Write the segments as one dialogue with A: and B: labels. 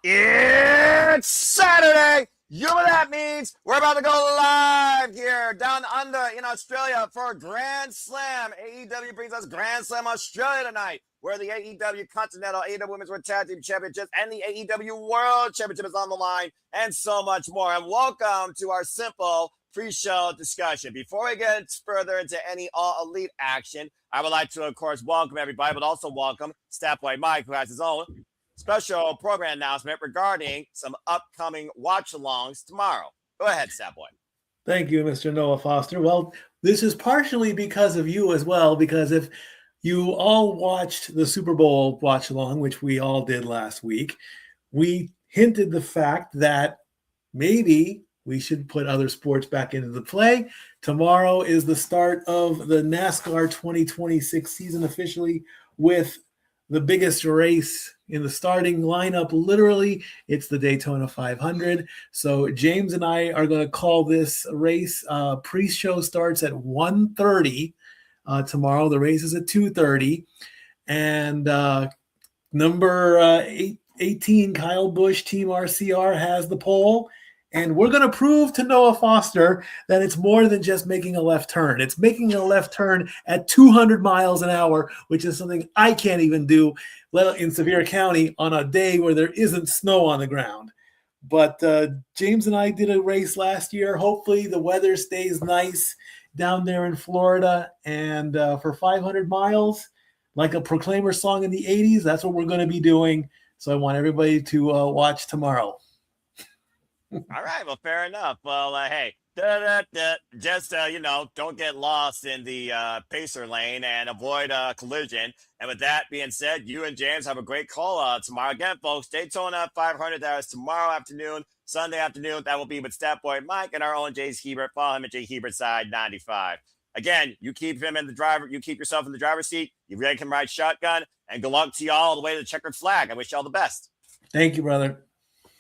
A: It's Saturday. You know what that means? We're about to go live here down under in Australia for a Grand Slam. AEW brings us Grand Slam Australia tonight, where the AEW Continental, AEW Women's World Tag Team Championships, and the AEW World Championship is on the line, and so much more. And welcome to our simple pre-show discussion. Before we get further into any All Elite action, I would like to, of course, welcome everybody, but also welcome Statboy Mike, who has his own special program announcement regarding some upcoming watch-alongs tomorrow. Go ahead, Statboy.
B: Thank you, Mr. Noah Foster. Well, this is partially because of you as well, because if you all watched the Super Bowl watch-along, which we all did last week, we hinted the fact that maybe we should put other sports back into the play. Tomorrow is the start of the NASCAR 2026 season officially, with the biggest race in the starting lineup. Literally, it's the Daytona 500. So James and I are going to call this race. Pre-show starts at 1:30 tomorrow. The race is at 2:30. And number 18, Kyle Busch, Team RCR, has the pole. And we're going to prove to Noah Foster that it's more than just making a left turn. It's making a left turn at 200 miles an hour, which is something I can't even do in Sevier County on a day where there isn't snow on the ground. But James and I did a race last year. Hopefully the weather stays nice down there in Florida. And for 500 miles, like a Proclaimer song in the 80s, that's what we're going to be doing. So I want everybody to watch tomorrow.
A: All right, well, fair enough. Well, hey, just, don't get lost in the pacer lane and avoid collision. And with that being said, you and James have a great call tomorrow. Again, folks, Daytona 500, that is tomorrow afternoon, Sunday afternoon. That will be with Statboy Mike and our own Jay's Hebert. Follow him at Jay Hebert Side 95. Again, you keep him in the driver. You keep yourself in the driver's seat. You really can ride shotgun. And good luck to y'all all the way to the checkered flag. I wish y'all the best.
B: Thank you, brother.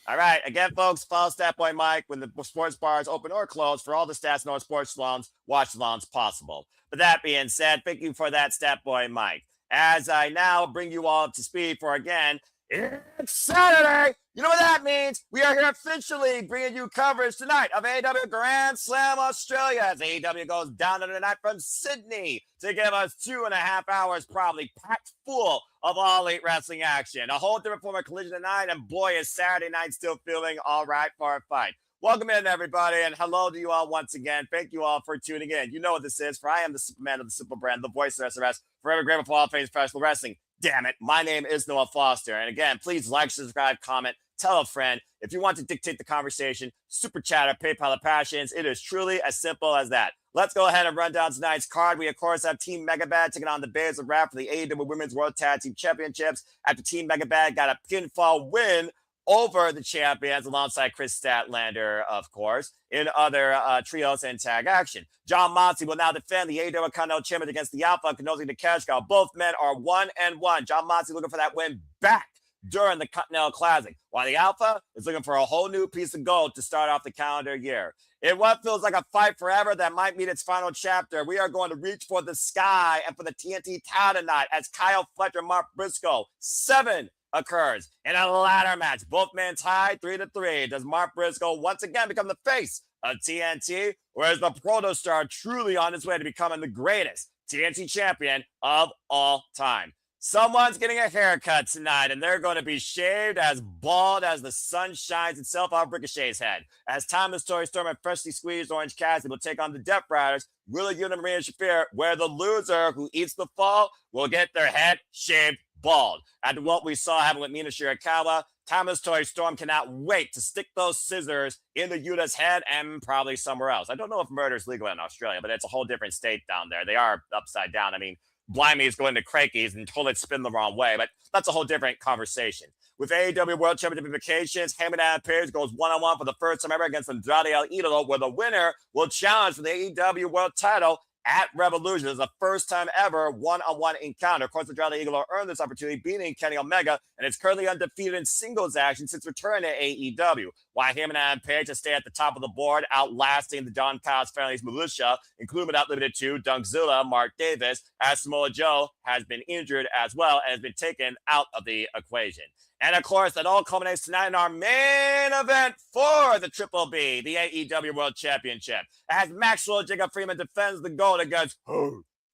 A: All right. Again, folks, follow Statboy Mike when the sports bars open or close for all the Stats North sports salons, watch salons possible. But that being said, thank you for that, Statboy Mike. As I now bring you all up to speed for, again, it's Saturday. You know what that means? We are here officially bringing you coverage tonight of AEW Grand Slam Australia as AEW goes down under the night from Sydney to give us 2.5 hours, probably packed full of All Elite Wrestling action. A whole different form of collision tonight, and boy, is Saturday night still feeling all right for a fight. Welcome in, everybody, and hello to you all once again. Thank you all for tuning in. You know what this is, for I am the Superman of the Simple Brand, the voice of SRS, forever grateful for all things professional wrestling. Damn it, my name is Noah Foster. And again, please like, subscribe, comment, tell a friend. If you want to dictate the conversation, super chatter, PayPal of passions. It is truly as simple as that. Let's go ahead and run down tonight's card. We, of course, have Team Megabad taking on the Bears of Rap for the AEW Women's World Tag Team Championships after Team Megabad got a pinfall win over the champions alongside Chris Statlander, of course, in other trios and tag action. John Moxley will now defend the AEW Continental Championship against the Alpha and Konosuke the Cash Cow. Both men are 1-1. John Moxley looking for that win back during the Continental Classic, while the Alpha is looking for a whole new piece of gold to start off the calendar year. In what feels like a fight forever that might meet its final chapter, we are going to reach for the sky and for the TNT title tonight as Kyle Fletcher, Mark Briscoe, 7 occurs in a ladder match. Both men tied 3-3. Does Mark Briscoe once again become the face of TNT, or is the Protostar truly on his way to becoming the greatest TNT champion of all time? Someone's getting a haircut tonight, and they're going to be shaved as bald as the sun shines itself off Ricochet's head. As Timeless Tory Storm and freshly squeezed Orange Cassidy will take on the Death Riders, Willow, Yuta, and Marina Shafir, where the loser who eats the fall will get their head shaved bald. After what we saw happen with Mina Shirakawa, Timeless Toy Storm cannot wait to stick those scissors into Yuta's head and probably somewhere else. I don't know if murder is legal in Australia, but it's a whole different state down there. They are upside down. I mean, blind me is going to Crakey's and toilets spin the wrong way, but that's a whole different conversation. With AEW World Championship implications, Hangman and Page goes 1-on-1 for the first time ever against Andrade El Idolo, where the winner will challenge for the AEW World title at Revolution. It's the first time ever one-on-one encounter. Of course, Andrade Idolo earned this opportunity, beating Kenny Omega, and is currently undefeated in singles action since returning to AEW. why him and Adam Page to stay at the top of the board, outlasting the Don Callis family's militia, including but not limited to Dunkzilla, Mark Davis, as Samoa Joe has been injured as well and has been taken out of the equation. And of course, that all culminates tonight in our main event for the Triple B, the AEW World Championship, as Maxwell Jacob Freeman defends the gold against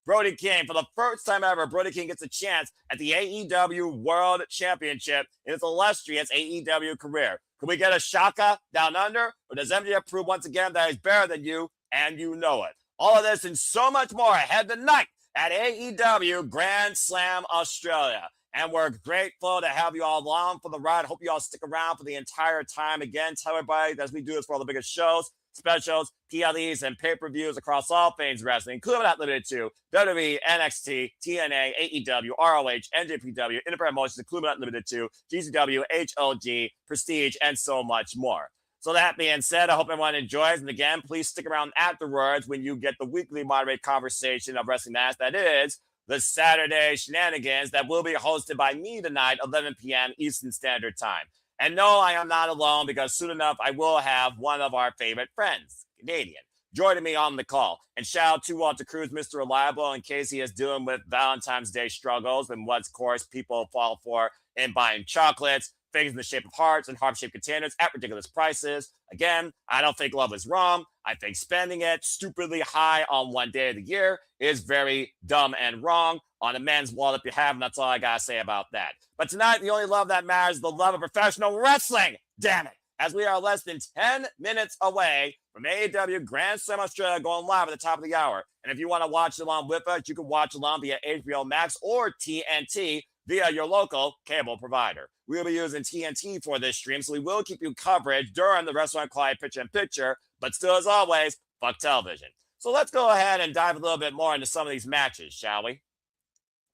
A: Brody King. For the first time ever, Brody King gets a chance at the AEW World Championship in his illustrious AEW career. Can we get a Shaka down under? Or does MJF prove once again that he's better than you and you know it? All of this and so much more ahead tonight at AEW Grand Slam Australia. And we're grateful to have you all along for the ride. Hope you all stick around for the entire time. Again, tell everybody as we do this for all the biggest shows, specials, PLEs, and pay-per-views across all things wrestling, including not limited to WWE, NXT, TNA, AEW, ROH, NJPW, Independent Promotions, including not limited to GCW, HLG, Prestige, and so much more. So that being said, I hope everyone enjoys. And again, please stick around afterwards when you get the weekly moderate conversation of Wrestling Mass. That is the Saturday Shenanigans that will be hosted by me tonight, 11 p.m. Eastern Standard Time. And no, I am not alone because soon enough, I will have one of our favorite friends, Canadian, joining me on the call. And shout out to Cruz, Mr. Reliable, in case he is dealing with Valentine's Day struggles and what, of course, people fall for in buying chocolates, things in the shape of hearts and heart-shaped containers at ridiculous prices. Again, I don't think love is wrong. I think spending it stupidly high on one day of the year is very dumb and wrong on a men's wallet if you have, and that's all I gotta say about that. But tonight, the only love that matters is the love of professional wrestling. Damn it. As we are less than 10 minutes away from AEW Grand Slam Australia going live at the top of the hour. And if you want to watch along with us, you can watch along via HBO Max or TNT via your local cable provider. We'll be using TNT for this stream, so we will keep you coverage during the Wrestling Quiet picture-in-picture, but still, as always, fuck television. So let's go ahead and dive a little bit more into some of these matches, shall we?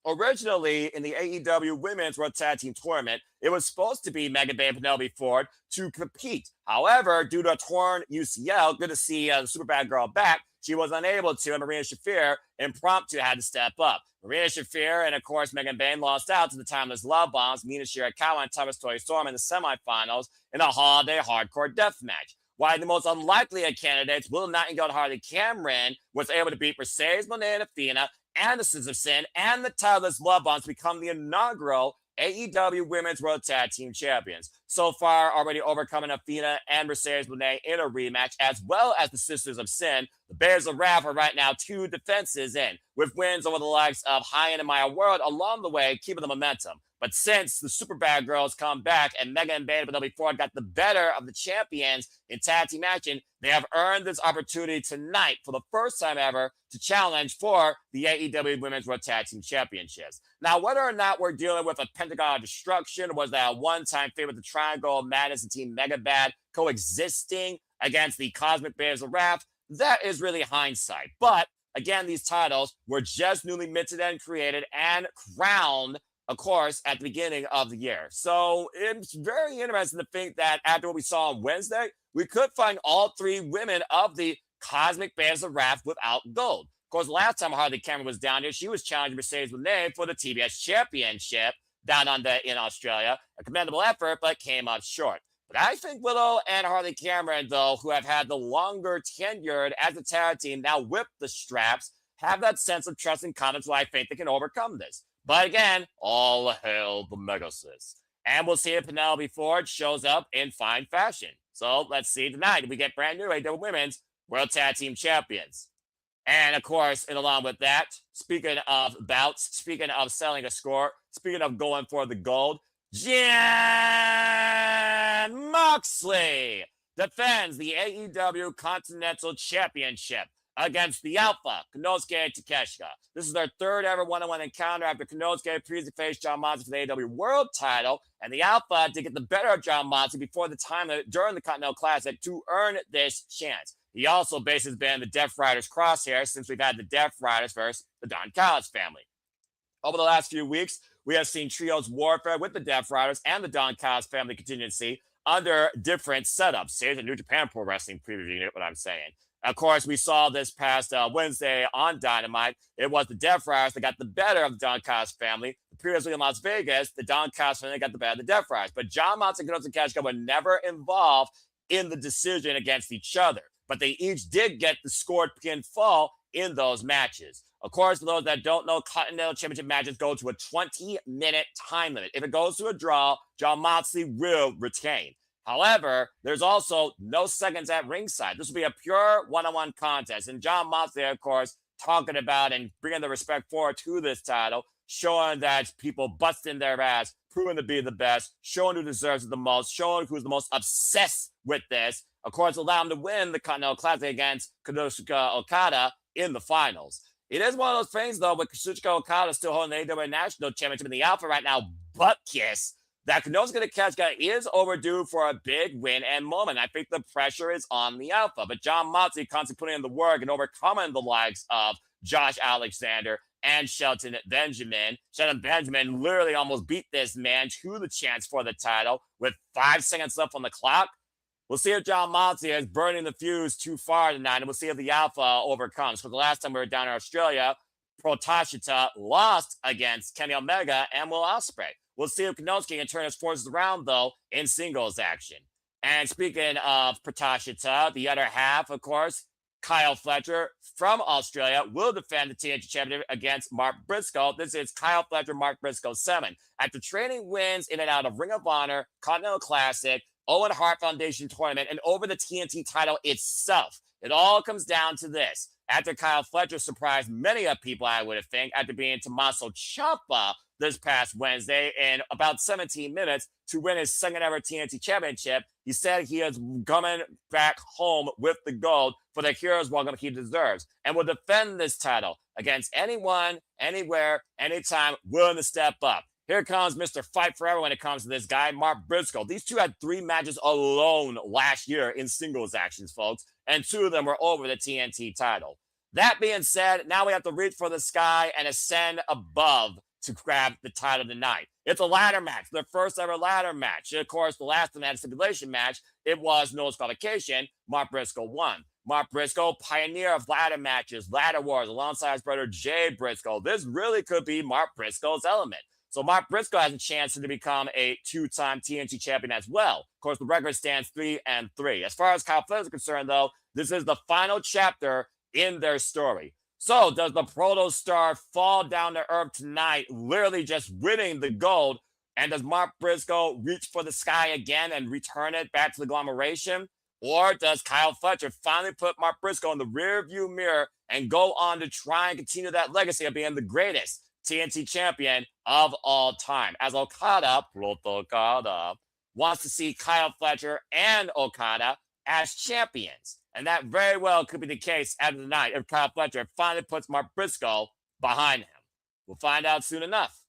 A: Originally, in the AEW Women's World Tag Team Tournament, it was supposed to be Megabad and Penelope Ford to compete. However, due to a torn UCL, good to see the Superbad girl back, she was unable to, and Marina Shafir impromptu had to step up. Marina Shafir and, of course, Megan Bayne lost out to the Timeless Love Bombs, Mina Shirakawa and Thomas Toy Storm in the semifinals in a holiday hardcore death match. While the most unlikely of candidates, Willow, Nightingale, and Harley Cameron was able to beat Mercedes Moné and Athena and the Sins of Sin and the Timeless Love Bombs to become the inaugural AEW Women's World Tag Team Champions. So far, already overcoming Athena and Mercedes Moné in a rematch, as well as the Sisters of Sin. The Bears of Wrath are right now 2 defenses in, with wins over the likes of High End and Maya World along the way, keeping the momentum. But since the Superbad girls come back and Megan and Bayne and Penelope Ford got the better of the champions in tag team action, they have earned this opportunity tonight for the first time ever to challenge for the AEW Women's World Tag Team Championships. Now, whether or not we're dealing with a Pentagon of Destruction, or was that a one-time favor, the Triangle of Madness and Team Megabad coexisting against the Cosmic Bears of Wrath, that is really hindsight. But again, these titles were just newly minted and created and crowned, of course, at the beginning of the year. So it's very interesting to think that after what we saw on Wednesday, we could find all 3 women of the Cosmic Bears of Wrath without gold. Of course, last time Harley Cameron was down here, she was challenging Mercedes Moné for the TBS Championship down under in Australia. A commendable effort, but came up short. But I think Willow and Harley Cameron, though, who have had the longer tenured as a tag team, now whip the straps, have that sense of trust and confidence where I think they can overcome this. But again, all hail the Megasis. And we'll see if Penelope Ford shows up in fine fashion. So let's see tonight. We get brand new AEW Women's World Tag Team Champions. And of course, and along with that, speaking of bouts, speaking of selling a score, speaking of going for the gold, Jan Moxley defends the AEW Continental Championship against the Alpha, Konosuke Takeshita. This is their 3rd ever one-on-one encounter after Konosuke previously faced John Moxley for the AEW World title, and the Alpha did get the better of John Moxley before the time during the Continental Classic to earn this chance. He also basically has been the Death Riders crosshair since we've had the Death Riders versus the Don Callis family. Over the last few weeks, we have seen trios warfare with the Death Riders and the Don Callis family contingency under different setups. Say the New Japan Pro Wrestling preview, you know what I'm saying. Of course, we saw this past Wednesday on Dynamite. It was the Death Riders that got the better of the Don Callis family. Previously in Las Vegas, the Don Callis family got the better of the Death Riders. But John Moxley and Konosuke Takeshita were never involved in the decision against each other, but they each did get the scored pinfall in those matches. Of course, for those that don't know, Continental Championship matches go to a 20-minute time limit. If it goes to a draw, Jon Moxley will retain. However, there's also no seconds at ringside. This will be a pure one-on-one contest. And Jon Moxley, of course, talking about and bringing the respect forward to this title, showing that people busting their ass, proving to be the best, showing who deserves it the most, showing who's the most obsessed with this. Of course, allow him to win the Continental Classic against Konosuke Okada in the finals. It is one of those things, though, with Konosuke Okada still holding the AEW National Championship in the Alpha right now, butt kiss, that Konosuke Takeshita is overdue for a big win and moment. I think the pressure is on the Alpha, but Jon Moxley constantly putting in the work and overcoming the likes of Josh Alexander and Shelton Benjamin. Shelton Benjamin literally almost beat this man to the chance for the title with 5 seconds left on the clock. We'll see if Jon Moxley is burning the fuse too far tonight, and we'll see if the Alpha overcomes. Because the last time we were down in Australia, Takeshita lost against Kenny Omega and Will Ospreay. We'll see if Konosuke can turn his forces around, though, in singles action. And speaking of Takeshita, the other half, of course, Kyle Fletcher from Australia will defend the TNT Championship against Mark Briscoe. This is Kyle Fletcher, Mark Briscoe 7. After trading wins in and out of Ring of Honor, Continental Classic, Owen Hart Foundation Tournament, and over the TNT title itself, it all comes down to this. After Kyle Fletcher surprised many of people, I would think, after being Tommaso Ciampa this past Wednesday in about 17 minutes to win his second ever TNT Championship, he said he is coming back home with the gold for the Heroes Welcome he deserves and will defend this title against anyone, anywhere, anytime, willing to step up. Here comes Mr. Fight Forever when it comes to this guy, Mark Briscoe. These two had 3 matches alone last year in singles actions, folks, and 2 of them were over the TNT title. That being said, now we have to reach for the sky and ascend above to grab the title tonight. It's a ladder match, their first ever ladder match. Of course, the last time that stipulation match, it was no disqualification. Mark Briscoe won. Mark Briscoe, pioneer of ladder matches, ladder wars, alongside his brother Jay Briscoe. This really could be Mark Briscoe's element. So Mark Briscoe has a chance to become a 2-time TNT champion as well. Of course, the record stands 3-3. As far as Kyle Fletcher is concerned, though, this is the final chapter in their story. So does the Proto Star fall down to earth tonight, literally just winning the gold? And does Mark Briscoe reach for the sky again and return it back to the agglomeration? Or does Kyle Fletcher finally put Mark Briscoe in the rearview mirror and go on to try and continue that legacy of being the greatest TNT champion of all time? As Okada, Proto Okada, wants to see Kyle Fletcher and Okada as champions. And that very well could be the case after the night if Kyle Fletcher finally puts Mark Briscoe behind him. We'll find out soon enough.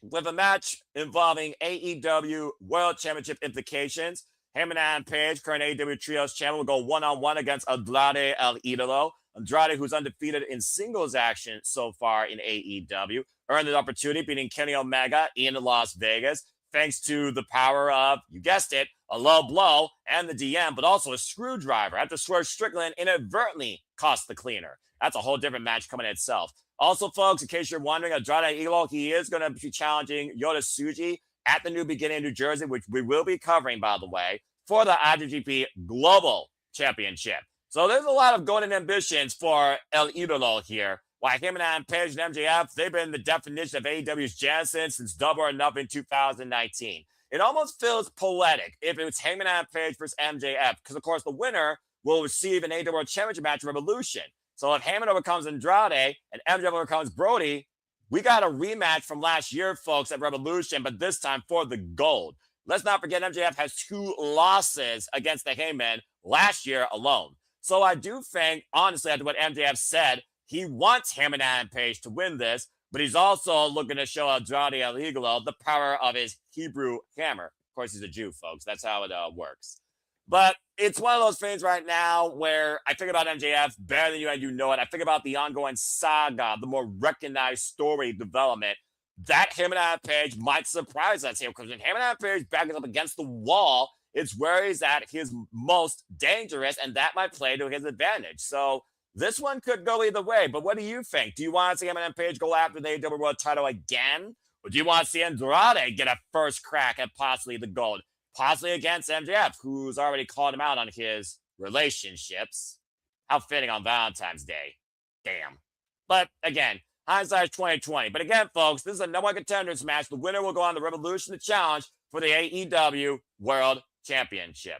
A: With a match involving AEW World Championship implications, Hangman and Page, current AEW Trios champion, will go one-on-one against Andrade El Idolo. Andrade, who's undefeated in singles action so far in AEW, earned the opportunity beating Kenny Omega in Las Vegas, thanks to the power of, you guessed it, a low blow and the DM, but also a screwdriver after Swerve Strickland inadvertently cost the cleaner. That's a whole different match coming in itself. Also, folks, in case you're wondering, Andrade Idolo, he is going to be challenging Yota Tsuji at the New Beginning in New Jersey, which we will be covering, by the way, for the IWGP Global Championship. So there's a lot of golden ambitions for El Idolo here. While Hangman and Page and MJF, they've been the definition of AEW's Genesis since Double or Nothing 2019. It almost feels poetic if it was Hangman and Page versus MJF, because, of course, the winner will receive an AEW World Championship match at Revolution. So if Hangman overcomes Andrade and MJF overcomes Brody, we got a rematch from last year, folks, at Revolution, but this time for the gold. Let's not forget MJF has 2 losses against the Hangman last year alone. So I do think, honestly, after what MJF said, he wants Hangman and Page to win this, but he's also looking to show Andrade El Idolo the power of his Hebrew hammer. Of course, he's a Jew, folks. That's how it works. But it's one of those things right now where I think about MJF better than you and you know it. I think about the ongoing saga, the more recognized story development. That Hangman and Page might surprise us here, because when Hangman and Page backs up against the wall, it's where he's at his most dangerous, and that might play to his advantage. So this one could go either way, but what do you think? Do you want to see Hangman and Page go after the AEW World title again? Or do you want to see Andrade get a first crack at possibly the gold? possibly against MJF, who's already called him out on his relationships. How fitting on Valentine's Day. Damn. But again, hindsight's 2020. But again, folks, this is a number one contenders match. The winner will go on the Revolution to challenge for the AEW World Championship.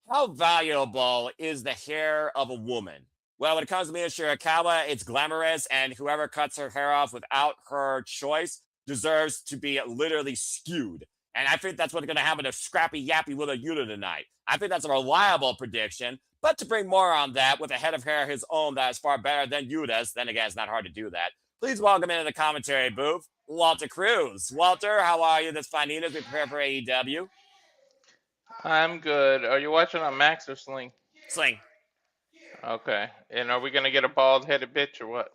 A: How valuable is the hair of a woman? Well, when it comes to Mina Shirakawa, it's glamorous, and whoever cuts her hair off without her choice deserves to be literally skewed. And I think that's what's going to happen to Scrappy Yappy Willow Yuta tonight. I think that's a reliable prediction. But to bring more on that, with a head of hair of his own that is far better than Yuta's, then again, it's not hard to do that. Please welcome into the commentary booth, Walter Cruz. Walter, how are you this fine evening as we prepare for AEW?
C: I'm good. Are you watching on Max or Sling?
A: Sling.
C: Okay. And are we going to get a bald-headed bitch or what?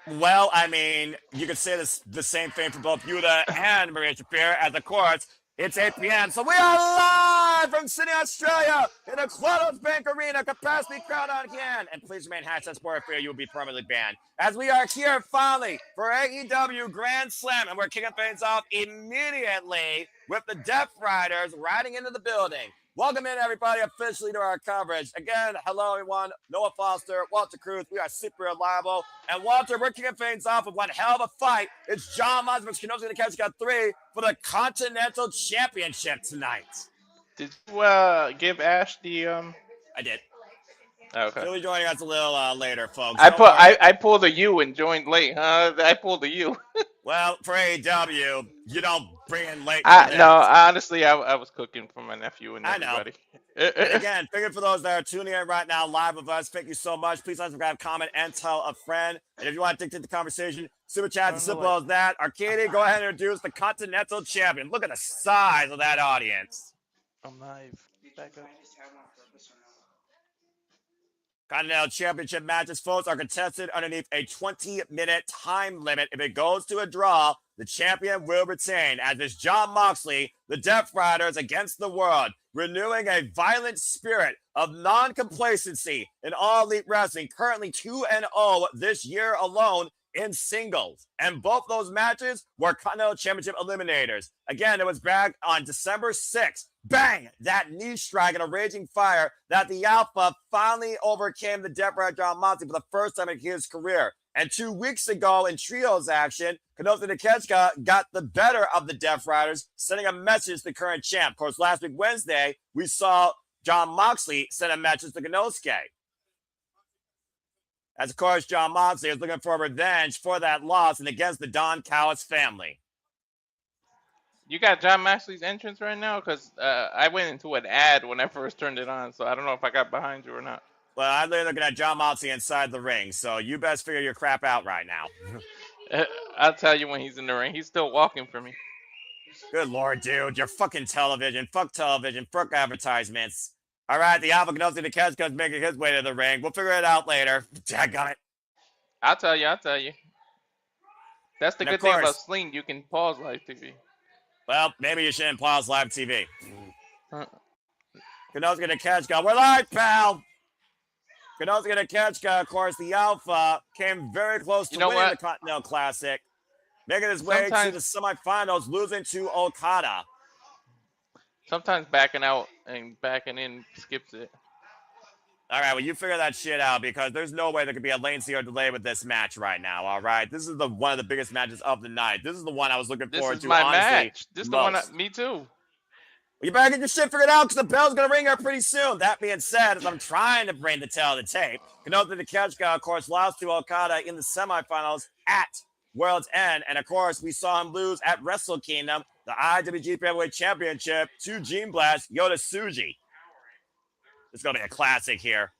A: Well, I mean, you could say the same thing for both Yuta and Maria Shafir. As of course, it's 8 p.m. So we are live from Sydney, Australia, in the Close Bank Arena, capacity crowd on hand. And please remain #sport for you will be permanently banned. As we are here finally for AEW Grand Slam, and we're kicking things off immediately with the Death Riders riding into the building. Welcome in, everybody, officially to our coverage. Again, hello, everyone. Noah Foster, Walter Cruz. We are super reliable. And, Walter, we're kicking things off with one hell of a fight. It's John Moxley versus Konosuke Takeshita 3 for the Continental Championship tonight.
C: Did you give Ash the
A: I did.
C: Okay.
A: He'll be joining us a little later, folks.
C: I pulled a U and joined late, huh? I pulled a U.
A: Well, for AEW, you don't bring in late.
C: No, honestly, I was cooking for my nephew and everybody.
A: I know. And again, figure for those that are tuning in right now live with us, thank you so much. Please like, subscribe, comment, and tell a friend. And if you want to dictate the conversation, super chat as simple as that. Arcady, go ahead and introduce the Continental Champion. Look at the size of that audience.
C: I'm live. Back up.
A: Continental Championship matches, folks, are contested underneath a 20-minute time limit. If it goes to a draw, the champion will retain, as is John Moxley, the Death Riders against the world, renewing a violent spirit of non-complacency in All Elite Wrestling, currently 2-0 this year alone in singles. And both those matches were Continental Championship eliminators. Again, it was back on December 6th. Bang! That knee strike and a raging fire that the Alpha finally overcame the Death Rider John Moxley for the first time in his career. And 2 weeks ago in trios action, Konosuke Takeshita got the better of the Death Riders, sending a message to the current champ. Of course, last week, Wednesday, we saw John Moxley send a message to Konosuke. As, of course, John Moxley is looking for revenge for that loss and against the Don Callis family.
C: You got John Moxley's entrance right now? Because I went into an ad when I first turned it on, so I don't know if I got behind you or not.
A: Well, I'm looking at John Moxley inside the ring, so you best figure your crap out right now.
C: I'll tell you when he's in the ring. He's still walking for me.
A: Good Lord, dude. You're fucking television. Fuck television. Fuck advertisements. All right, the Alpha Konosuke Takeshita is making his way to the ring. We'll figure it out later. Daggone it.
C: I'll tell you. That's the good thing about Sling. You can pause live TV.
A: Well, maybe you shouldn't pause live TV. Konosuke Takeshita. We're live, pal. Konosuke Takeshita, of course, the Alpha, came very close to winning the Continental Classic, making his way to the semifinals, losing to Okada.
C: Sometimes backing out and backing in skips it.
A: All right, well, you figure that shit out, because there's no way there could be a latency or delay with this match right now, all right? This is one of the biggest matches of the night. This is the one I was looking forward to,
C: This is my
A: honestly,
C: match. This is the one, me too.
A: Well, you better get your shit figured out, because the bell's going to ring here pretty soon. That being said, as I'm trying to bring the tail of the tape, Konosuke Takeshita, of course, lost to Okada in the semifinals at World's End. And, of course, we saw him lose at Wrestle Kingdom, the IWGP Heavyweight Championship, to Gene Blast, Yota Tsuji. It's going to be a classic here.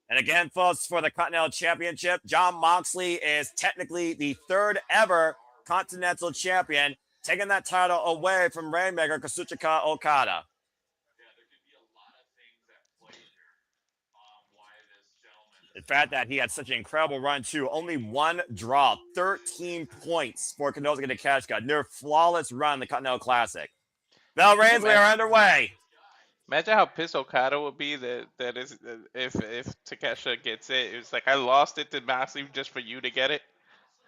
A: And again, folks, for the Continental Championship, John Moxley is technically the third ever Continental Champion, taking that title away from Rainmaker Kazuchika Okada. The fact that he had such an incredible run, too. Only one draw, 13 points for Konosuke Takeshita. Near flawless run in the Continental Classic. Bell Reigns, we are underway.
C: Imagine how pissed Okada would be that is if Takeshita gets it. It's like, I lost it to Moxley just for you to get it.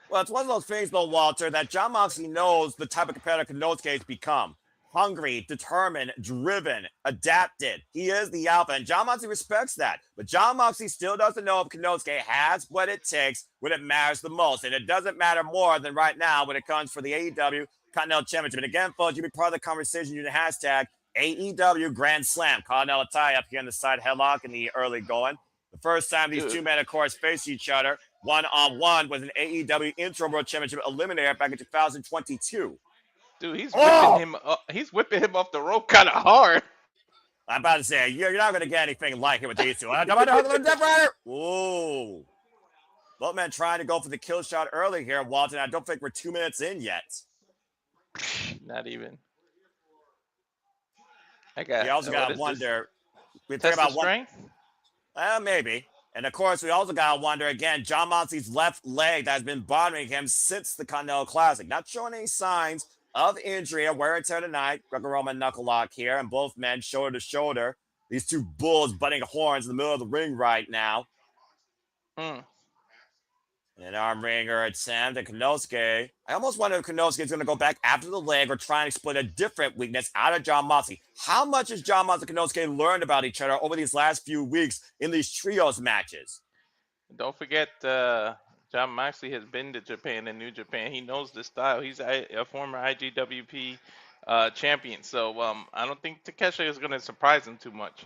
A: Well, it's one of those things, though, Walter, that John Moxley knows the type of competitor Konosuke has become. hungry, determined, driven, adapted. He is the alpha, and Jon Moxley respects that. But Jon Moxley still doesn't know if Konosuke has what it takes when it matters the most. And it doesn't matter more than right now when it comes for the AEW Continental Championship. And again, folks, you be part of the conversation using the hashtag AEW Grand Slam. Continental tie up here in the side headlock in the early going. The first time these two men, of course, faced each other one-on-one was an AEW Intro World Championship Eliminator back in 2022.
C: Dude, he's whipping him up. He's whipping him off the rope kind of hard.
A: I'm about to say, you're not going to get anything like it with these two. Ooh. Both men trying to go for the kill shot early here, Walton. I don't think we're 2 minutes in yet.
C: Not even.
A: You also got to wonder.
C: We think about strength?
A: Maybe. And, of course, we also got to wonder, again, Jon Moxley's left leg that has been bothering him since the Continental Classic. Not showing any signs of injury or wear and tear tonight. Greco-Roman knuckle lock here, and both men shoulder to shoulder. These two bulls butting horns in the middle of the ring right now. An arm wringer attempt at Konosuke. I almost wonder if Konosuke is going to go back after the leg or try and exploit a different weakness out of Jon Moxley. How much has Jon Moxley and Konosuke learned about each other over these last few weeks in these trios matches?
C: Don't forget, Jon Moxley has been to Japan and New Japan. He knows the style. He's a former IGWP champion. So I don't think Takeshita is going to surprise him too much.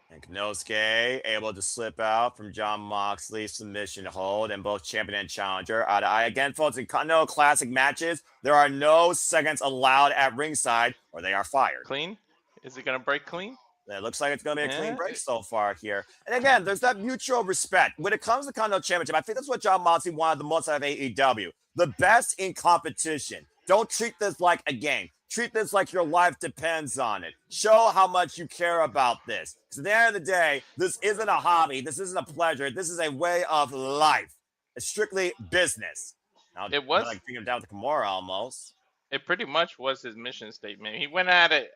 A: And Konosuke able to slip out from Jon Moxley's submission hold, and both champion and challenger eye to eye. Again, folks, in Continental Classic matches, there are no seconds allowed at ringside or they are fired.
C: Clean? Is it going to break clean?
A: It looks like it's going to be a clean break so far here. And again, there's that mutual respect. When it comes to the Continental Championship, I think that's what Jon Moxley wanted the most out of AEW. The best in competition. Don't treat this like a game. Treat this like your life depends on it. Show how much you care about this. Because at the end of the day, this isn't a hobby. This isn't a pleasure. This is a way of life. It's strictly business. Now,
C: it was
A: like bringing him down to Kimura almost.
C: It pretty much was his mission statement. He went at it,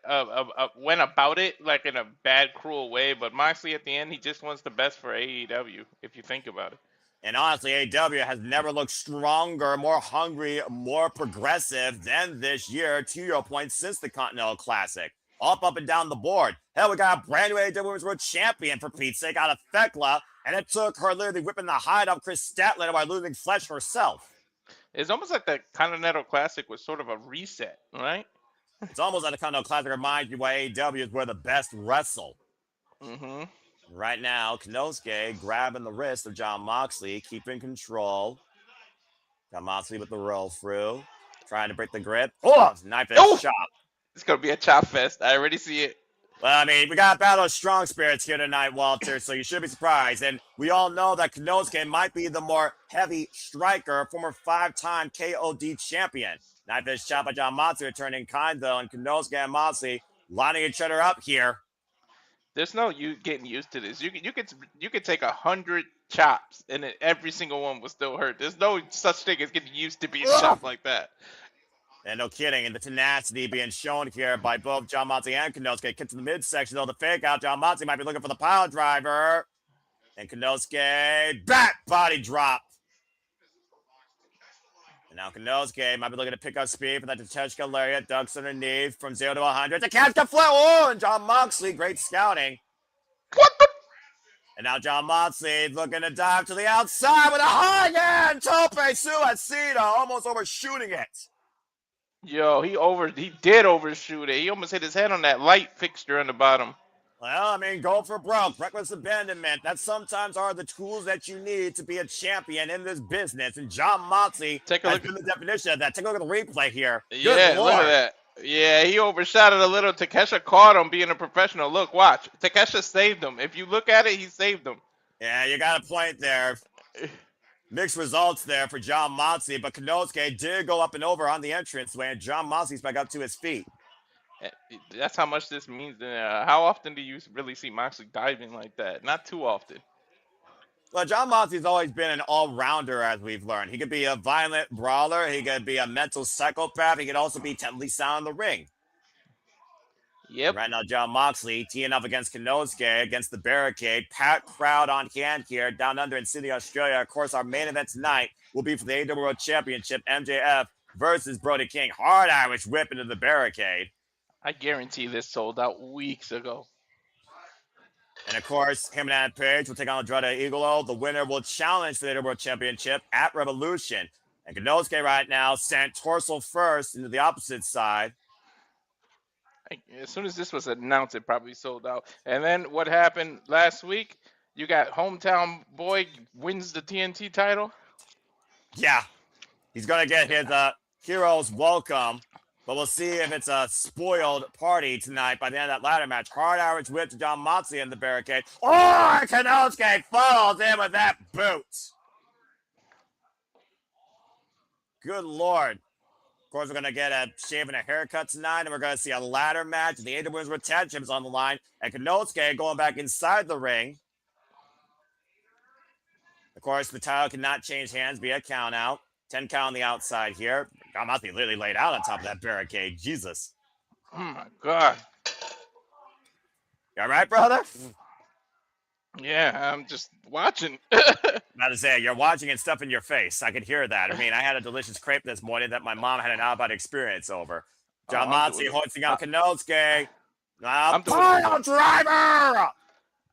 C: went about it like in a bad, cruel way. But Moxley, at the end, he just wants the best for AEW. If you think about it.
A: And honestly, AEW has never looked stronger, more hungry, more progressive than this year, to your point, since the Continental Classic. Up and down the board. Hell, we got a brand new AEW Women's World Champion, for Pete's sake, out of Thekla, and it took her literally whipping the hide off Chris Statlander by losing Fletcher herself.
C: It's almost like the Continental Classic was sort of a reset, right?
A: It's almost like the Continental Classic reminds you why AEW is where the best wrestle.
C: Mm-hmm.
A: Right now, Konosuke grabbing the wrist of Jon Moxley, keeping control. Jon Moxley with the roll through, trying to break the grip. Oh, knife and chop.
C: It's going to be a chop fest. I already see it.
A: Well, I mean, we got a battle of strong spirits here tonight, Walter, so you should be surprised. And we all know that Konosuke might be the more heavy striker, former 5-time KOD champion. Knife and chop by Jon Moxley returning kind, though, and Konosuke and Moxley lining each other up here.
C: There's no you getting used to this. You could take 100 chops and every single one will still hurt. There's no such thing as getting used to being chopped like that.
A: And no kidding, and the tenacity being shown here by both Jon Moxley and Konosuke. Get to the midsection, though, the fake out. Jon Moxley might be looking for the pile driver. And Konosuke, back body drop. And now Konosuke might be looking to pick up speed for that Tateshka lariat. Ducks underneath from 0 to 100. To catch the flip. Oh, and Jon Moxley, great scouting.
C: What the?
A: And now Jon Moxley looking to dive to the outside with a high hand. Tope Suicida, almost overshooting it.
C: Yo, he did overshoot it. He almost hit his head on that light fixture on the bottom.
A: Well, I mean, go for broke, reckless abandonment. That sometimes are the tools that you need to be a champion in this business. And Jon Moxley has been the definition of that. Take a look at the replay here.
C: Yeah, look at that. Yeah, he overshot it a little. Takeshita caught him being a professional. Look, watch. Takeshita saved him. If you look at it, he saved him.
A: Yeah, you got a point there. Mixed results there for Jon Moxley, but Konosuke did go up and over on the entranceway, and Jon Moxley's back up to his feet.
C: That's how much this means. How often do you really see Moxley diving like that? Not too often.
A: Well, Jon Moxley's always been an all-rounder, as we've learned. He could be a violent brawler. He could be a mental psychopath. He could also be technically sound in the ring.
C: Yep.
A: Right now, Jon Moxley teeing up against Konosuke against the barricade. Packed crowd on hand here down under in Sydney, Australia. Of course, our main event tonight will be for the AEW World Championship, MJF versus Brody King. Hard Irish whip into the barricade.
C: I guarantee this sold out weeks ago.
A: And of course, Hangman and Page will take on Andrade Idolo. The winner will challenge for the World Championship at Revolution. And Konosuke right now sent torso first into the opposite side.
C: As soon as this was announced, it probably sold out. And then what happened last week? You got hometown boy wins the TNT title.
A: Yeah, he's going to get his hero's welcome. But we'll see if it's a spoiled party tonight by the end of that ladder match. Hard Irish whip to John Moxley in the barricade. Oh, Konosuke falls in with that boot. Good Lord. Of course, we're going to get a shave and a haircut tonight, and we're going to see a ladder match. The AEW Women's World Tag Champions on the line, and Konosuke going back inside the ring. Of course, the title cannot change hands via count out. 10 count on the outside here. John Moxley literally laid out on top of that barricade. Jesus.
C: Oh, my God.
A: You all right, brother?
C: Yeah, I'm just watching.
A: About to say, you're watching and stuff in your face. I could hear that. I mean, I had a delicious crepe this morning that my mom had an out-of-body experience over. John Moxley hoisting out Konosuke. Pile driver!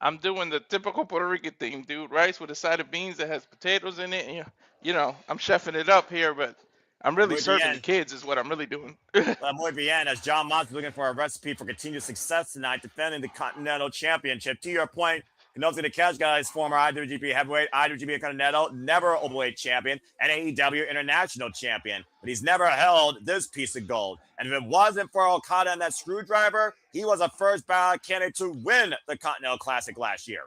C: I'm doing the typical Puerto Rican thing, dude. Rice with a side of beans that has potatoes in it. And, you know, I'm chefing it up here, but I'm really serving the kids is what I'm really doing.
A: Muy bien, as John Moxley looking for a recipe for continued success tonight, defending the Continental Championship. To your point, Konosuke the Catch Guy is former IWGP Heavyweight, IWGP Continental, never Overweight Champion, and AEW International Champion. But he's never held this piece of gold. And if it wasn't for Okada and that screwdriver, he was a first ballot candidate to win the Continental Classic last year.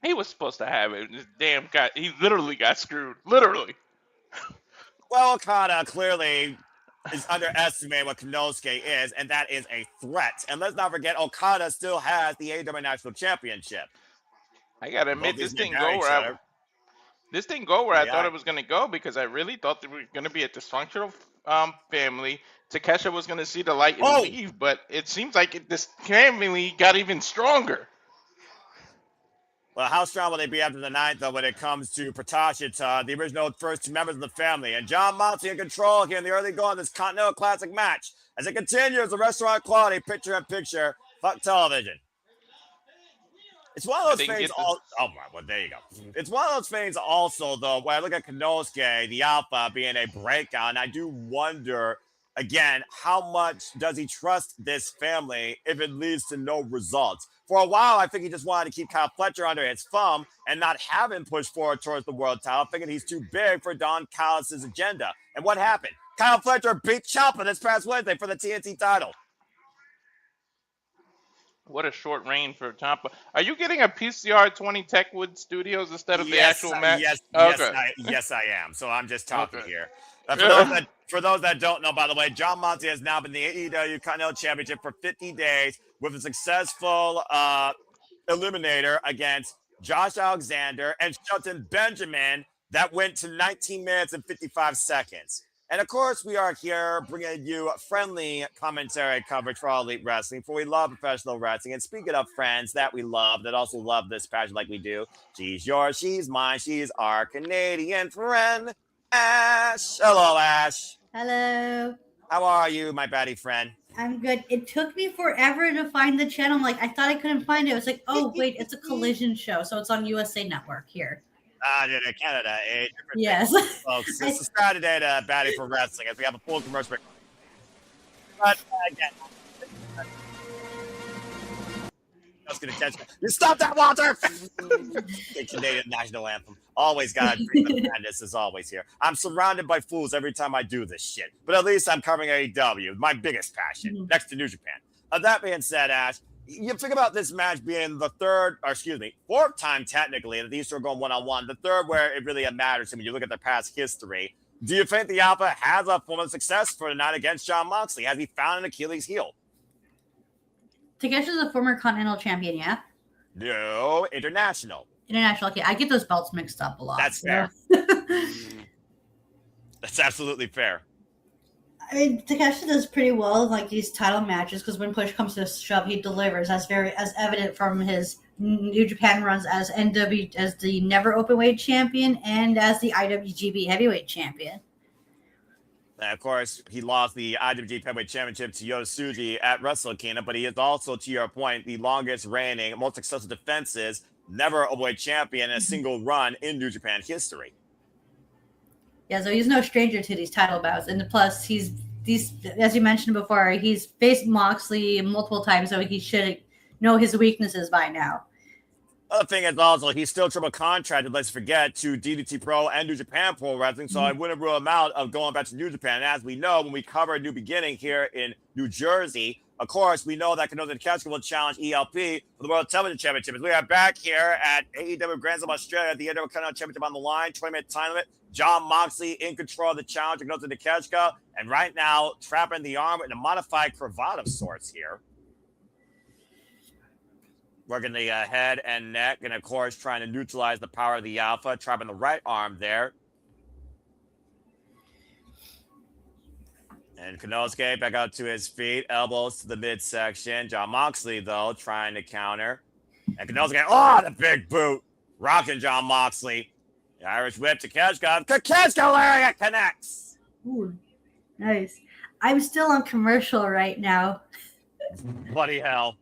C: He was supposed to have it. This damn guy, he literally got screwed. Literally.
A: Well, Okada clearly is underestimating what Konosuke is, and that is a threat. And let's not forget, Okada still has the AEW National Championship.
C: I gotta admit, this didn't go where I thought it was gonna go, because I really thought there was gonna be a dysfunctional family. Takeshita was gonna see the light and leave, but it seems like this family got even stronger.
A: Well, how strong will they be after the night, though, when it comes to Takeshita, the original first two members of the family, and John Moxley in control here in the early going of this Continental Classic match. As it continues, the restaurant quality, picture-in-picture, fuck television. It's one of those things. Well, there you go. It's one of those things also, though, where I look at Konosuke, the Alpha, being a breakout, and I do wonder, again, how much does he trust this family if it leads to no results? For a while, I think he just wanted to keep Kyle Fletcher under his thumb and not have him push forward towards the world title, thinking he's too big for Don Callis' agenda. And what happened? Kyle Fletcher beat Ciampa this past Wednesday for the TNT title.
C: What a short reign for Ciampa. Are you getting a PCR 20 Techwood Studios instead of the actual match?
A: Yes, I am. So I'm just talking here. For those that don't know, by the way, John Moxley has now been the AEW Continental Championship for 50 days with a successful eliminator against Josh Alexander and Shelton Benjamin that went to 19 minutes and 55 seconds. And of course, we are here bringing you friendly commentary coverage for All Elite Wrestling, for we love professional wrestling. And speaking of friends that we love, that also love this passion like we do, she's yours, she's mine, she's our Canadian friend, Ash. Hello, Ash.
D: Hello.
A: How are you, my baddie friend?
D: I'm good. It took me forever to find the channel. I thought I couldn't find it. It was like, oh, wait, it's a Collision show. So it's on USA Network here.
A: Canada,
D: yes.
A: Folks, this is Saturday to Baddie for Wrestling as we have a full commercial break. But again, that's going to catch me. You stop that, Walter! The Canadian national anthem. Always got madness is always here. I'm surrounded by fools every time I do this shit. But at least I'm covering AEW, my biggest passion, next to New Japan. That being said, Ash, you think about this match being the fourth time technically that these two are going one-on-one. The third where it really matters when you look at their past history. Do you think the Alpha has a form of success for the night against John Moxley? Has he found an Achilles heel?
D: Takeshita is a former Continental champion, yeah?
A: No, international.
D: International, okay. I get those belts mixed up a lot.
A: That's fair. That's absolutely fair.
D: I mean, Takeshita does pretty well like these title matches because when push comes to shove, he delivers. As evident from his New Japan runs as as the never openweight champion and as the IWGP heavyweight champion.
A: And of course, he lost the IWGP Heavyweight Championship to Yosuji at Wrestle Kingdom, but he is also, to your point, the longest reigning, most successful defenses, never overweight champion in a single run in New Japan history.
D: Yeah, so he's no stranger to these title bouts, and plus he's as you mentioned before, he's faced Moxley multiple times, so he should know his weaknesses by now.
A: Other thing is also he's still triple contracted, let's forget, to DDT Pro and New Japan Pro Wrestling, so I wouldn't rule him out of going back to New Japan. And as we know, when we covered New Beginning here in New Jersey, of course, we know that Konosuke Takeshita will challenge ELP for the World Television Championship. As we are back here at AEW Grand Slam Australia, the AEW Continental Championship on the line, 20-minute time limit. John Moxley in control of the challenge against Takeshita, and right now trapping the arm with a modified cravat of sorts here. Working the head and neck, and of course trying to neutralize the power of the Alpha, trapping the right arm there. And Konosuke back out to his feet, elbows to the midsection. John Moxley, though, trying to counter. And Konosuke, the big boot, rocking John Moxley. The Irish whip to Takeshita. Takeshita lariat connects.
D: Ooh, nice. I'm still on commercial right now.
A: Bloody hell.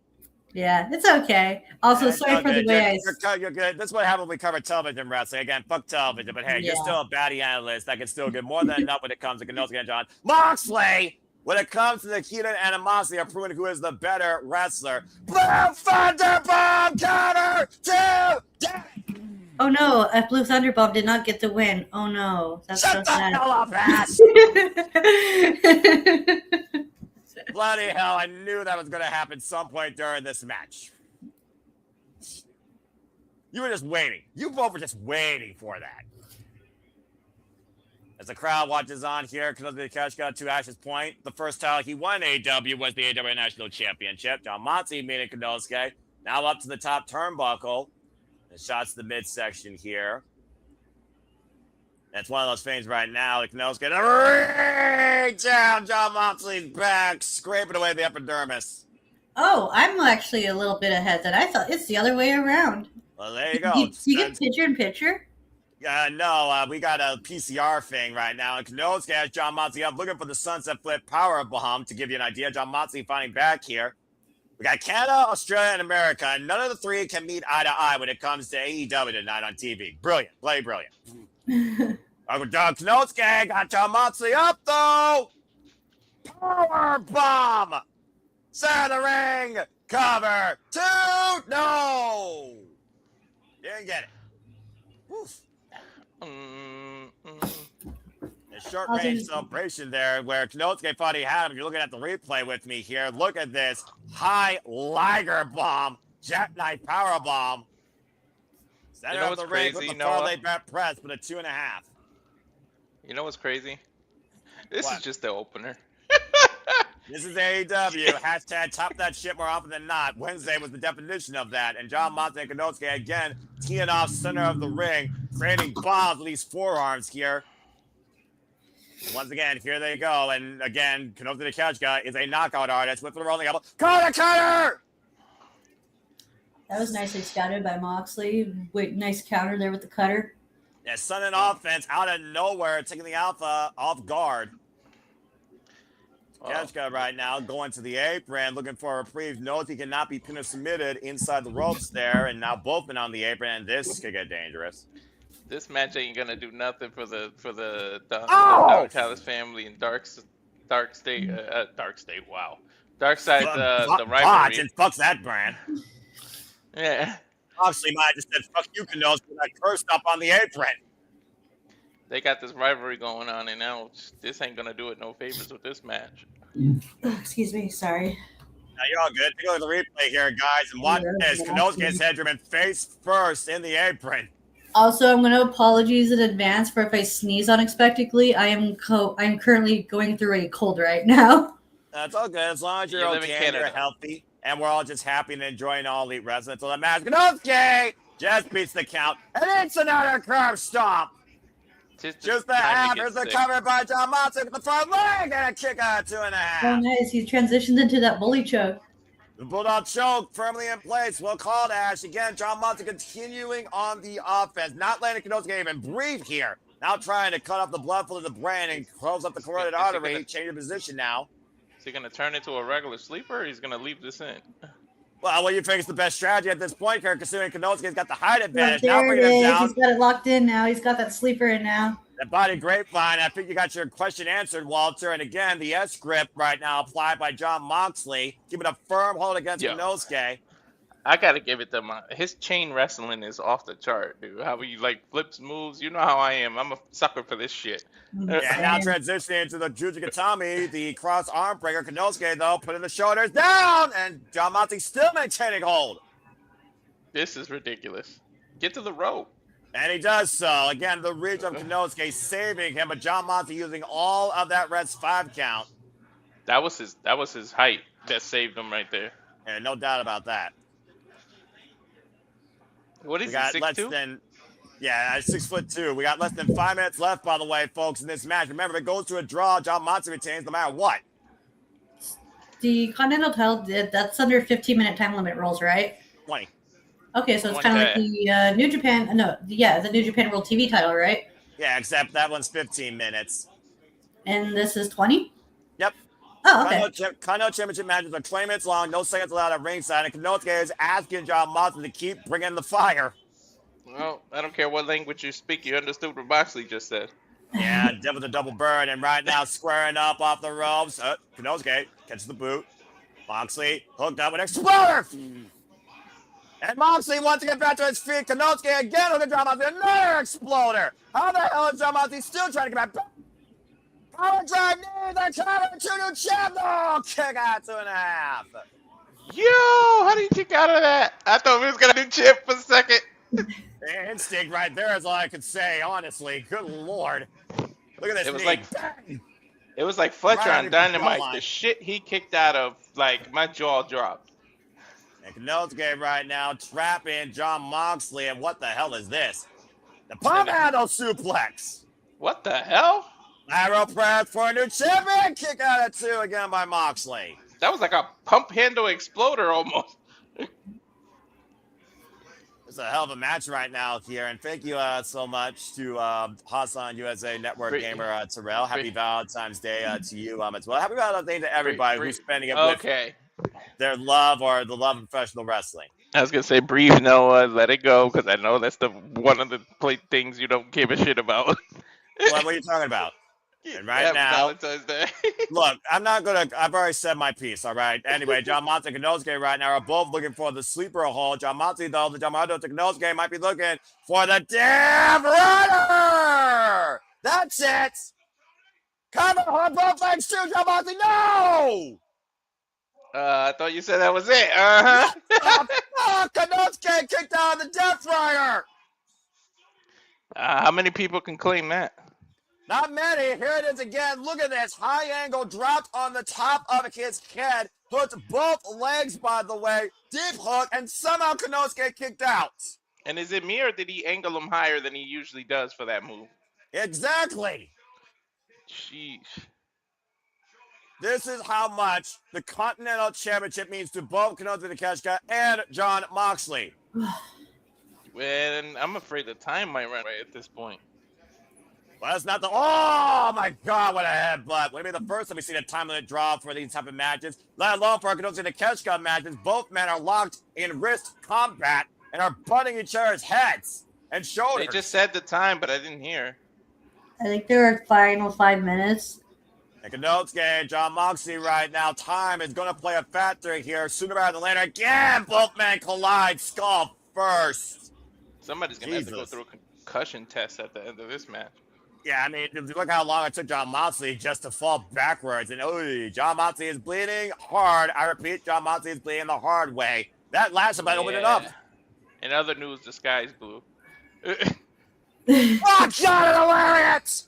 D: Yeah, it's okay. Also, sorry for the way
A: you're good. That's what happens when we cover television wrestling. Again, fuck television, but hey, you're still a baddie analyst that can still get more than enough when it comes to Konosuke and John Moxley. When it comes to the heat and animosity of proving who is the better wrestler. Blue Thunderbomb counter to death.
D: Oh no, a Blue Thunderbomb did not get the win. Oh no. That's
A: Shut
D: so
A: the
D: sad.
A: hell up, ass. Bloody hell, I knew that was going to happen some point during this match. You were just waiting. You both were just waiting for that. As the crowd watches on here, Konosuke Takeshita to Ash's point. The first title he won AEW was the AEW National Championship. John Moxley meeting Konosuke. Now up to the top turnbuckle. And shots to the midsection here. That's one of those things right now. Konosuke right down John Moxley's back, scraping away the epidermis.
D: Oh, I'm actually a little bit ahead. That I thought it's the other way around.
A: Well, there you go.
D: You get picture in picture?
A: No, we got a PCR thing right now. And Konosuke has John Moxley up, looking for the Sunset Flip Power Bomb. To give you an idea, John Moxley finding back here. We got Canada, Australia, and America. And none of the three can meet eye to eye when it comes to AEW tonight on TV. Brilliant. Bloody brilliant. Konosuke got John Moxley up, though. Power bomb. Center of the ring. Cover. 2. No. Didn't get it. Woof. A short range celebration there where Konosuke thought he had him. If you're looking at the replay with me here, look at this high Liger bomb, jackknife power bomb. Center of the ring with the parlay bet press with a 2.5.
C: You know what's crazy? This is just the opener.
A: This is AEW. Hashtag top that shit more often than not. Wednesday was the definition of that. And John Moxley and Konosuke again teeing off center of the ring, creating bombs with these forearms here. Once again, here they go. And again, Konosuke Takeshita is a knockout artist with the rolling elbow. Cutter!
D: That was nicely scouted by Moxley. Wait, nice counter there with the cutter.
A: Yeah, sudden offense out of nowhere, taking the Alpha off guard. Takeshita right now going to the apron, looking for a reprieve. Knows he cannot be pinned or submitted inside the ropes there, and now both been on the apron, and this could get dangerous.
C: This match ain't gonna do nothing for the Dallas family and Dark State. Wow, Dark Side the rivalry.
A: And fuck that brand.
C: Yeah.
A: Obviously, I just said fuck you, Konosuke, when I cursed up on the apron.
C: They got this rivalry going on, and now this ain't gonna do it no favors with this match.
D: Excuse me, sorry.
A: Now you're all good. Take a look at the replay here, guys, and watch this. Konosuke's head driven face first in the apron.
D: Also, I'm going to apologize in advance for if I sneeze unexpectedly. I'm currently going through a cold right now.
A: That's all good. As long as you're okay and you're healthy, and we're all just happy and enjoying all Elite Wrestling. So the match, Konosuke just beats the count, and it's another curb stomp. Just the half. Here's the cover by John Moxley with the front leg, and a kick out 2.5.
D: Oh, nice. He transitioned into that bully choke.
A: The Bulldog choke firmly in place. Well called, Ash. Again, John Moxley continuing on the offense. Not letting Konosuke even breathe here. Now trying to cut off the blood flow to the brain and close up the carotid artery. Change of position now.
C: Is he going to turn into a regular sleeper, or he's going to leave this in?
A: Well, what do you think is the best strategy at this point, Kirk, considering Konosuke's got the height advantage?
D: Well,
A: Now
D: there it
A: bringing him
D: is.
A: down.
D: He's got it locked in now. He's got that sleeper in now.
A: That body grapevine. I think you got your question answered, Walter. And again, the S grip right now applied by Jon Moxley, keeping a firm hold against Konosuke.
C: I gotta give it to him. His chain wrestling is off the chart, dude. How he like flips moves. You know how I am. I'm a sucker for this shit.
A: Yeah, now transitioning into the Jujigatami, the cross arm breaker. Konosuke, though, putting the shoulders down, and Jon Moxley still maintaining hold.
C: This is ridiculous. Get to the rope.
A: And he does so. Again, the reach of Konosuke saving him, but Jon Moxley using all of that Red's 5 count.
C: That was his height that saved him right there.
A: And no doubt about that.
C: What is
A: we got
C: he, 6'2"?
A: 6'2". We got less than 5 minutes left, by the way, folks, in this match. Remember, if it goes to a draw, Jon Moxley retains no matter what.
D: The Continental title, that's under 15-minute time limit rules, right?
A: 20.
D: Okay, so it's kind of like the New Japan, the New Japan World TV title, right?
A: Yeah, except that one's 15 minutes.
D: And this is 20?
A: Yep.
D: Oh, okay.
A: Continental Championship matches are 20 minutes long, no seconds allowed at ringside, and Konosuke is asking Jon Moxley to keep bringing the fire.
C: Well, I don't care what language you speak, you understood what Moxley just said.
A: Yeah, Devil the double bird, and right now squaring up off the ropes. Konosuke catches the boot. Moxley hooked up with Exploder. And Moxley wants to get back to his feet. Konosuke again with a Jon Moxley, another Exploder. How the hell is Jon Moxley still trying to get back? Power drive knee, the cover to new champ. Oh, kick out 2.5.
C: Yo, how do you kick out of that? I thought we was gonna do champ for a second.
A: Instinct right there is all I could say, honestly. Good Lord. Look at this.
C: It was like Fletcher on Dynamite. The shit he kicked out of, like, my jaw dropped.
A: And Konosuke right now trapping Jon Moxley, and what the hell is this? The pump handle suplex.
C: What the hell?
A: Arrow press for a new champion. Kick out at 2 again by Moxley.
C: That was like a pump handle exploder almost.
A: It's a hell of a match right now here, and thank you so much to Hassan USA Network Gamer Terrell. Happy Valentine's Day to you as well. Happy Valentine's Day to everybody who's spending it with their love or the love of professional wrestling.
C: I was gonna say, breathe, Noah, let it go, because I know that's one of the things you don't give a shit about.
A: What are you talking about? And right now, look, I've already said my piece, all right? Anyway, Jon Moxley and Konosuke right now are both looking for the sleeper hold. Jon Moxley, though, the Jon Moxley to Konosuke might be looking for the damn runner! That's it! Cover on both legs too, Jon Moxley, no!
C: I thought you said that was it, uh-huh.
A: Konosuke kicked out of the Death Fryer!
C: How many people can claim that?
A: Not many. Here it is again. Look at this. High angle dropped on the top of his head. Puts both legs, by the way. Deep hook, and somehow Konosuke kicked out.
C: And is it me, or did he angle him higher than he usually does for that move?
A: Exactly.
C: Jeez.
A: This is how much the Continental Championship means to both Konosuke Takeshita and Jon Moxley.
C: And I'm afraid the time might run right at this point.
A: Well, that's not oh my God, what a headbutt. Would it be the first time we've seen a time limit draw for these type of matches, let alone for Konosuke Takeshita matches. Both men are locked in wrist combat and are butting each other's heads and shoulders.
C: They just said the time, but I didn't hear.
D: I think there are final 5 minutes.
A: And Konosuke and Jon Moxley right now, time is going to play a factor here. Sooner rather than later, again, both men collide skull first.
C: Somebody's going to have to go through a concussion test at the end of this match.
A: Yeah, I mean, if you look how long it took Jon Moxley just to fall backwards. And, Jon Moxley is bleeding hard. I repeat, Jon Moxley is bleeding the hard way. That last time I opened it up.
C: In other news, the sky's blue.
A: Oh, God, hilarious!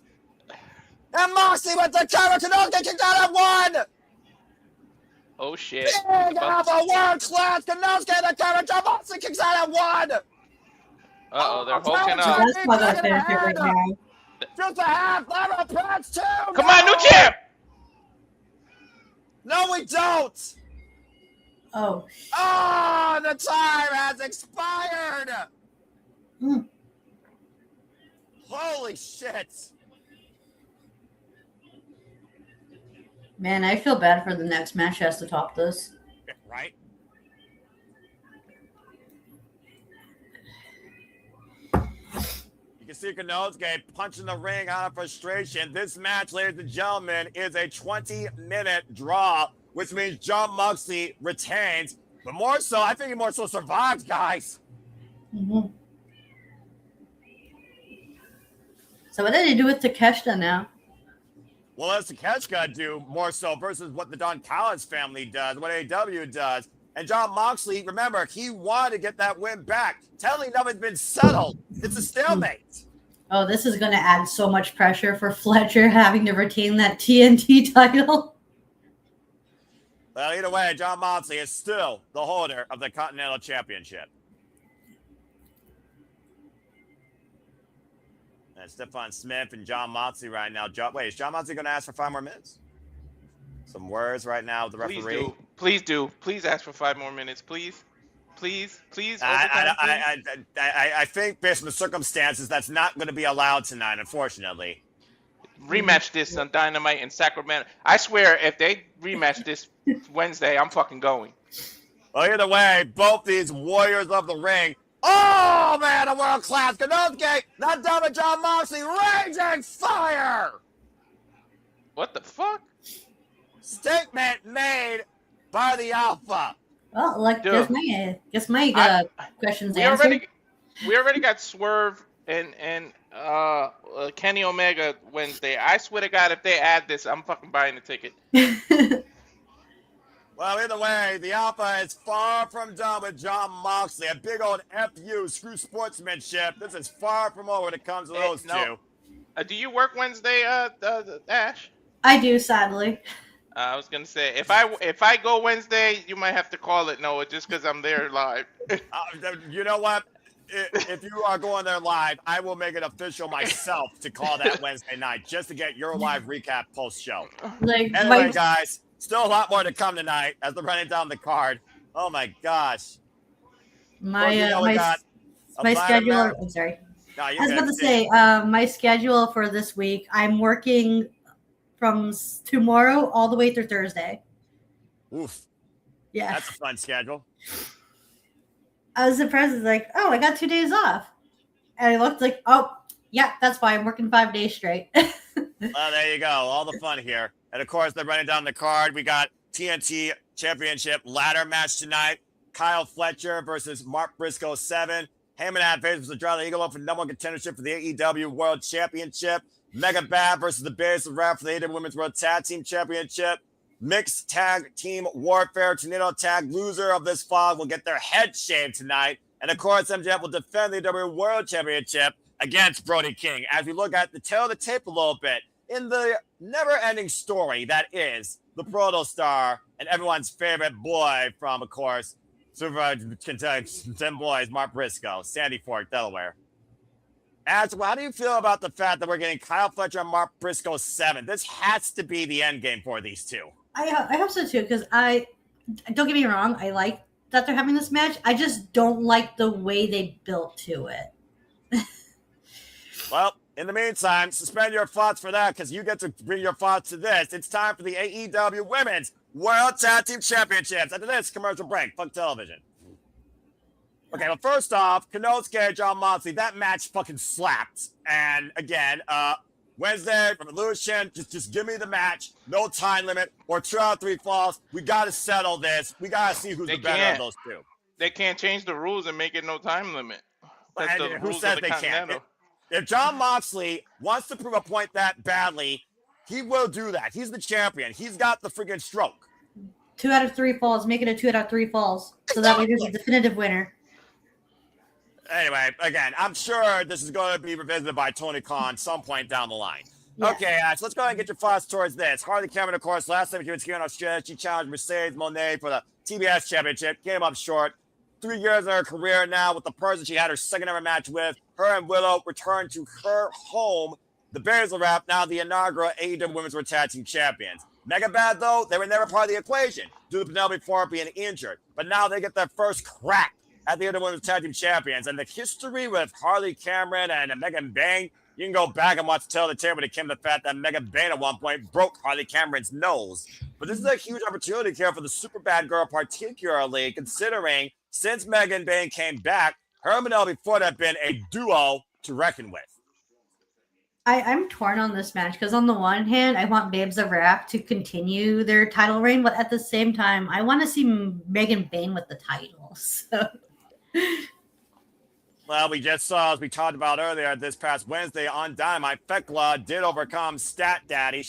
A: And Moxley with the cover. Konosuke kicked out at 1.
C: Oh, shit.
A: Big off a world class. Konosuke the cover. Jon Moxley kicks out at 1.
C: Uh-oh, they're hulking
D: So
C: up.
D: that's why that's there right now.
A: Just a half level press, too.
C: Come on, new champ!
A: No, we don't.
D: Oh.
A: Oh, the time has expired. Holy shit.
D: Man, I feel bad for the next match has to top this.
A: Right? You can see Konosuke punching the ring out of frustration. This match, ladies and gentlemen, is a 20-minute draw, which means Jon Moxley retains. But more so, I think he more so survives, guys.
D: Mm-hmm. So what did he do with Takeshita now?
A: Well, what's Takeshita do more so versus what the Don Callis family does, what AEW does. And Jon Moxley, remember, he wanted to get that win back. Telling nothing's been settled. It's a stalemate.
D: Oh, this is going to add so much pressure for Fletcher having to retain that TNT title.
A: Well, either way, Jon Moxley is still the holder of the Continental Championship. And Stephon Smith and Jon Moxley right now. Wait, is Jon Moxley going to ask for 5 more minutes? Some words right now with the referee.
C: Please do. Please ask for 5 more minutes, please. Please.
A: I think based on the circumstances, that's not going to be allowed tonight, unfortunately.
C: Rematch this on Dynamite in Sacramento. I swear, if they rematch this Wednesday, I'm fucking going.
A: Well, either way, both these warriors of the ring. Oh, man, a world-class Konosuke, not done with Jon Moxley, raging fire!
C: What the fuck?
A: Statement made by the Alpha.
D: Well, like, guess my questions answered.
C: We already got Swerve and Kenny Omega Wednesday. I swear to God, if they add this, I'm fucking buying the ticket.
A: Well, either way, the Alpha is far from done with Jon Moxley. A big old FU, screw sportsmanship. This is far from over when it comes to those two.
C: Do you work Wednesday, Ash?
D: I do, sadly.
C: I was gonna say if I go Wednesday, you might have to call it Noah, just because I'm there live.
A: You know what? If you are going there live, I will make it official myself to call that Wednesday night just to get your live recap post show. Anyway, guys, still a lot more to come tonight as we're running down the card. Oh my gosh!
D: My schedule. I'm sorry.
A: No,
D: I was about to say my schedule for this week. I'm working from tomorrow all the way through Thursday.
A: Oof.
D: Yeah.
A: That's a fun schedule.
D: I was surprised. It's like, oh, I got 2 days off. And I looked like, oh, yeah, that's fine. I'm working 5 days straight.
A: Well, there you go. All the fun here. And, of course, they're running down the card. We got TNT Championship ladder match tonight. Kyle Fletcher versus Mark Briscoe 7. Hangman versus Andrade Idolo for number 1 contendership for the AEW World Championship. Megabad versus the Bayne Rap for the AEW Women's World Tag Team Championship. Mixed Tag Team Warfare Tornado Tag loser of this fall will get their head shaved tonight. And of course, MJF will defend the AEW World Championship against Brody King as we look at the tail of the tape a little bit in the never-ending story that is the Proto Star and everyone's favorite boy from, of course, Super 10 Boys, Mark Briscoe, Sandy Fork, Delaware. How do you feel about the fact that we're getting Kyle Fletcher and Mark Briscoe 7? This has to be the end game for these two.
D: I hope so too, because don't get me wrong, I like that they're having this match. I just don't like the way they built to it.
A: Well, in the meantime, suspend your thoughts for that because you get to bring your thoughts to this. It's time for the AEW Women's World Tag Team Championships. After this commercial break, fuck television. Okay, well, first off, Konosuke, Jon Moxley, that match fucking slapped. And again, Wednesday, Revolution, just give me the match. No time limit or 2 out of 3 falls. We got to settle this. We got to see who's the better of those two.
C: They can't change the rules and make it no time limit.
A: Who says they can't? If Jon Moxley wants to prove a point that badly, he will do that. He's the champion. He's got the freaking stroke.
D: 2 out of 3 falls. Make it a 2 out of 3 falls. So that way there's a definitive winner.
A: Anyway, again, I'm sure this is going to be revisited by Tony Khan some point down the line. Yeah. Okay, so let's go ahead and get your thoughts towards this. Harley Cameron, of course, last time she was here in Australia, she challenged Mercedes Moné for the TBS Championship. Came up short. 3 years in her career now with the person she had her second ever match with. Her and Willow returned to her home, the Basil Rap, now the inaugural AEW Women's World Tag Team Champions. Megabad, though, they were never part of the equation due to Penelope Ford being injured. But now they get their first crack at the AEW Women's Tag Team Champions. And the history with Harley Cameron and Megan Bayne, You can go back and watch Tale of the Tape when it came to the fact that Megan Bayne at one point broke Harley Cameron's nose. But this is a huge opportunity here for the super bad girl, particularly considering since Megan Bayne came back, her and Penelope Ford have been a duo to reckon with.
D: I'm torn on this match because on the one hand, I want Babes of Wrath to continue their title reign, but at the same time, I want to see Megan Bayne with the title. So.
A: Well, we just saw, as we talked about earlier, this past Wednesday on Dynamite, Thekla did overcome Strap Daddy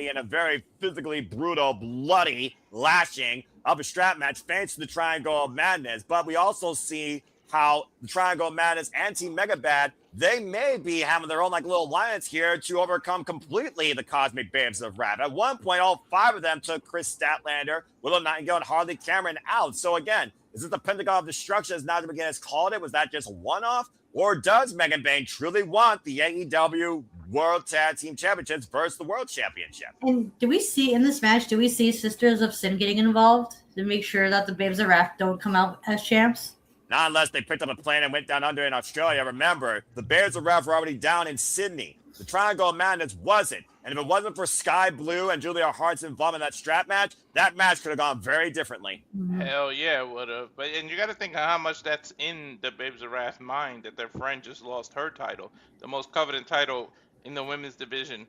A: in a very physically brutal, bloody lashing of a strap match thanks to the Triangle of Madness. But we also see how the Triangle of Madness and Team Megabad, they may be having their own like little alliance here to overcome completely the Cosmic Babes of Wrath. At one point, all 5 of them took Chris Statlander, Willow, Nightingale, and Harley Cameron out. So again, is it the Pentagon of Destruction as Nigel McGuinness called it? Was that just a one-off? Or does Megan Bayne truly want the AEW World Tag Team Championships versus the World Championship?
D: And do we see in this match, do we see Sisters of Sin getting involved to make sure that the Babes of Wrath don't come out as champs?
A: Not unless they picked up a plane and went down under in Australia. Remember, the Babes of Wrath were already down in Sydney. The Triangle of Madness wasn't. And if it wasn't for Sky Blue and Julia Hart's involvement in that strap match, that match could have gone very differently.
C: Hell yeah, it would have. But and you got to think of how much that's in the Babes of Wrath mind that their friend just lost her title, the most coveted title in the women's division.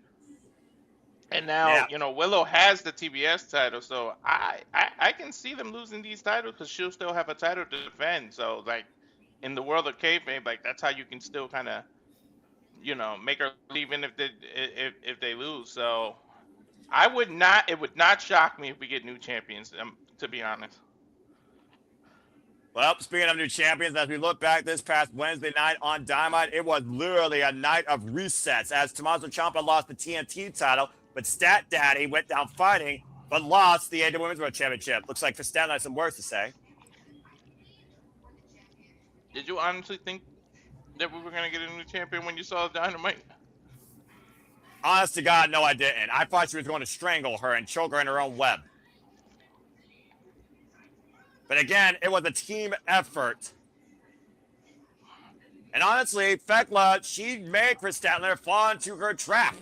C: And now, Willow has the TBS title, so I can see them losing these titles because she'll still have a title to defend. So, like, in the world of kayfabe, like, that's how you can still kind of, make her leave even if they lose. So, it would not shock me if we get new champions, to be honest.
A: Well, speaking of new champions, as we look back this past Wednesday night on Dynamite, it was literally a night of resets as Tommaso Ciampa lost the TNT title, but Stat Daddy went down fighting, but lost the AEW Women's World Championship. Looks like Stat had some words to say.
C: Did you honestly think that we were going to get a new champion when you saw Dynamite?
A: Honest to God, no, I didn't. I thought she was going to strangle her and choke her in her own web. But again, it was a team effort. And honestly, Thekla, she made Chris Statlander fall into her trap.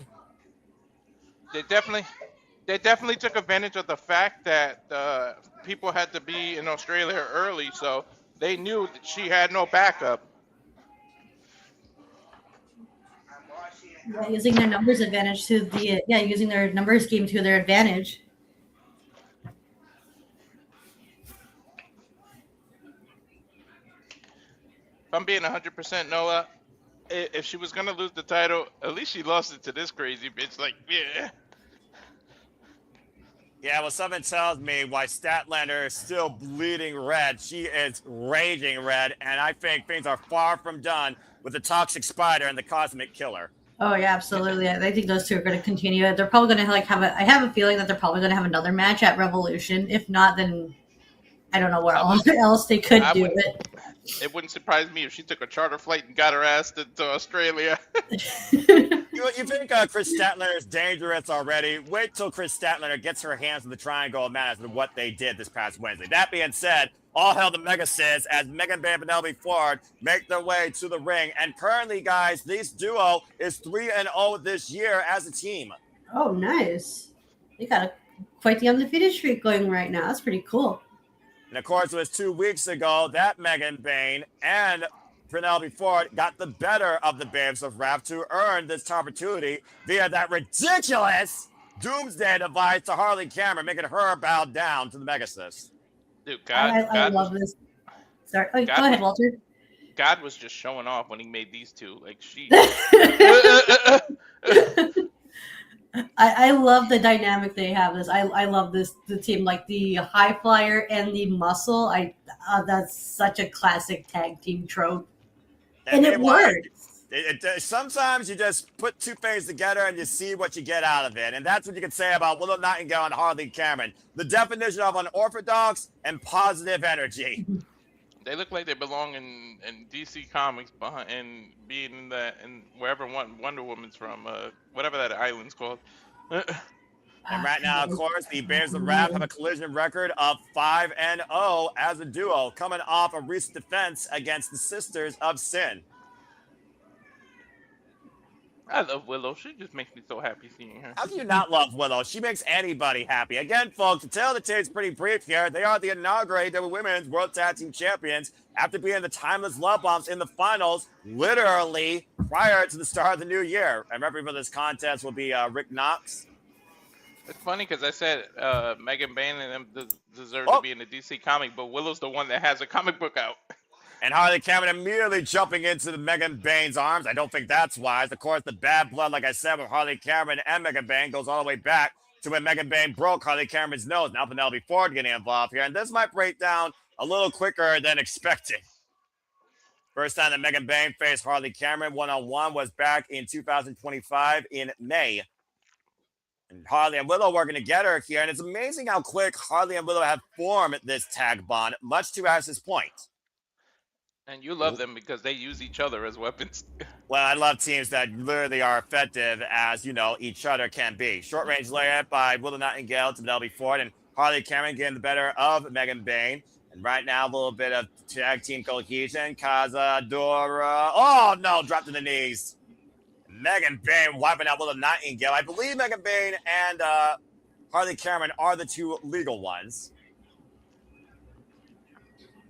C: They definitely took advantage of the fact that people had to be in Australia early, so they knew that she had no backup.
D: Yeah, using their numbers advantage using their numbers game to their advantage.
C: If I'm being 100% Noah, if she was gonna lose the title, at least she lost it to this crazy bitch. Like, yeah.
A: Yeah, well, something tells me why Statlander is still bleeding red. She is raging red, and I think things are far from done with the Toxic Spider and the Cosmic Killer.
D: Oh yeah, absolutely. I think those two are going to continue. They're probably going to I have a feeling that they're probably going to have another match at Revolution. If not, then I don't know where else they could do it.
C: It wouldn't surprise me if she took a charter flight and got her ass to Australia.
A: You think Chris Statlander is dangerous already? Wait till Chris Statlander gets her hands on the Triangle of Madness with what they did this past Wednesday. That being said, all hail the Mega Sis as Megan Bayne and Penelope Ford make their way to the ring. And currently, guys, this duo is 3-0 this year as a team.
D: Oh, nice. They got quite the undefeated streak going right now. That's pretty cool.
A: And of course, it was 2 weeks ago that Megan Bayne and Penelope Ford got the better of the Babes of Wrath to earn this opportunity via that ridiculous Doomsday device to Harley Cameron, making her bow down to the Megasis.
C: Dude,
D: I love this. Sorry. Go ahead, Walter.
C: God was just showing off when he made these two. Like, she.
D: I love the dynamic they have. I love the team, like the High Flyer and the Muscle. That's such a classic tag team trope, and it works.
A: Sometimes you just put two things together and you see what you get out of it, and that's what you can say about Willow Nightingale and Harley Cameron. The definition of unorthodox and positive energy.
C: They look like they belong in DC Comics and being in wherever Wonder Woman's from, whatever that island's called.
A: And right now, of course, the Babes of Wrath have a collision record of 5-0 as a duo, coming off a recent defense against the Sisters of Sin.
C: I love Willow. She just makes me so happy seeing her.
A: How can you not love Willow? She makes anybody happy. Again, folks, to tell the tape's pretty brief here. They are the inaugurated Women's World Tag Team Champions after being the Timeless Love Bombs in the finals, literally prior to the start of the new year. And referee for this contest will be Rick Knox.
C: It's funny because I said Megan Bayne and them deserve to be in the DC comic, but Willow's the one that has a comic book out.
A: And Harley Cameron immediately jumping into the Megan Bayne's arms. I don't think that's wise. Of course, the bad blood, like I said, with Harley Cameron and Megan Bayne goes all the way back to when Megan Bayne broke Harley Cameron's nose. Now Penelope Ford getting involved here. And this might break down a little quicker than expected. First time that Megan Bayne faced Harley Cameron one-on-one was back in 2025 in May. And Harley and Willow working together here. And it's amazing how quick Harley and Willow have formed this tag bond, much to Ash's point.
C: And you love them because they use each other as weapons.
A: Well, I love teams that literally are effective as, each other can be. Short range layup by Willow Nightingale to Penelope Ford, and Harley Cameron getting the better of Megan Bayne. And right now, a little bit of tag team cohesion. Cazadora. Oh, no, dropped to the knees. Megan Bayne wiping out Willow Nightingale. I believe Megan Bayne and Harley Cameron are the two legal ones.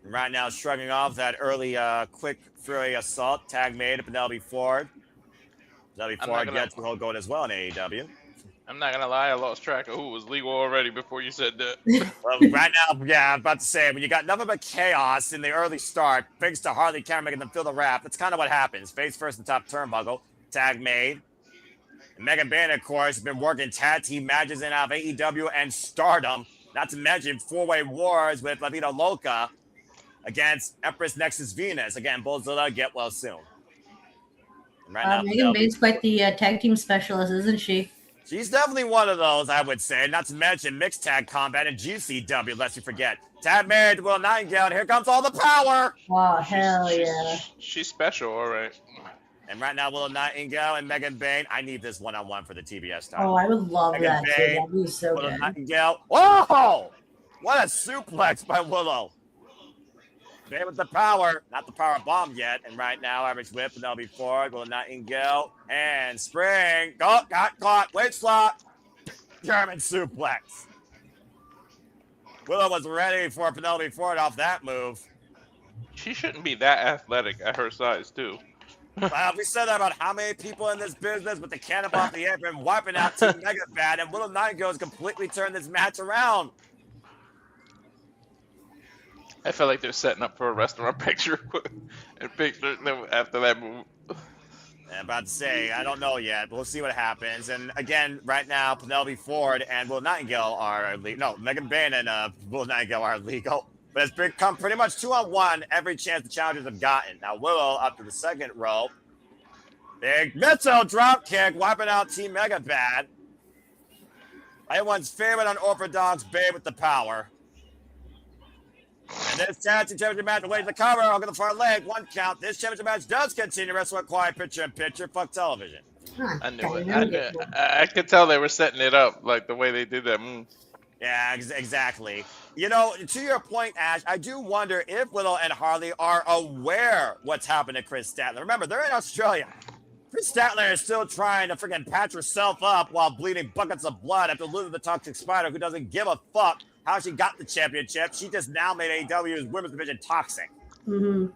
A: Right now, shrugging off that early quick fury assault. Tag made to Penelope Ford. Penelope Ford gets the whole goal as well in AEW.
C: I'm not going to lie. I lost track of who was legal already before you said that.
A: Well, right now, yeah, I'm about to say, when you got nothing but chaos in the early start, thanks to Harley Cameron making them feel the wrath, that's kind of what happens. Face first in top turnbuckle. Tag made. And Megan Bayne, of course, has been working tag team matches in out of AEW and Stardom. Not to mention four-way wars with La Vida Loca against Empress Nexus Venus. Again, Bullzilla, get well soon. And right now,
D: Megan Bayne's quite the tag team specialist, isn't she?
A: She's definitely one of those, I would say. Not to mention mixed tag combat and GCW, lest you forget. Tag married to Will Nightingale, and here comes all the power!
D: Oh, hell yeah.
C: She's special, all right.
A: And right now, Willow Nightingale and Megan Bayne. I need this one-on-one for the TBS title.
D: Oh, I would love
A: Megan
D: that,
A: Bayne,
D: too. That'd be so
A: Willow
D: good.
A: Nightingale. Oh! What a suplex by Willow. Bayne with the power. Not the power bomb yet. And right now, average whip, Penelope Ford, Willow Nightingale, and spring. Go, got caught. Weight slot. German suplex. Willow was ready for Penelope Ford off that move.
C: She shouldn't be that athletic at her size, too.
A: We said that about how many people in this business with the cannonball off the apron wiping out Team Megabad, and Willow Nightingale has completely turned this match around.
C: I feel like they're setting up for a restaurant picture after that move.
A: I'm about to say, I don't know yet, but we'll see what happens. And again, right now, Penelope Ford and Willow Nightingale are legal. No, Megan Bayne and Willow Nightingale are legal. But it's become pretty much 2-on-1 every chance the challengers have gotten. Now, Willow up to the second row. Big missile drop kick, wiping out Team Megabad. Everyone's favorite unorthodox Babe with the power. And this tag team championship match away to the cover. I'll get the far leg. One count. This championship match does continue. Wrestle at quiet picture in picture. Fuck television.
C: I knew it. I could tell they were setting it up, like the way they did that move.
A: Yeah, exactly. To your point, Ash, I do wonder if Willow and Harley are aware what's happened to Chris Statler. Remember, they're in Australia. Chris Statler is still trying to freaking patch herself up while bleeding buckets of blood after losing the Toxic Spider, who doesn't give a fuck how she got the championship. She just now made AEW's women's division toxic.
D: Mm-hmm.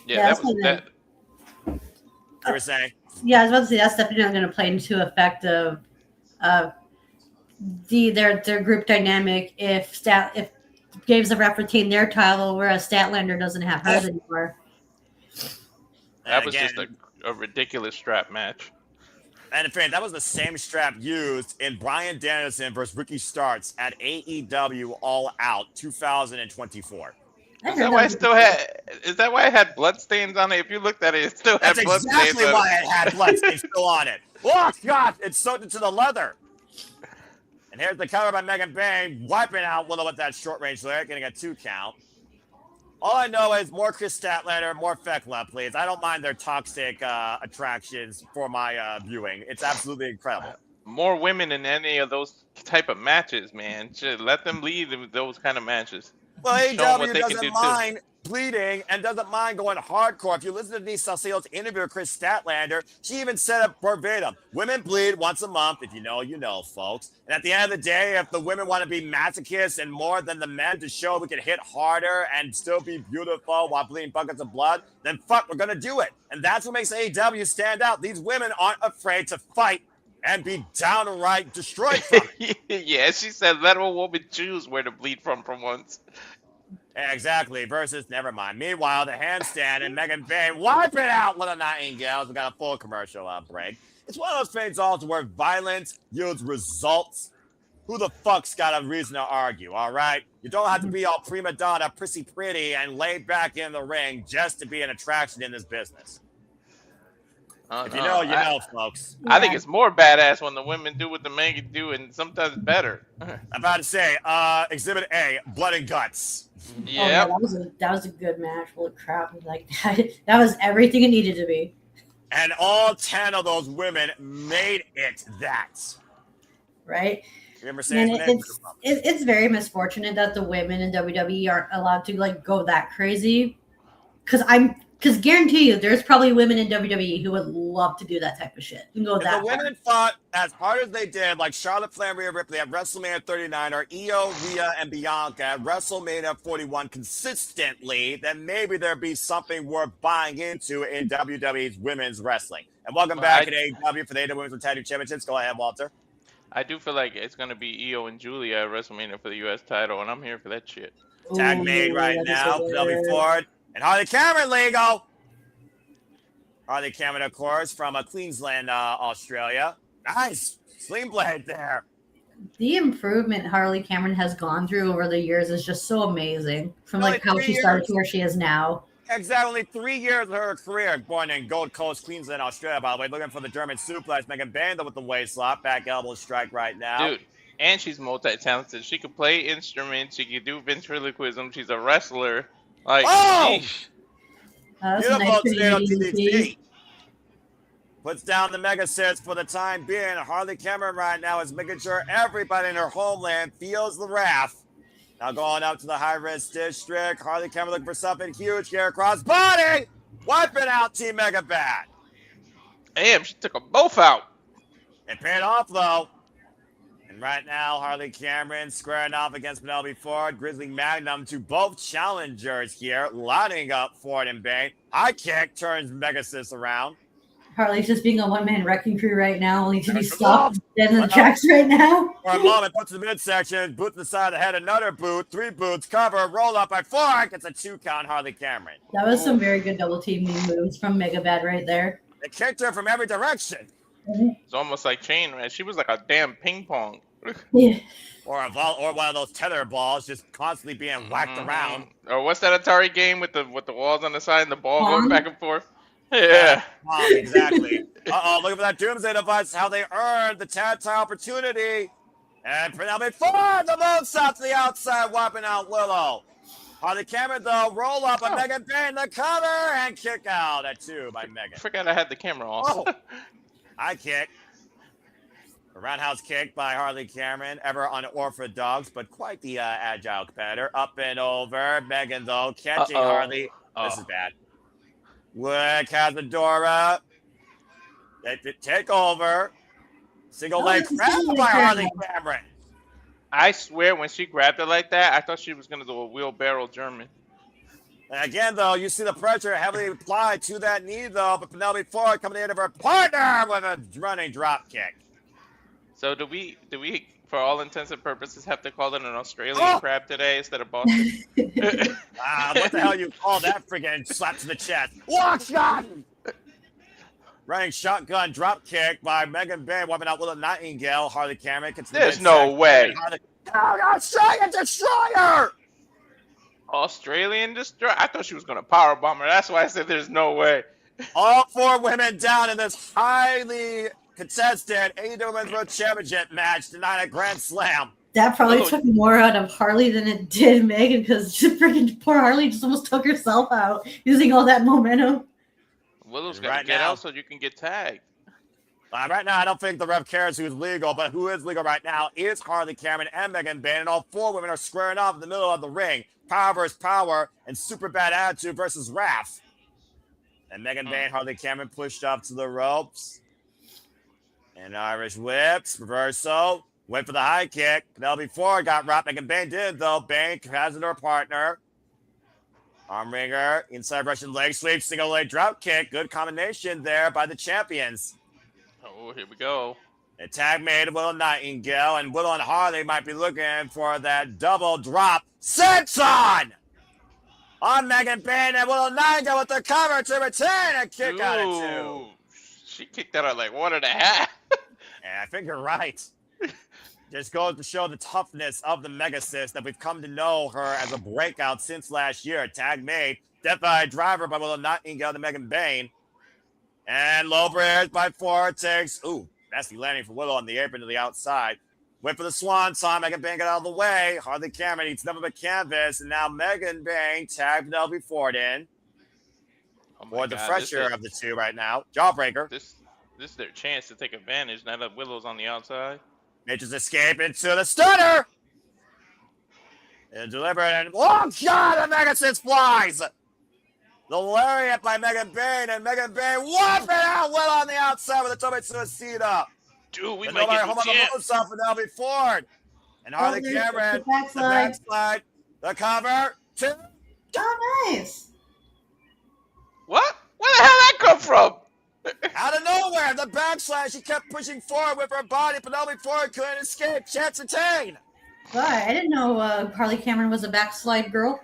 C: Yeah, that was that.
A: You were saying?
D: Yeah, I was about to say that's definitely not going to play into effect of their group dynamic if Gabe's the ref retain their title, whereas Statlander doesn't have hers anymore.
C: That was just a ridiculous strap match.
A: And in fact, that was the same strap used in Bryan Danielson versus Ricky Starks at AEW All Out 2024.
C: Is that why it had bloodstains on it? If you looked at it, it still had bloodstains on it.
A: That's exactly why it had bloodstains still on it. Oh, God, it's soaked into the leather. And here's the cover by Megan Bayne, wiping out Willow with that short-range lyric, getting a 2 count. All I know is more Chris Statlander, more Fekla, please. I don't mind their toxic attractions for my viewing. It's absolutely incredible.
C: More women in any of those type of matches, man. Should let them lead in those kind of matches.
A: Well,
C: Show 'em what
A: AEW
C: they can
A: doesn't
C: do, too.
A: mind bleeding and doesn't mind going hardcore. If you listen to Denise Salcedo's interview with Chris Statlander, she even said it verbatim. Women bleed once a month. If you know, you know, folks. And at the end of the day, if the women want to be masochists and more than the men to show we can hit harder and still be beautiful while bleeding buckets of blood, then fuck, we're going to do it. And that's what makes AEW stand out. These women aren't afraid to fight and be downright destroyed from it.
C: Yeah, she said, let a woman choose where to bleed from for once.
A: Exactly. Versus, never mind. Meanwhile, the handstand and Megan Bayne wipe it out with a Nightingale. We got a full commercial break. It's one of those things also where violence yields results. Who the fuck's got a reason to argue, all right? You don't have to be all prima donna, prissy pretty, and laid back in the ring just to be an attraction in this business. If you know, you know, folks.
C: I think it's more badass when the women do what the men can do, and sometimes better.
A: I'm about to say, Exhibit A, blood and guts.
C: Yeah,
D: that was a good match. Holy crap! Like that was everything it needed to be.
A: And all 10 of those women made it that.
D: Right.
A: Remember saying
D: it's very misfortunate that the women in WWE aren't allowed to like go that crazy. Because guarantee you, there's probably women in WWE who would love to do that type of shit. You can go
A: if
D: that
A: the women fought as hard as they did, like Charlotte Flair, Rhea Ripley at WrestleMania 39, or Io, Rhea, and Bianca at WrestleMania 41 consistently, then maybe there'd be something worth buying into in WWE's women's wrestling. And welcome back to AEW for the AEW Women's Tag Team Championships. Go ahead, Walter.
C: I do feel like it's going to be Io and Julia at WrestleMania for the U.S. title, and I'm here for that shit.
A: Tag made right now. Penelope Ford and Harley Cameron legal. Harley Cameron, of course, from Queensland, Australia. Nice. Sling blade there.
D: The improvement Harley Cameron has gone through over the years is just so amazing. From
A: Only
D: like how
A: 3
D: she started
A: years.
D: to where she is now.
A: Exactly 3 years of her career, born in Gold Coast, Queensland, Australia, by the way. Looking for the German suplex. Megan Bayne with the waist lock. Back elbow strike right now.
C: Dude, and she's multi-talented. She can play instruments. She can do ventriloquism. She's a wrestler. Like, sheesh.
D: That's a
A: Beautiful
D: nice
A: tomato
D: pretty
A: DDT. Puts down the mega sets for the time being. Harley Cameron right now is making sure everybody in her homeland feels the wrath. Now going up to the high-risk district. Harley Cameron looking for something huge here. Cross body. Wiping out Team Megabad.
C: Damn, she took them both out.
A: It paid off, though. And right now, Harley Cameron squaring off against Penelope Ford. Grizzly Magnum to both challengers here. Lining up Ford and Bayne. High kick turns Megasis around.
D: Harley's just being a one-man wrecking crew right now, only to be stopped dead in the tracks right now.
A: For a moment, puts the midsection, boot to the side of the head, another boot, 3 boots, cover, roll up by Ford. Gets a 2 count, Harley Cameron.
D: That was some very good double teaming moves from Megabad right there.
A: They kicked her from every direction.
C: It's almost like chain, man. She was like a damn ping pong.
D: Yeah.
A: Or one of those tether balls just constantly being whacked around.
C: Or what's that Atari game with the walls on the side and the ball going back and forth? Yeah.
A: Exactly. Looking for that Doomsday device, how they earned the tag tie opportunity. And Penelope Ford, the moonsault to the outside, wiping out Willow. Harley Cameron, though, roll up on Megan Bayne, the cover, and kick out at 2 by Megan.
C: Forgot I had the camera off.
A: High kick. A roundhouse kick by Harley Cameron, ever unorthodox, but quite the agile competitor. Up and over. Megan, though, catching Harley. This is bad. Wood Cazadora. Take over. Single leg grab by Harley Cameron.
C: I swear, when she grabbed it like that, I thought she was going to do a wheelbarrow German.
A: And again, though, you see the pressure heavily applied to that knee, though, but Penelope Ford coming in of her partner with a running drop kick.
C: So do we, for all intents and purposes, have to call it an Australian crab today instead of Boston?
A: What the hell you call that friggin' slap to the chest? Walk shot! Running shotgun drop kick by Megan Bayne, wiping out Willow Nightingale. Harley Cameron gets the
C: There's no way.
A: Australian Destroyer!
C: Australian Destroyer? I thought she was going to power bomb her. That's why I said there's no way.
A: All 4 women down in this highly contested AEW Women's World Championship match tonight at Grand Slam.
D: That probably took more out of Harley than it did Megan, because freaking poor Harley just almost took herself out using all that momentum.
C: Willow's got to get out so you can get tagged.
A: Right now, I don't think the ref cares who's legal, but who is legal right now is Harley Cameron and Megan Bayne, and all 4 women are squaring off in the middle of the ring. Power versus power, and super bad attitude versus Wrath. And Megan Bayne, Harley Cameron pushed up to the ropes. And Irish whips, reversal, went for the high kick. Penelope Ford got robbed. Megan Bayne did, though. Bayne has her partner. Arm wringer, inside Russian leg sweep, single leg drop kick. Good combination there by the champions.
C: Oh, here we go.
A: A tag made of Willow Nightingale, and Willow and Harley might be looking for that double drop. Senton! On Megan Bayne, and Willow Nightingale with the cover to return a kick out of 2.
C: She kicked that out like 1.5.
A: Yeah, I think you're right. Just goes to show the toughness of the Megasis that we've come to know her as a breakout since last year. Tag made, Death by Driver by Willow Nightingale to Megan Bayne. And low bridge by Ford takes, nasty landing for Willow on the apron to the outside. Went for the swan song. Megan Bayne got out of the way. Harley Cameron eats nothing but canvas. And now Megan Bayne tagged Penelope Ford in. Or the fresher of the two right now. Jawbreaker.
C: This is their chance to take advantage now that Willow's on the outside.
A: Nature's escape into the stunner. And delivered. And oh, God, the Megasis flies. The lariat by Megan Bayne. And Megan Bayne whooping out Will on the outside with a Tome Suicida.
C: Dude, we
A: and
C: might get the
A: chance. For Penelope Ford. And Harley Cameron. The backslide. The cover. 2.
D: Oh, nice.
C: What? Where the hell that come from?
A: Out of nowhere, the backslash. She kept pushing forward with her body. Penelope Ford couldn't escape. Chance attained.
D: Well, I didn't know Harley Cameron was a backslide girl.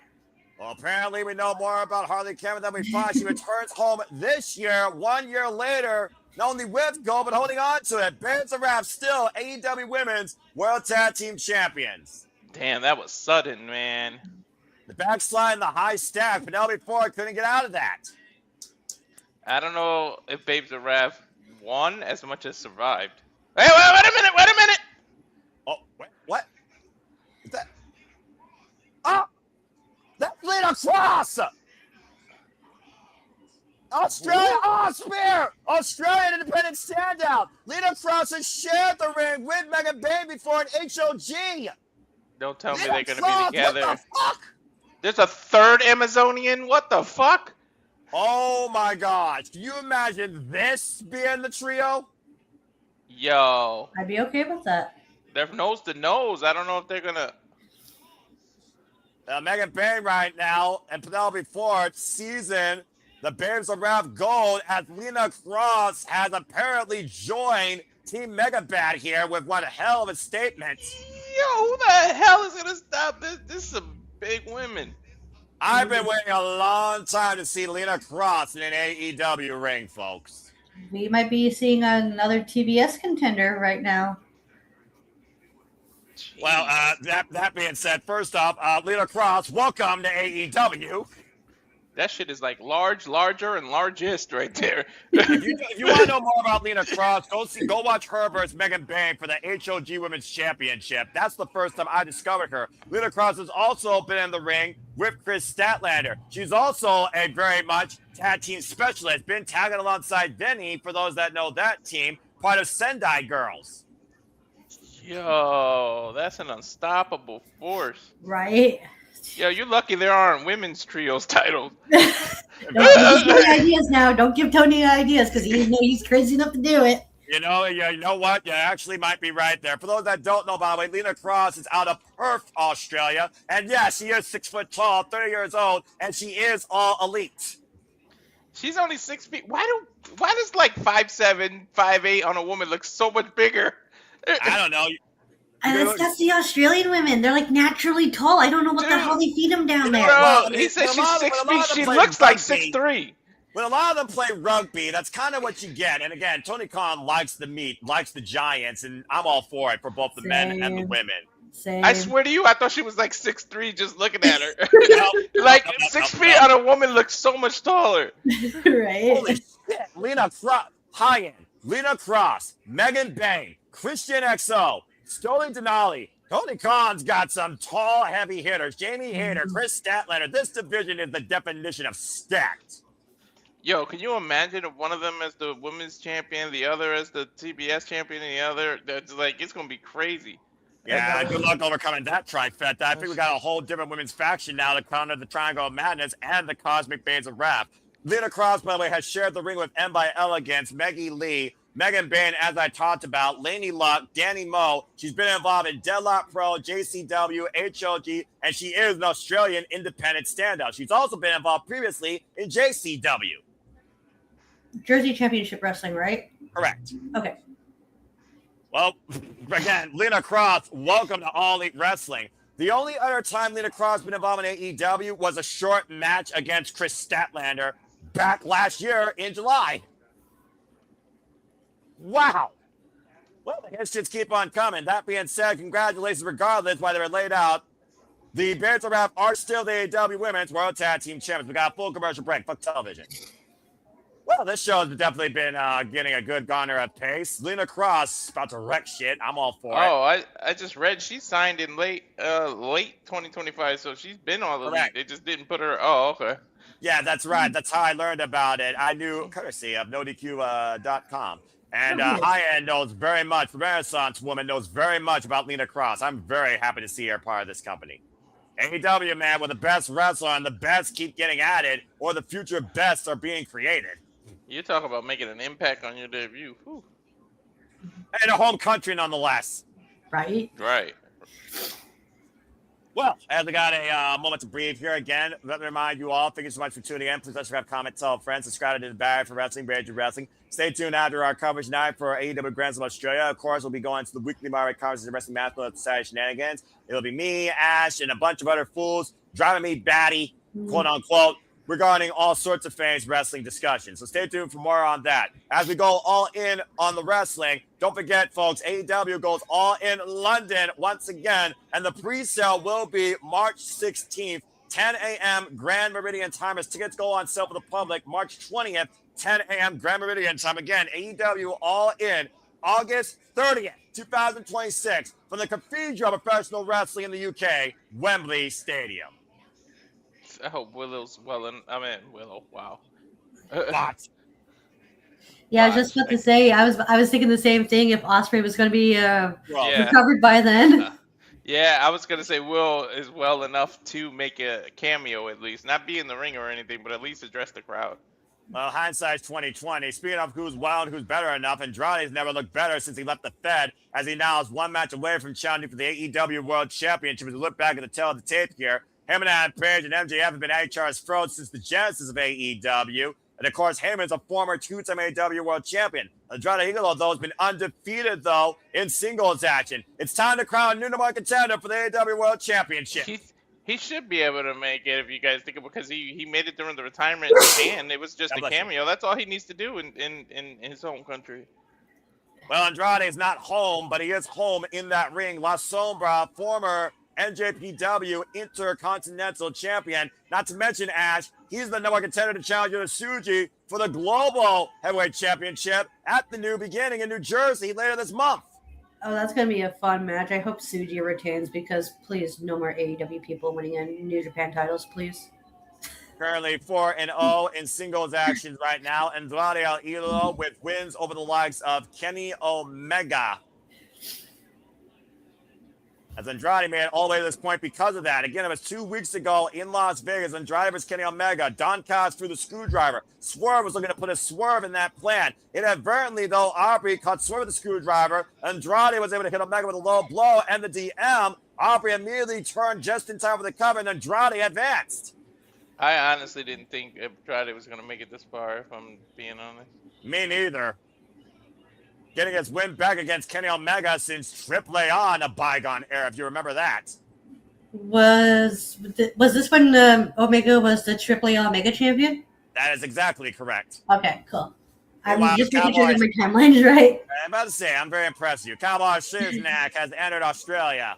A: Well, apparently we know more about Harley Cameron than we thought. She returns home this year, 1 year later, not only with gold, but holding on to it. Bands of Rap still AEW Women's World Tag Team Champions.
C: Damn, that was sudden, man.
A: The backslide and the high stack. Penelope Ford couldn't get out of that.
C: I don't know if Babes of Wrath won as much as survived. Hey, wait a minute!
A: Oh, wait, what? Is that? Oh! That's Lena Cross! Australia, spear! Australian independent standout. Lena Cross has shared the ring with Megan Bayne before an HOG.
C: Don't tell me
A: Lena
C: they're going to
A: Cross,
C: be together.
A: What the fuck?
C: There's a third Amazonian? What the fuck?
A: Oh my gosh. Can you imagine this being the trio?
C: Yo.
D: I'd be okay with that.
C: They're nose to nose. I don't know if they're going to...
A: Megan Bayne right now and Penelope Ford season the Babes of Wrath Gold as Lena Cross has apparently joined Team Megabad here with one hell of a statement.
C: Yo, who the hell is going to stop this? This is some big women.
A: I've been waiting a long time to see Lena Cross in an AEW ring, folks.
D: We might be seeing another TBS contender right now.
A: Well, that being said, first off, Lena Cross, welcome to AEW.
C: That shit is like larger, and largest right there.
A: if you want to know more about Lena Cross, go watch her versus Megan Bayne for the HOG Women's Championship. That's the first time I discovered her. Lena Cross has also been in the ring with Chris Statlander. She's also a very much tag team specialist, been tagging alongside Denny, for those that know that team, part of Sendai Girls.
C: Yo, that's an unstoppable force.
D: Right?
C: Yo, you're lucky there aren't women's trios titles.
D: Don't give Tony ideas now. Don't give Tony ideas because he's crazy enough to do it.
A: You know what? You actually might be right there. For those that don't know, by the way, Lena Cross is out of Perth, Australia. And yeah, she is 6 foot tall, 30 years old, and she is all elite.
C: She's only 6 feet. Why does like 5'7", 5'8" on a woman look so much bigger?
A: I don't know.
D: And that's the Australian women. They're like naturally tall. I don't know what the hell they feed them down there.
C: Bro, he says she's 6 feet. She looks like 6'3".
A: When a lot of them play rugby, that's kind of what you get. And again, Tony Khan likes the meat, likes the giants, and I'm all for it for both the men and the women.
D: Same.
C: I swear to you, I thought she was like 6'3" just looking at her. Like 6 feet on a woman looks so much taller.
D: Right?
A: Holy shit. Lena Cross, high-end. Lena Cross, Megan Bayne, Christian XO, Stoli Denali. Tony Khan's got some tall, heavy hitters. Jamie Hayter, Chris Statlander. This division is the definition of stacked.
C: Yo, can you imagine if one of them as the women's champion, the other as the TBS champion, and the other? That's like it's gonna be crazy.
A: Yeah, good luck overcoming that trifecta. I think we got a whole different women's faction now to counter the Triangle of Madness and the Cosmic Babes of Wrath. Lena Cross, by the way, has shared the ring with M by Elegance, Meggie Lee, Megan Bayne, as I talked about, Lainey Luck, Danny Moe. She's been involved in Deadlock Pro, JCW, HOG, and she is an Australian independent standout. She's also been involved previously in JCW.
D: Jersey Championship Wrestling, right?
A: Correct.
D: Okay.
A: Well, again, Lena Cross, welcome to All Elite Wrestling. The only other time Lena Cross has been involved in AEW was a short match against Chris Statlander back last year in July. Wow. Well, the hits just keep on coming. That being said, congratulations regardless why they were laid out. The Babes of Wrath are still the AEW Women's World Tag Team Champions. We got a full commercial break. Fuck television. Well, this show has definitely been getting a good garner of pace. Lena Cross about to wreck shit. I'm all for it.
C: Oh, I just read she signed in late 2025, so she's been on the league. They just didn't put her. Oh, okay.
A: Yeah, that's right. That's how I learned about it. I knew courtesy of NoDQ.com. And High-End knows very much, the Renaissance woman knows very much about Lena Cross. I'm very happy to see her part of this company. AEW, man, where the best wrestler and the best keep getting added, or the future bests are being created.
C: You talk about making an impact on your debut. Whew.
A: And a home country, nonetheless.
D: Right?
C: Right.
A: Well, as we got a moment to breathe here again, let me remind you all, thank you so much for tuning in. Please subscribe, comment, tell friends, subscribe to the Barrier for Wrestling, Barrier to Wrestling. Stay tuned after our coverage tonight for AEW Grand Slam Australia. Of course, we'll be going to the weekly Mario Conference of Wrestling Match at Saturday Shenanigans. It'll be me, Ash, and a bunch of other fools driving me batty, quote unquote, regarding all sorts of fans wrestling discussions. So stay tuned for more on that. As we go all in on the wrestling, don't forget, folks, AEW goes all in London once again, and the pre-sale will be March 16th, 10 a.m. Grand Meridian time as tickets go on sale for the public. March 20th, 10 a.m. Grand Meridian time. Again, AEW all in August 30th, 2026 from the Cathedral of Professional Wrestling in the UK, Wembley Stadium.
C: I hope Willow's Willow. Wow.
A: What?
D: Yeah, I was just about to say, I was thinking the same thing if Osprey was going to be recovered by then.
C: Yeah, I was going to say Will is well enough to make a cameo at least. Not be in the ring or anything, but at least address the crowd.
A: Well, hindsight's 2020. Speaking of who's wild, who's better enough, Andrade's never looked better since he left the Fed, as he now is one match away from challenging for the AEW World Championship. As we look back at the tail of the tape here, Hangman Page and MJF have been at each other's throats since the genesis of AEW. And of course, Heyman's a former two-time AEW World Champion. Andrade Idolo, though, has been undefeated, though, in singles action. It's time to crown a new number one contender for the AEW World Championship.
C: He should be able to make it if you guys think of it, because he made it during the retirement and it was just a cameo. That's all he needs to do in his home country.
A: Well, Andrade is not home, but he is home in that ring. La Sombra, former NJPW Intercontinental Champion. Not to mention, Ash, he's the number one contender to challenge Suji for the Global Heavyweight Championship at the New Beginning in New Jersey later this month.
D: Oh, that's going to be a fun match. I hope Suji retains because, please, no more AEW people winning in New Japan titles, please.
A: Currently 4-0 in singles actions right now. Andrade El Idolo with wins over the likes of Kenny Omega. As Andrade made it all the way to this point because of that. Again, it was 2 weeks ago in Las Vegas. Andrade versus Kenny Omega. Don Callis threw the screwdriver. Swerve was looking to put a swerve in that plan. Inadvertently, though, Aubrey caught Swerve with the screwdriver. Andrade was able to hit Omega with a low blow and the DM. Aubrey immediately turned just in time for the cover, and Andrade advanced.
C: I honestly didn't think Andrade was going to make it this far, if I'm being honest.
A: Me neither. Getting his win back against Kenny Omega since Triple A in a bygone era, if you remember that.
D: Was this when Omega was the Triple A Omega champion?
A: That is exactly correct.
D: Okay, cool. I'm just making
A: Cowboys.
D: sure that my timeline's right.
A: I'm about to say, I'm very impressed with you. Cowboy Shiznak has entered Australia.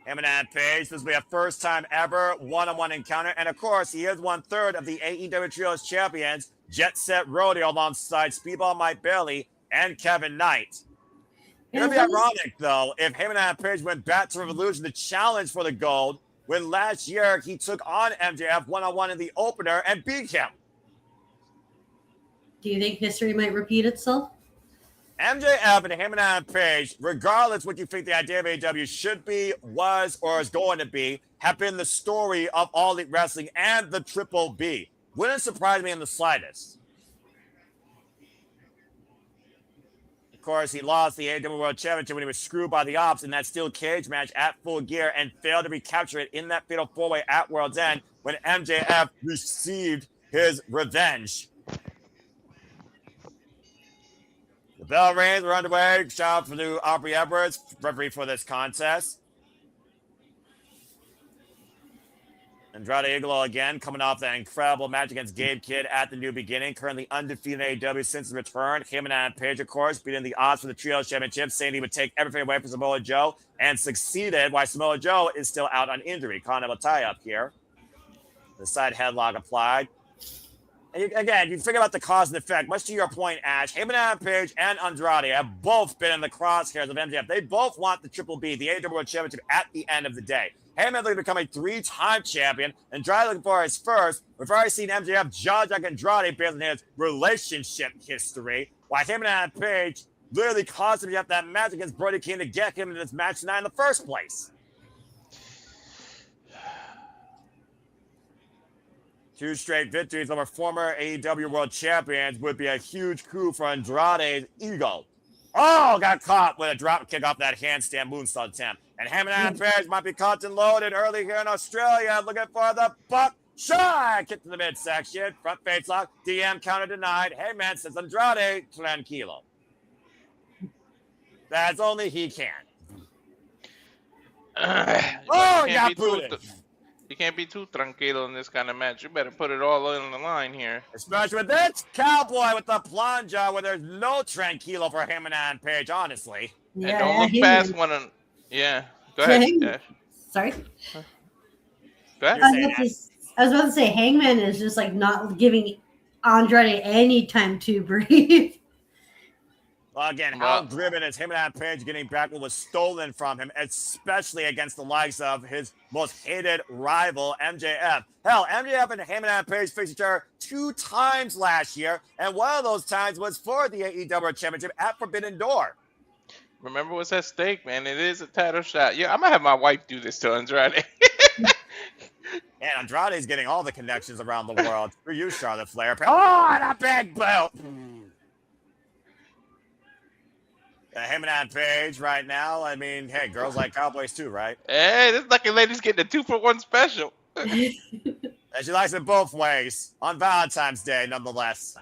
A: Hangman Page, this will be a first time ever one-on-one encounter. And of course, he is 1/3 of the AEW Trios champions, Jet Set Rodeo, alongside Speedball Mike Bailey and Kevin Knight. It would be ironic, though, if Hangman Page went back to Revolution to challenge for the gold, when last year he took on MJF one-on-one in the opener and beat him.
D: Do you think history might repeat itself?
A: MJF and Hangman Adam Page, regardless what you think the idea of AEW should be, was, or is going to be, have been the story of All Elite Wrestling and the Triple B. Wouldn't surprise me in the slightest. Of course, he lost the AEW World Championship when he was screwed by the Ops in that steel cage match at Full Gear and failed to recapture it in that fatal four-way at World's End when MJF received his revenge. The bell rings. We're underway. Shout out to Aubrey Edwards, referee for this contest. Andrade Idolo again, coming off that incredible match against Gabe Kidd at the New Beginning. Currently undefeated in AEW since his return. Him and Adam Page, of course, beating the odds for the Trios Championship, saying he would take everything away from Samoa Joe, and succeeded, while Samoa Joe is still out on injury. Continental tie-up here. The side headlock applied. And again, you figure out the cause and effect. Much to your point, Ash, Heyman, Adam Page, and Andrade have both been in the crosshairs of MJF. They both want the Triple B, the AEW World Championship, at the end of the day. Heyman looking to become a 3-time champion. Andrade looking for his first. We've already seen MJF judge like Andrade based on his relationship history. While Heyman and Adam Page literally caused him to have that match against Brody King to get him into this match tonight in the first place. 2 straight victories over former AEW World Champions would be a huge coup for Andrade's ego. Oh, got caught with a drop kick off that handstand moonsault attempt. And Heyman and Page might be caught and loaded early here in Australia, looking for the buckshot. Kick to the midsection, front face lock, DM counter denied. Heyman says Andrade, tranquilo. That's only he can. Oh, he got booted.
C: You can't be too tranquilo in this kind of match. You better put it all on the line here.
A: Especially with this cowboy with the plunger where there's no tranquilo for him and Adam Page, honestly.
D: Yeah,
C: and don't look past one of... Yeah. Go ahead. Yeah.
D: Sorry?
C: Go ahead.
D: I was about to say, Hangman is just like not giving Andrade any time to breathe.
A: Well, again, how driven is him and Adam Page getting back what was stolen from him, especially against the likes of his most hated rival, MJF. Hell, MJF and him and Adam Page faced each other 2 times last year, and one of those times was for the AEW Championship at Forbidden Door.
C: Remember what's at stake, man. It is a title shot. Yeah, I'm going to have my wife do this to Andrade.
A: And Andrade's getting all the connections around the world. For you, Charlotte Flair. Oh, and a big boot. Him and Adam Page right now, I mean, hey, girls like cowboys too, right?
C: Hey, this lucky lady's getting a 2-for-1 special.
A: And she likes it both ways. On Valentine's Day, nonetheless.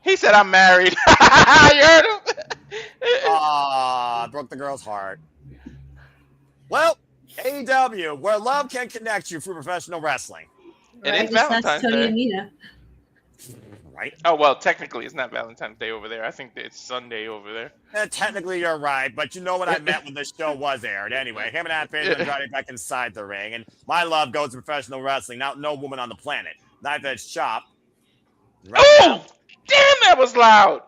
C: He said, I'm married. You heard him?
A: Aw, broke the girl's heart. Well, AEW, where love can connect you through professional wrestling.
C: Right, it's Valentine's Day.
A: Right?
C: Oh, well, technically it's not Valentine's Day over there. I think it's Sunday over there.
A: Technically you're right, but you know what I meant when this show was aired. Anyway, him and Adam Page and Andrade back inside the ring. And my love goes to professional wrestling. Now, no woman on the planet. Knife edge chop.
C: Right oh! Damn, that was loud!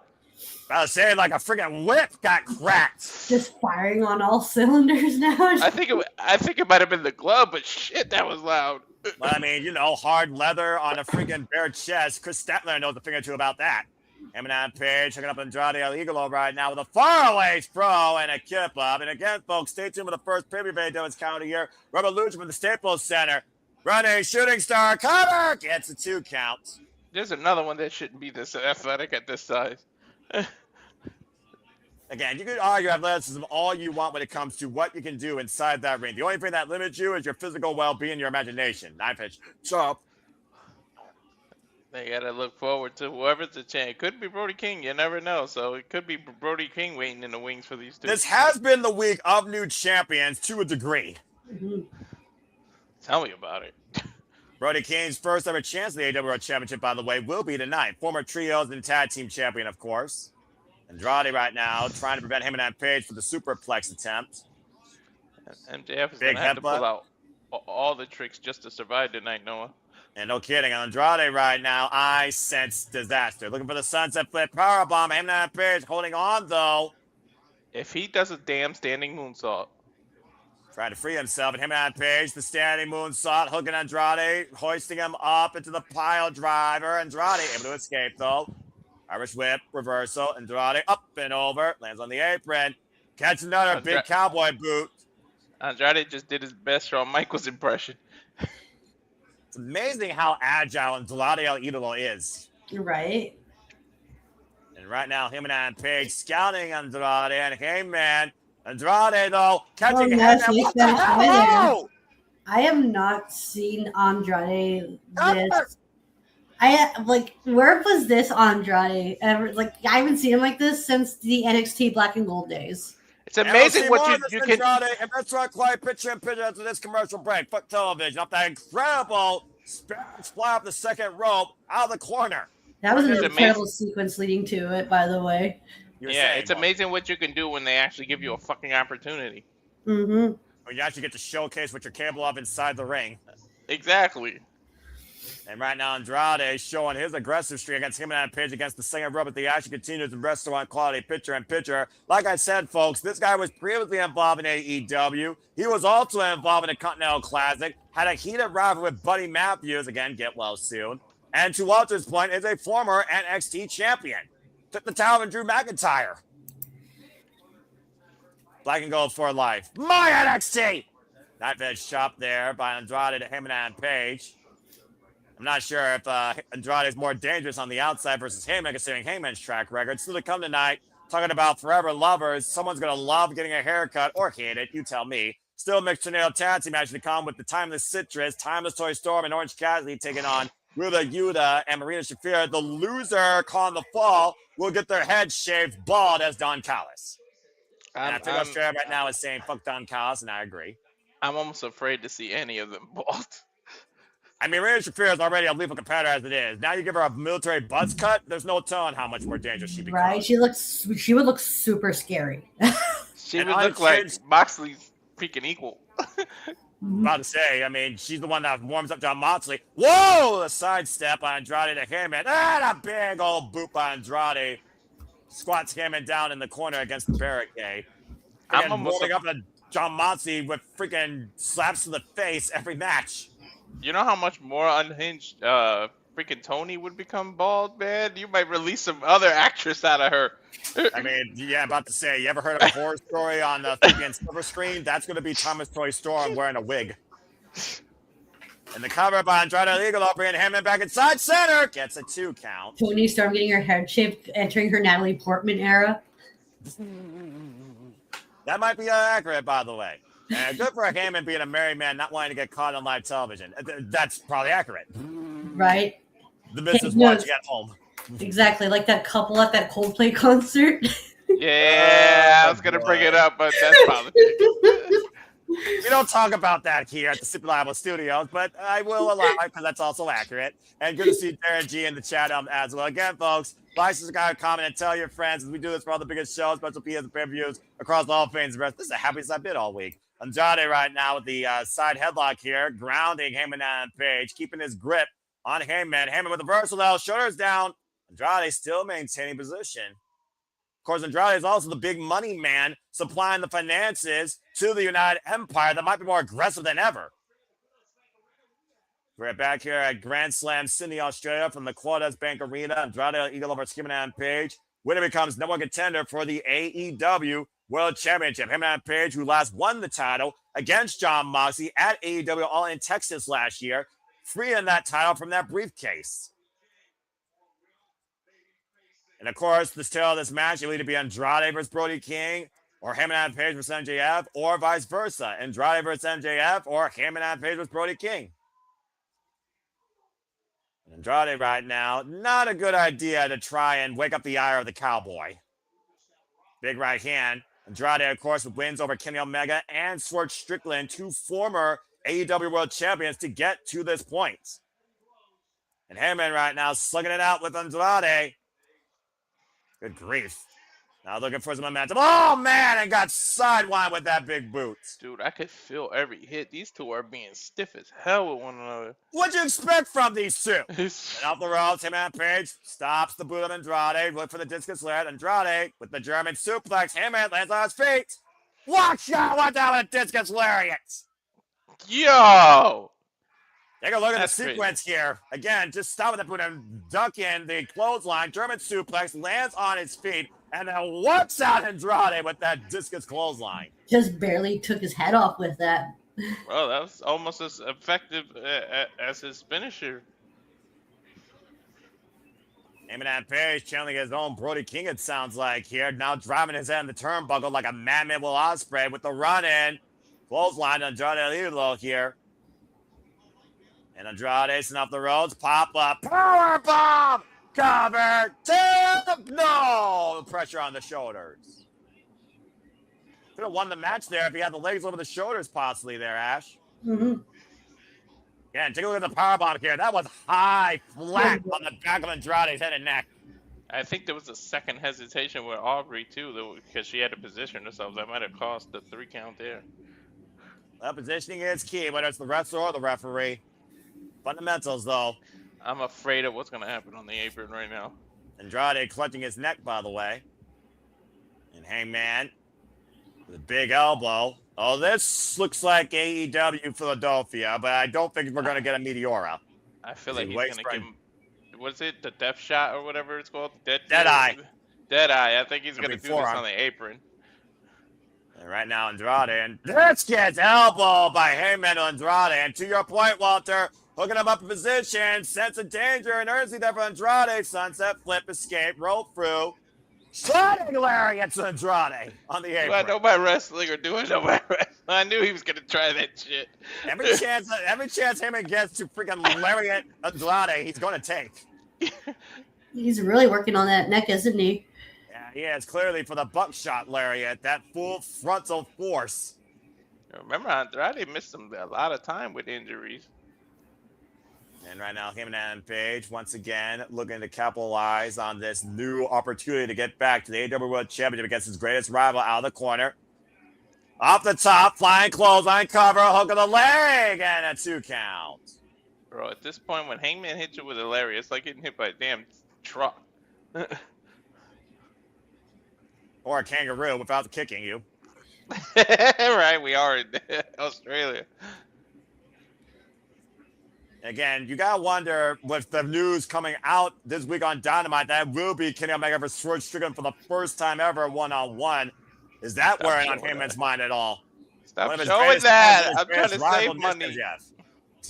A: I was saying like a freaking whip got cracked.
D: Just firing on all cylinders now.
C: I think it might have been the glove, but shit, that was loud.
A: Well, I mean, you know, hard leather on a freaking bare chest. Chris Statler knows a thing or two about that. Him and Adam Page hooking up Andrade Idolo right now with a faraway throw and a kip up. And again, folks, stay tuned for the first pay-per-view doing its counter here. Revolution from the Staples Center. Running shooting star cover gets a 2 count.
C: There's another one that shouldn't be this athletic at this size.
A: Again, you can argue athleticism all you want when it comes to what you can do inside that ring. The only thing that limits you is your physical well-being, your imagination. Knife edge chop.
C: They gotta look forward to whoever's the champ. It could be Brody King. You never know. So it could be Brody King waiting in the wings for these two.
A: This has been the week of new champions to a degree.
C: Tell me about it.
A: Brody King's first ever chance at the AEW World Championship, by the way, will be tonight. Former trios and tag team champion, of course. Andrade right now trying to prevent him and Adam Page from the superplex attempt.
C: MJF is going to have to pull out all the tricks just to survive tonight, Noah.
A: And no kidding, Andrade right now, I sense disaster. Looking for the sunset flip powerbomb. Him and Adam Page holding on, though.
C: If he does a damn standing moonsault.
A: Trying to free himself, and him and Page, the standing moonsault, hooking Andrade, hoisting him up into the pile driver. Andrade able to escape, though. Irish whip, reversal. Andrade up and over, lands on the apron. Catch another big cowboy boot.
C: Andrade just did his best Shawn Michaels impression.
A: It's amazing how agile Andrade El Idolo is.
D: Right.
A: And right now, him and Page scouting Andrade and Hangman. Andrade, though, catching Hangman. What the hell?
D: I have not seen Andrade this. Where was this Andrade ever? I haven't seen him like this since the NXT Black and Gold days.
C: It's amazing what you can.
A: Andrade, and that's right, quiet picture in picture after this commercial break. Fuck television. Off that incredible Spanish fly up the second rope out of the corner.
D: That was an incredible sequence leading to it, by the way.
C: It's amazing what you can do when they actually give you a fucking opportunity.
D: Mm-hmm.
A: When you actually get to showcase what you're capable of inside the ring.
C: Exactly.
A: And right now, Andrade showing his aggressive streak against him and Page against the second rope, but the action continues in restaurant quality, picture in picture. Like I said, folks, this guy was previously involved in AEW. He was also involved in the Continental Classic, had a heated rivalry with Buddy Matthews, again, get well soon. And to Walter's point, is a former NXT champion. Took the title from Drew McIntyre. Black and gold for life. My NXT! Knife edge chop there by Andrade to Hangman and Page. I'm not sure if Andrade is more dangerous on the outside versus Hangman, considering Hangman's track record. Still to come tonight, talking about forever lovers. Someone's going to love getting a haircut or hate it. You tell me. Still mixed tornado tag team match to come with the Timeless Citrus, Timeless Toy Storm, and Orange Cassidy taking on Willow, Yuta, and Marina Shafir. The loser calling the fall will get their head shaved bald as Don Callis. And I think Australia right now is saying fuck Don Callis, and I agree.
C: I'm almost afraid to see any of them bald.
A: I mean, Marina Shafir is already a lethal competitor as it is. Now you give her a military buzz cut, there's no telling how much more dangerous she becomes.
D: Right, she would look super scary.
C: She would look like Moxley's freaking equal.
A: About to say, I mean, she's the one that warms up John Moxley. Whoa! A sidestep on Andrade to Hangman. And a big old boot by Andrade. Squats Hangman down in the corner against the barricade. I'm warming up to John Moxley with freaking slaps to the face every match.
C: You know how much more unhinged freaking Toni would become bald, man? You might release some other actress out of her.
A: I mean, yeah, about to say, you ever heard of a horror story on the freaking silver screen? That's going to be Thomas Toy Storm wearing a wig. And the cover by Andrade Idolo, bringing Hangman back inside center. Gets a 2 count.
D: Toni Storm getting her head shaved, entering her Natalie Portman era.
A: That might be accurate, by the way. And good for Hangman being a married man, not wanting to get caught on live television. That's probably accurate.
D: Right.
A: The business watching at home.
D: Exactly, like that couple at that Coldplay concert.
C: Yeah, I was going to bring it up, but that's politics.
A: We don't talk about that here at the Super Liable Studios, but I will allow it because that's also accurate. And good to see Darren G in the chat as well. Again, folks, like, subscribe, comment, and tell your friends as we do this for all the biggest shows, special PAs and pay-per-views across all things. This is the happiest I've been all week. Andrade right now with the side headlock here, grounding Hangman and Page, keeping his grip on Hangman. Hangman with the versatile, shoulders down. Andrade still maintaining position. Of course, Andrade is also the big money man, supplying the finances to the United Empire that might be more aggressive than ever. We're back here at Grand Slam Sydney, Australia from the Quadas Bank Arena. Andrade Eagle versus Hangman and Page. Winner becomes number one contender for the AEW World Championship. Hangman and Page, who last won the title against John Moxley at AEW All in Texas last year, freeing that title from that briefcase. And of course, the tale of this match will either be Andrade versus Brody King, or Hangman and Page versus MJF, or vice versa. Andrade versus MJF, or Hangman and Page versus Brody King. Andrade right now, not a good idea to try and wake up the ire of the cowboy. Big right hand. Andrade, of course, with wins over Kenny Omega and Swerve Strickland, 2 former AEW World Champions, to get to this point. And Hangman right now slugging it out with Andrade. Good grief. Now looking for some momentum. Oh, man, and got sidewinded with that big boot.
C: Dude, I could feel every hit. These two are being stiff as hell with one another.
A: What'd you expect from these two? And off the ropes, Hangman Page stops the boot of Andrade. Look for the discus led. Andrade with the German suplex. Hangman lands on his feet. Watch out! Watch out with a discus lariats.
C: Yo!
A: Take a look at
C: That's
A: the sequence here. Again, just stop with the boot and duck in the clothesline. German suplex, lands on his feet, and then whoops out Andrade with that discus clothesline.
D: Just barely took his head off with that.
C: Well, that was almost as effective as his finisher.
A: Hangman Page channeling his own Brody King, it sounds like here. Now driving his head in the turnbuckle like a madman Will Ospreay with the run-in. Clothesline Andrade Idolo here. And Andrade off the ropes. Pop up. Power bomb! Cover. Tip! No! Pressure on the shoulders. Could have won the match there if he had the legs over the shoulders possibly there, Ash.
D: Mm-hmm.
A: Again, take a look at the powerbomb here. That was high, flat on the back of Andrade's head and neck.
C: I think there was a second hesitation with Aubrey, too, though, because she had to position herself. That might have cost the 3 count there.
A: Well, positioning is key, whether it's the wrestler or the referee. Fundamentals, though.
C: I'm afraid of what's going to happen on the apron right now.
A: Andrade clutching his neck, by the way. And Hangman with a big elbow. Oh, this looks like AEW Philadelphia, but I don't think we're going to get a Meteora.
C: I feel like he's going to give him, what's it, the death shot or whatever it's called?
A: Deadeye.
C: Deadeye. I think he's going to do this
A: forearm
C: on the apron.
A: And right now, Andrade, and this gets elbowed by Hangman to Andrade. And to your point, Walter, hooking him up in position, sense of danger and urgency there for Andrade. Sunset flip, escape, roll through. Sliding lariat to Andrade on the apron.
C: Do I know my wrestling or do I know my wrestling? I knew he was going to try that shit.
A: Every chance Heyman gets to freaking lariat Andrade, he's going to take.
D: He's really working on that neck, isn't he?
A: Yeah, he is clearly for the buckshot lariat, that full frontal force.
C: Remember, Andrade missed a lot of time with injuries.
A: And right now, Hangman Page, once again, looking to capitalize on this new opportunity to get back to the AEW World Championship against his greatest rival out of the corner. Off the top, flying clothesline cover, hook of the leg, and a 2 count.
C: Bro, at this point, when Hangman hits you with a lariat, it's like getting hit by a damn truck.
A: Or a kangaroo without kicking you.
C: Right, we are in Australia.
A: Again, you gotta wonder with the news coming out this week on Dynamite that will be Kenny Omega versus George Strickland for the first time ever one-on-one. Is that wearing on Heyman's mind at all?
C: Stop showing that. I'm trying to save money.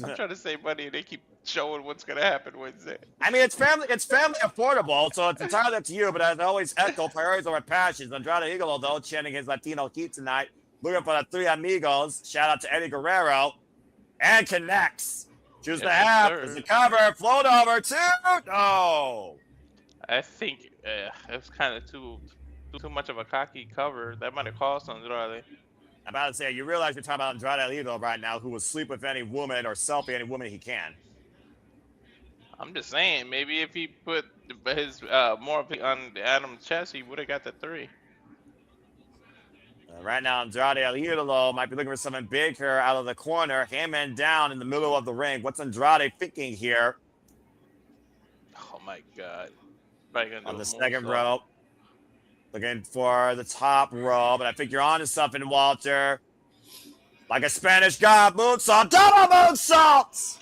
C: I'm trying to save money, and they keep showing what's gonna happen Wednesday.
A: I mean, it's family affordable, so it's entirely up to you. But as I always echo, priorities over passions. Andrade Idolo, though, chanting his Latino heat tonight, looking for the 3 amigos. Shout out to Eddie Guerrero, and connects. Choose the half. Is the cover. Float over. 2. No.
C: I think it was kind of too much of a cocky cover. That might have cost Andrade.
A: I'm about to say, you realize you're talking about Andrade Idolo right now, who will sleep with any woman or selfie any woman he can.
C: I'm just saying, maybe if he put his more of it on Adam's chest, he would have got the 3.
A: Right now, Andrade Idolo might be looking for something big here out of the corner. Hangman down in the middle of the ring. What's Andrade thinking here?
C: Oh my God!
A: On the second rope, looking for the top rope, but I think you're onto something, Walter. Like a Spanish god, moonsault, double moonsault.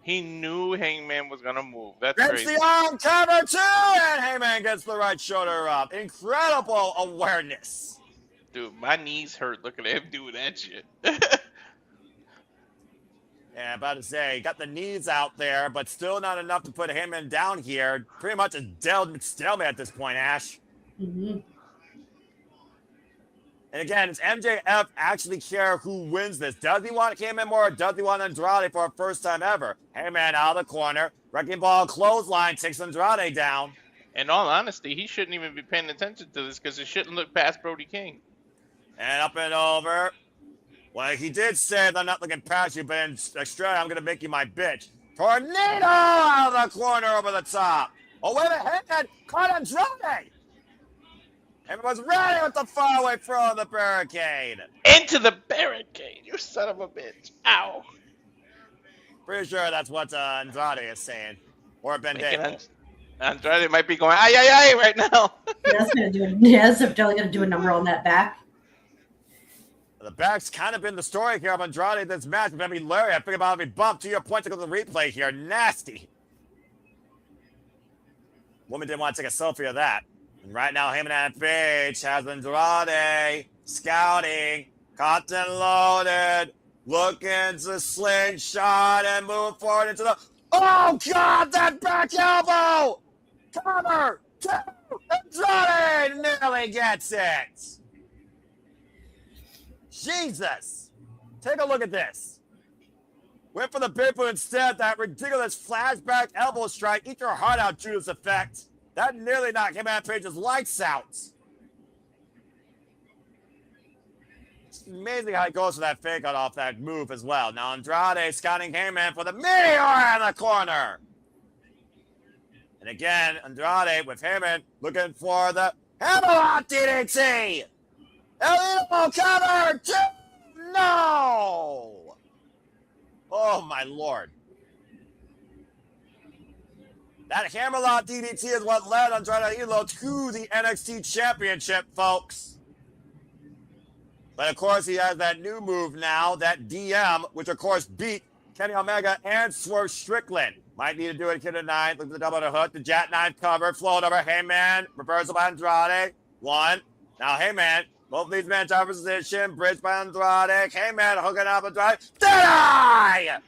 C: He knew Hangman was gonna move. That's
A: Gets
C: crazy.
A: the arm cover too, and Hangman gets the right shoulder up. Incredible awareness.
C: Dude, my knees hurt looking at him do that shit.
A: Yeah, about to say, got the knees out there, but still not enough to put Hangman down here. Pretty much a stalemate at this point, Ash.
D: Mm-hmm.
A: And again, does MJF actually care who wins this? Does he want Hangman more, or does he want Andrade for a first time ever? Hangman out of the corner. Wrecking ball clothesline takes Andrade down.
C: In all honesty, he shouldn't even be paying attention to this because he shouldn't look past Brody King.
A: And up and over. Well, he did say, I'm not looking past you, but in Australia, I'm going to make you my bitch. Tornado out of the corner over the top. Oh, wait a minute. Hangman caught Andrade. And was ready with the faraway throw of the barricade.
C: Into the barricade, you son of a bitch. Ow.
A: Pretty sure that's what Andrade is saying. Or Bendejo.
C: Andrade might be going, ay, ay, ay, right now.
D: That's definitely gonna do a number on that back.
A: The back's kind of been the story here of Andrade this match. But I mean, Larry, I think about every bump. To your point, to go to the replay here. Nasty. Woman didn't want to take a selfie of that. And right now, Hangman and Page has Andrade scouting, caught and loaded, looking to slingshot and move forward into the. Oh, God, that back elbow! Cover! Two! Andrade nearly gets it! Jesus! Take a look at this. Went for the big boot instead. That ridiculous flashback elbow strike. Eat your heart out, Judas Effect. That nearly knocked Hangman Page's lights out. It's amazing how he goes for that fake out off that move as well. Now Andrade scouting Hangman for the meteor in the corner. And again, Andrade with Hangman looking for the Hammerlock DDT. Elbow cover. Two. No. Oh, my Lord. That Hammerlock DDT is what led Andrade Idolo to the NXT Championship, folks. But, of course, he has that new move now, that DM, which, of course, beat Kenny Omega and Swerve Strickland. Might need to do it here tonight. Look at the double to hook. The jackknife cover. Float over. Heyman. Reversal by Andrade. One. Now, Heyman. Both these men out of position. Bridge by Andrade. Heyman hooking up Andrade. Dead-eye!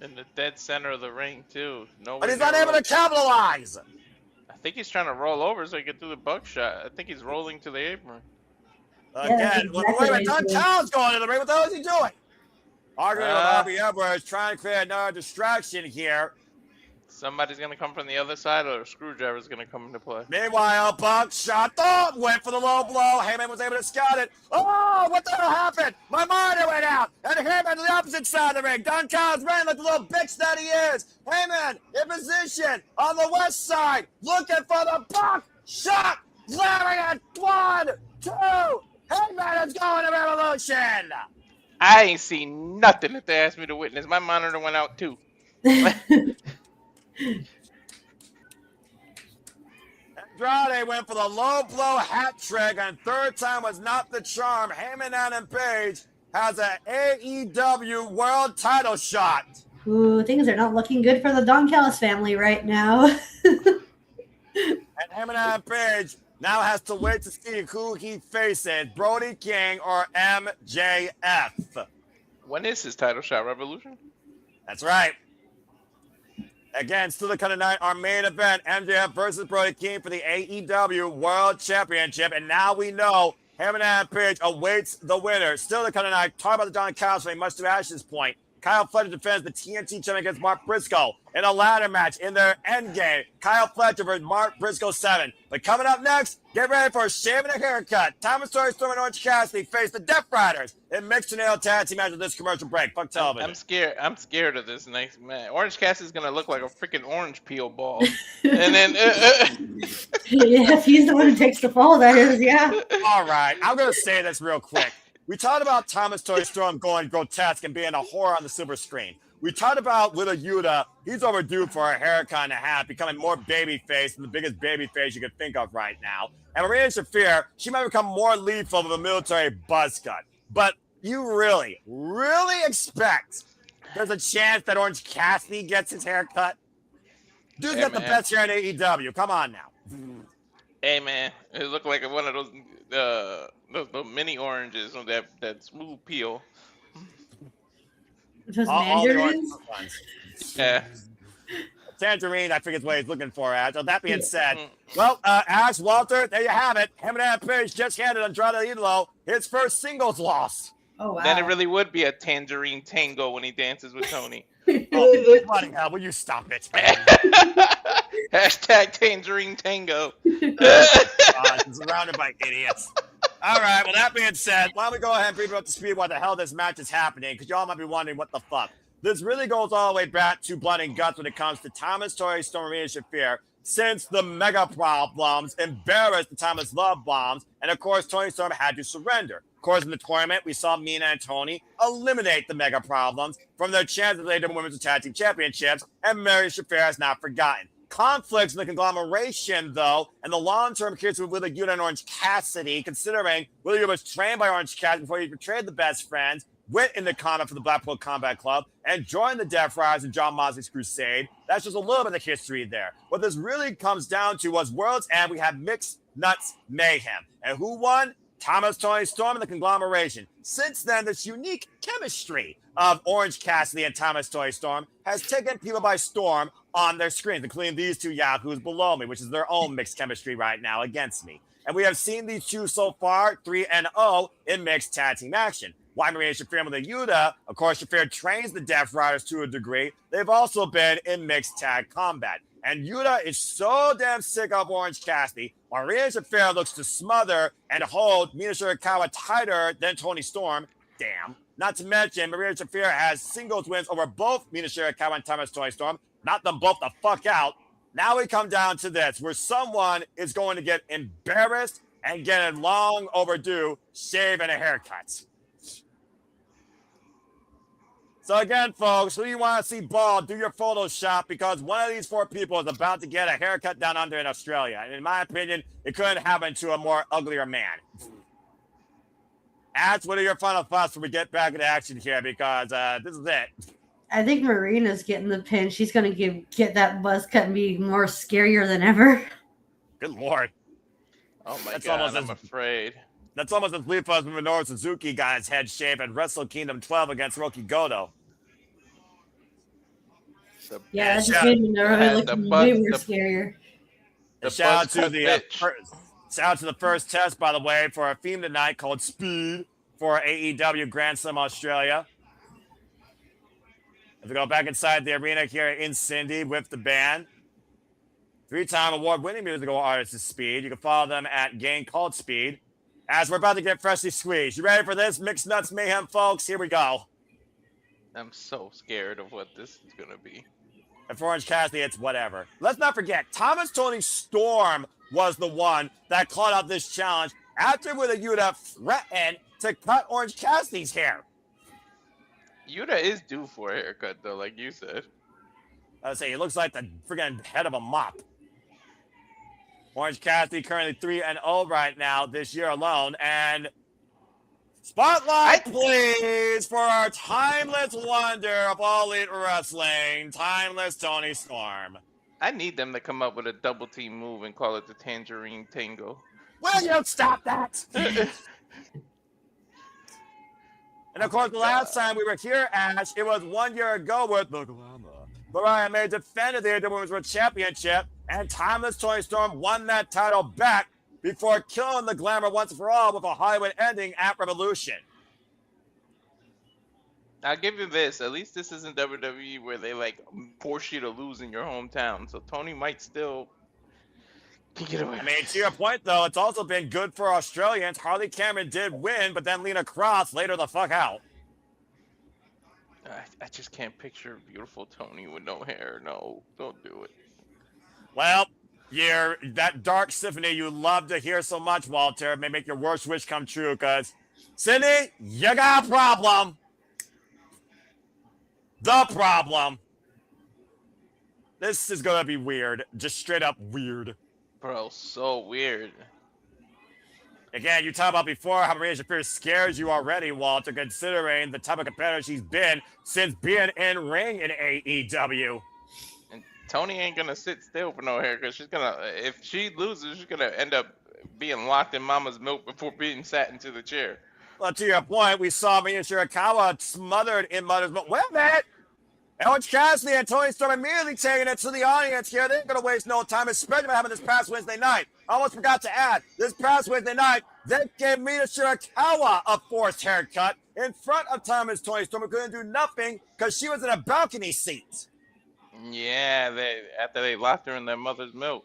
C: In the dead center of the ring, too.
A: But he's not able to capitalize.
C: I think he's trying to roll over so he can do the buckshot. I think he's rolling to the apron.
A: Again, wait a minute. Don Callis going to the ring. What the hell is he doing? Arguing with Bobby Edwards, trying to create another distraction here.
C: Somebody's going to come from the other side, or a screwdriver's going to come into play.
A: Meanwhile, buckshot. Oh, went for the low blow. Heyman was able to scout it. Oh, what the hell happened? My monitor went out. And Heyman to the opposite side of the ring. Don Callis ran like the little bitch that he is. Heyman in position on the west side, looking for the buckshot. Lariat. 1, 2. Heyman is going to Revolution.
C: I ain't seen nothing that they asked me to witness. My monitor went out, too.
A: Andrade went for the low blow hat trick, and third time was not the charm. Heyman and Page has an AEW world title shot.
D: Ooh, things are not looking good for the Don Callis family right now.
A: And Heyman and Page now has to wait to see who he faces, Brody King or MJF.
C: When is his title shot? Revolution?
A: That's right. Again, still the kind of night, our main event, MJF versus Brody King for the AEW World Championship. And now we know Heyman and Page awaits the winner. Still the kind of night, talk about the Don Callis family, much to Ash's point. Kyle Fletcher defends the TNT champion against Mark Briscoe in a ladder match in their endgame. Kyle Fletcher versus Mark Briscoe 7. But coming up next, get ready for a shave and a haircut. Thomas Story, Storm, and Orange Cassidy face the Death Riders in mixed nail tag team match with this commercial break. Fuck television.
C: I'm scared of this next match. Orange Cassidy's gonna look like a freaking orange peel ball. And then
D: Yeah, if he's the one who takes the fall, that is, yeah.
A: All right, I'm gonna say this real quick. We talked about Thomas Toy Storm going grotesque and being a horror on the silver screen. We talked about Little Yuta. He's overdue for a haircut and a half, becoming more babyface than the biggest babyface you could think of right now. And Marina Shafir, she might become more lethal of a military buzz cut. But you really, really expect there's a chance that Orange Cassidy gets his haircut? Dude's got the best hair in AEW. Come on now.
C: Hey, man. It looked like one of those mini oranges on that smooth peel.
D: Those
A: All the
D: mandarins?
A: ones.
C: Yeah.
A: Tangerine, I think is what he's looking for, Ash. So that being said, well, Ash, Walter, there you have it. Hangman Page just handed Andrade Idolo his first singles loss.
D: Oh, wow.
C: Then it really would be a tangerine tango when he dances with Tony.
A: Oh, bloody hell, will you stop it?
C: Hashtag tangerine tango.
A: Surrounded by idiots. All right, well, that being said, why don't we go ahead and bring you up to speed what the hell this match is happening, because y'all might be wondering what the fuck. This really goes all the way back to Blood and Guts when it comes to Thomas Torrey, Storm, Marina Shafir, since the Mega Problems embarrassed the Thomas Love Bombs, and of course, Toni Storm had to surrender. Of course, in the tournament, we saw Mina and Toni eliminate the Mega Problems from their chances of the Women's Tag Team Championships, and Mary Shafir has not forgotten. conflicts in the conglomeration, though, and the long-term case with Willow, Yuta, and Orange Cassidy, considering Willow was trained by Orange Cassidy before he betrayed the best friends, went into combat for the Blackpool Combat Club, and joined the Death Riders and John Moxley's Crusade. That's just a little bit of history there. What this really comes down to was World's End. We had Mixed Nuts Mayhem. And who won? Thomas Toni Storm and the conglomeration. Since then, this unique chemistry of Orange Cassidy and Thomas Toni Storm has taken people by storm on their screens, including these two yahoos below me, which is their own mixed chemistry right now against me. And we have seen these two so far, 3-0 in mixed tag team action. Why Marina Shafir with the Yuta? Of course, Shafir trains the Death Riders to a degree. They've also been in mixed tag combat. And Yuta is so damn sick of Orange Cassidy. Marina Shafir looks to smother and hold Mina Shirakawa tighter than Toni Storm. Damn. Not to mention, Marina Shafir has singles wins over both Mina Shirakawa and Thomas Toni Storm. Knock them both the fuck out. Now we come down to this, where someone is going to get embarrassed and get a long overdue shave and a haircut. So again, folks, who you want to see bald, do your Photoshop, because one of these four people is about to get a haircut down under in Australia. And in my opinion, it couldn't happen to a more uglier man. Ash, what are your final thoughts when we get back into action here? Because this is it.
D: I think Marina's getting the pin. She's going to get that buzz cut and be more scarier than ever.
A: Good Lord.
C: Oh my God, I'm afraid.
A: That's almost as lethal as when Minoru Suzuki got his head shaved at Wrestle Kingdom 12 against Roki Goto.
D: Yeah, that just made Minoru look way more scarier.
A: Shout out to the first test, by the way, for a theme tonight called Speed for AEW Grand Slam Australia. If we go back inside the arena here in Cindy with the band, 3-time award-winning musical artist is Speed. You can follow them at Game Called Speed. As we're about to get freshly squeezed. You ready for this? Mixed Nuts Mayhem, folks. Here we go.
C: I'm so scared of what this is going to be.
A: And for Orange Cassidy, it's whatever. Let's not forget, Thomas Toni Storm was the one that called out this challenge after Willow Yuta threatened to cut Orange Cassidy's hair.
C: Yuta is due for a haircut, though, like you said.
A: I would say he looks like the friggin' head of a mop. Orange Cassidy currently 3-0 right now this year alone. And spotlight, please, for our timeless wonder of all elite wrestling, timeless Toni Storm.
C: I need them to come up with a double team move and call it the Tangerine Tango.
A: Will you stop that? And of course, the last time we were here, Ash, it was 1 year ago with the Glamour. Mariah May defended the AEW Women's World Championship, and Timeless Toni Storm won that title back before killing the Glamour once and for all with a Hollywood ending at Revolution.
C: I'll give you this. At least this isn't WWE where they force you to lose in your hometown. So Toni might still get away.
A: I mean, to your point, though, it's also been good for Australians. Harley Cameron did win, but then Lena Cross laid her the fuck out.
C: I just can't picture beautiful Toni with no hair. No, don't do it.
A: Well, that dark symphony you love to hear so much, Walter, may make your worst wish come true, because, Cindy, you got a problem. The problem. This is going to be weird. Just straight up weird.
C: Bro, so weird.
A: Again, you talked about before how Marina Shafir scares you already, Walter, considering the type of competitor she's been since being in ring in AEW.
C: And Toni ain't gonna sit still for no hair, because if she loses, she's gonna end up being locked in Mama's milk before being sat into the chair.
A: Well, to your point, we saw Mina Shirakawa smothered in Mother's milk. Wait a minute! Orange Cassidy and Toni Storm immediately taking it to the audience here. They ain't going to waste no time, especially what happened this past Wednesday night. I almost forgot to add, this past Wednesday night, they gave Mina Shirakawa a forced haircut in front of Thomas Toni Storm, who couldn't do nothing because she was in a balcony seat.
C: Yeah, after they locked her in their mother's milk.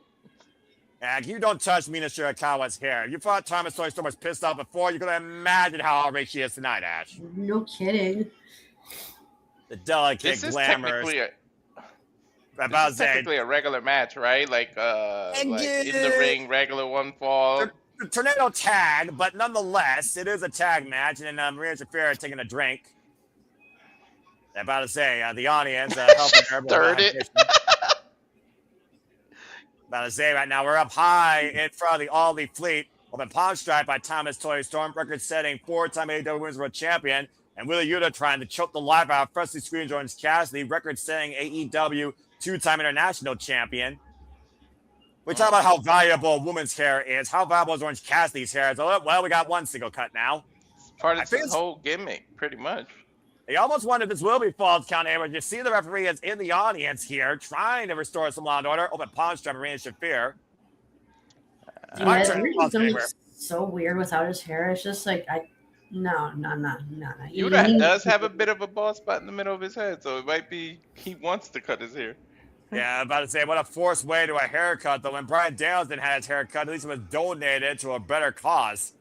A: And you don't touch Mina Shirakawa's hair. You thought Thomas Toni Storm was pissed off before. You can imagine how outraged she is tonight, Ash.
D: No kidding.
A: The delicate, glamorous.
C: This is technically a regular match, right? Like in the ring, regular one fall.
A: The tornado tag, but nonetheless, it is a tag match, and Marina Shafir is taking a drink. I'm about to say, the audience helping her.
C: Stirred it.
A: About to say right now, we're up high in front of the All Elite Fleet. Open palm strike by Toni Storm, record-setting 4-time AEW Women's World Champion. And Willow Yuta trying to choke the life out of freshly screened Orange Cassidy, record-setting AEW 2-time international champion. We talk about how valuable women's hair is. How valuable is Orange Cassidy's hair? So, well, we got one single cut now.
C: It's part of his whole gimmick, pretty much.
A: I almost wonder if this will be false count anywhere. You see the referee is in the audience here, trying to restore some law and order. Open palm strike, Marina Shafir.
D: Looks so weird without his hair. It's just like no.
C: Yuta does have a bit of a bald spot in the middle of his head, so it might be he wants to cut his hair.
A: Yeah, I'm about to say, what a forced way to a haircut, though. When Bryan Danielson had his haircut, at least it was donated to a better cause.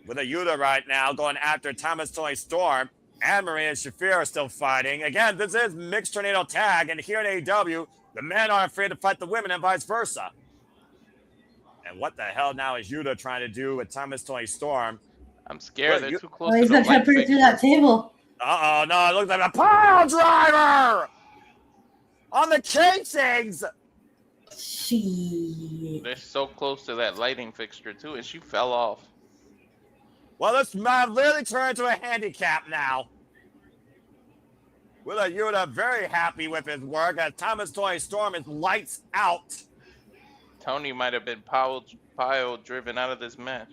A: With a Yuta right now going after Toni Storm and Marina Shafir are still fighting. Again, this is mixed tornado tag, and here in AEW, the men are afraid to fight the women and vice versa. And what the hell now is Yuta trying to do with Toni Storm?
C: I'm scared. They're too close to
D: he's
C: the
D: gonna try to put it through that table.
A: Uh-oh, no, it looks like a pile driver! On the casings!
C: They're so close to that lighting fixture, too, and she fell off.
A: Well, this man literally turned into a handicap now. Willow Yuta very happy with his work as Toni Storm is lights out.
C: Toni might have been pile driven out of this match.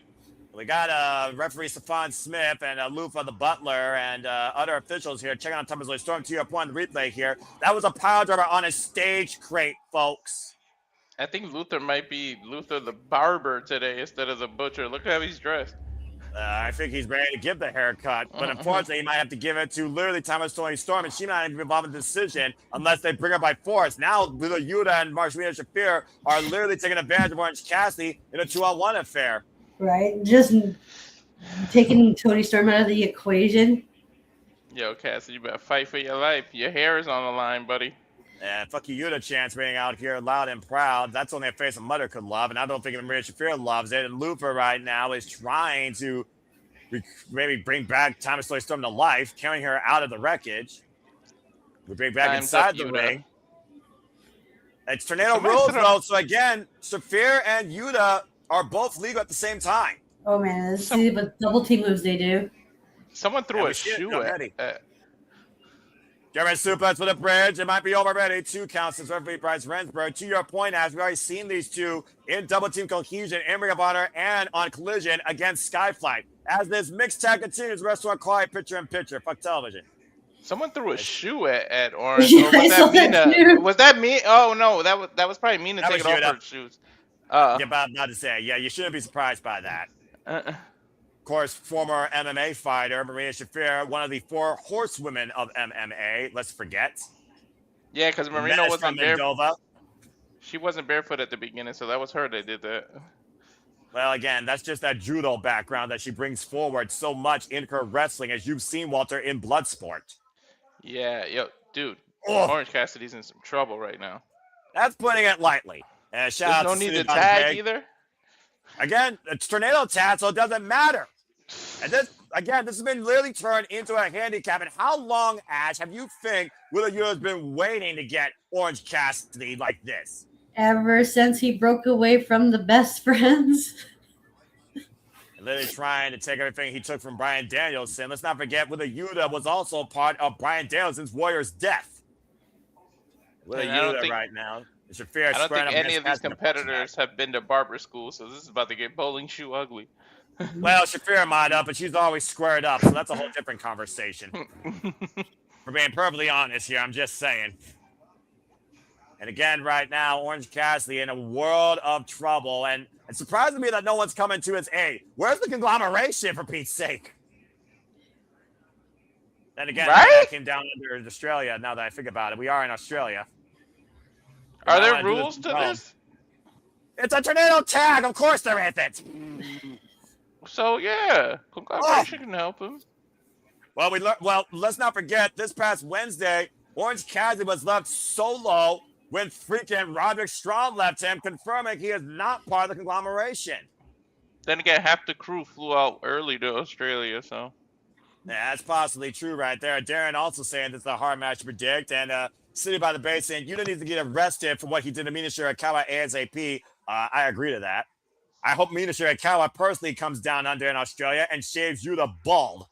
A: We got referee Stefan Smith and Lufa the Butler and other officials here checking on Toni Storm. To your point, the replay here. That was a pile driver on a stage crate, folks.
C: I think Luther might be Luther the barber today instead of the butcher. Look how he's dressed.
A: I think he's ready to give the haircut, but unfortunately, he might have to give it to literally Toni Storm, and she might not even be involved in the decision unless they bring her by force. Now, Willow Yuta and Marina Shafir are literally taking advantage of Orange Cassidy in a 2-on-1 affair.
D: Right, just taking Toni Storm out of the equation.
C: Yo, Cassidy, you better fight for your life. Your hair is on the line, buddy.
A: And fuck you, Yuta chance being out here loud and proud. That's only a face a mother could love, and I don't think Marina Shafir loves it. And Lufa right now is trying to maybe bring back Toni Storm to life, carrying her out of the wreckage. We bring back inside the ring. It's tornado rules, though. So again, Shafir and Yuta are both legal at the same time.
D: Oh man, see what double team moves they do.
C: Someone threw a shoe at
A: German suplex with a bridge. It might be over already. 2 counts since referee Bryce Rensburg. To your point, as we've already seen these two in double team cohesion in Ring of Honor and on Collision against Skyflight. As this mixed tag continues, the rest are quiet picture in picture. Fuck television.
C: Someone threw a shoe at Orange. Or was that Mina? Oh no, that was probably Mina taking off her shoes.
A: Yeah, about to say, yeah, you shouldn't be surprised by that. Of course, former MMA fighter Marina Shafir, one of the 4 horsewomen of MMA. Let's forget.
C: Yeah, because Marina wasn't barefoot. She wasn't barefoot at the beginning, so that was her that did that.
A: Well, again, that's just that judo background that she brings forward so much in her wrestling, as you've seen, Walter, in Bloodsport.
C: Yeah, dude, Orange Cassidy's in some trouble right now.
A: That's putting it lightly.
C: There's no need to tag either.
A: Again, it's tornado tag, so it doesn't matter. And this has been literally turned into a handicap. And how long, Ash, have you think Willow Yuta has been waiting to get Orange Cassidy like this?
D: Ever since he broke away from the best friends.
A: Literally trying to take everything he took from Bryan Danielson. Let's not forget, Willow Yuta was also part of Bryan Danielson's Warrior's death. Willow Yuta right now. I
C: don't think any of these competitors have been to barber school, so this is about to get bowling shoe ugly.
A: Well, Shafir might up, but she's always squared up, so that's a whole different conversation. For being perfectly honest here, I'm just saying. And again, right now, Orange Cassidy in a world of trouble, and it's surprising me that no one's coming to his aid. Where's the conglomeration, for Pete's sake? Then again, I came down under Australia. Now that I think about it, we are in Australia.
C: Are there rules to this?
A: It's a tornado tag. Of course there isn't.
C: So yeah, conglomeration can help him.
A: Well, let's not forget this past Wednesday, Orange Cassidy was left solo when freaking Roderick Strong left him, confirming he is not part of the conglomeration.
C: Then again, half the crew flew out early to Australia, so.
A: Yeah, that's possibly true right there. Darren also saying this is a hard match to predict, and sitting by the basin. Yuta needs to get arrested for what he did to Mina Shirakawa ASAP. I agree to that. I hope Mina Shirakawa personally comes down under in Australia and shaves Yuta bald.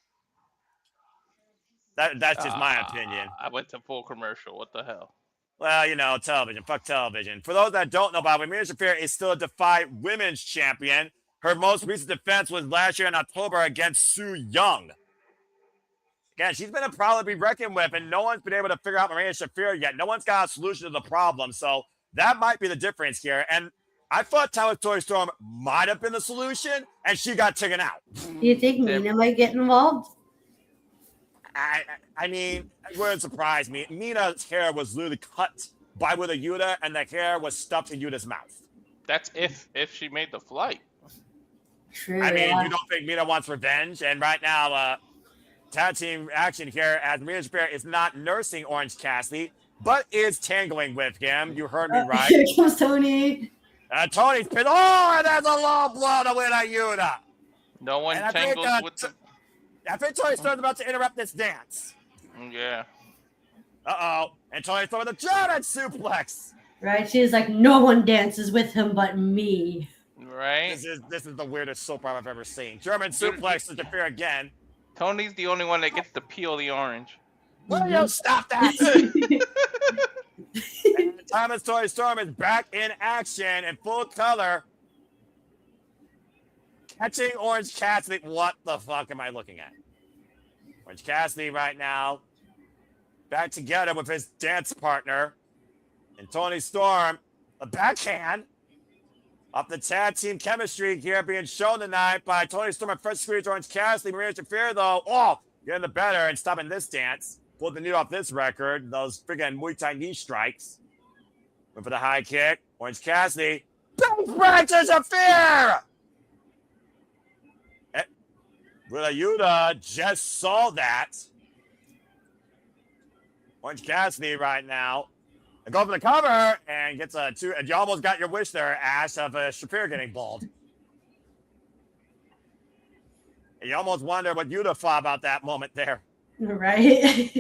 A: That's just my opinion.
C: I went to full commercial. What the hell?
A: Well, you know, television. Fuck television. For those that don't know about it, Mina Shafir is still a Defy Women's Champion. Her most recent defense was last year in October against Su Young. Again, she's been a problem to be reckoned with, and no one's been able to figure out Marina Shafir yet. No one's got a solution to the problem, so that might be the difference here. And I thought Toni Storm might have been the solution, and she got taken out.
D: Do you think Mina might get involved?
A: I mean, it wouldn't surprise me. Mina's hair was literally cut by with a Yuta, and the hair was stuffed in Yuta's mouth.
C: That's if she made the flight.
D: True.
A: I mean, you don't think Mina wants revenge? And right now, tag team action here as Marina Shafir is not nursing Orange Cassidy, but is tangling with him. You heard me right.
D: Here comes Toni.
A: Tony's pissed. Oh, and there's a low blow to win a Yuta.
C: No one
A: And
C: tangles with the...
A: I think Toni Storm's about to interrupt this dance.
C: Yeah.
A: Uh-oh. And Toni Storm with a German suplex.
D: Right? She's like, no one dances with him but me.
C: Right?
A: This is the weirdest soap opera I've ever seen. German suplex to Shafir again.
C: Tony's the only one that gets to peel the orange.
A: Will you stop that? And Thomas Toni Storm is back in action in full color. Catching Orange Cassidy. What the fuck am I looking at? Orange Cassidy right now. Back together with his dance partner. And Toni Storm. A backhand. Off the tag team chemistry here being shown tonight by Toni Storm and first squeeze Orange Cassidy. Marina Shafir, though, getting the better and stopping this dance. Pulled the knee off this record. Those friggin' Muay Thai knee strikes. Went for the high kick. Orange Cassidy. Big right to Shafir! Willa Yuta just saw that. Orange Cassidy right now. And go for the cover and gets a two. And you almost got your wish there, Ash, of Shafir getting bald. And you almost wonder what Yuta thought about that moment there.
D: Right?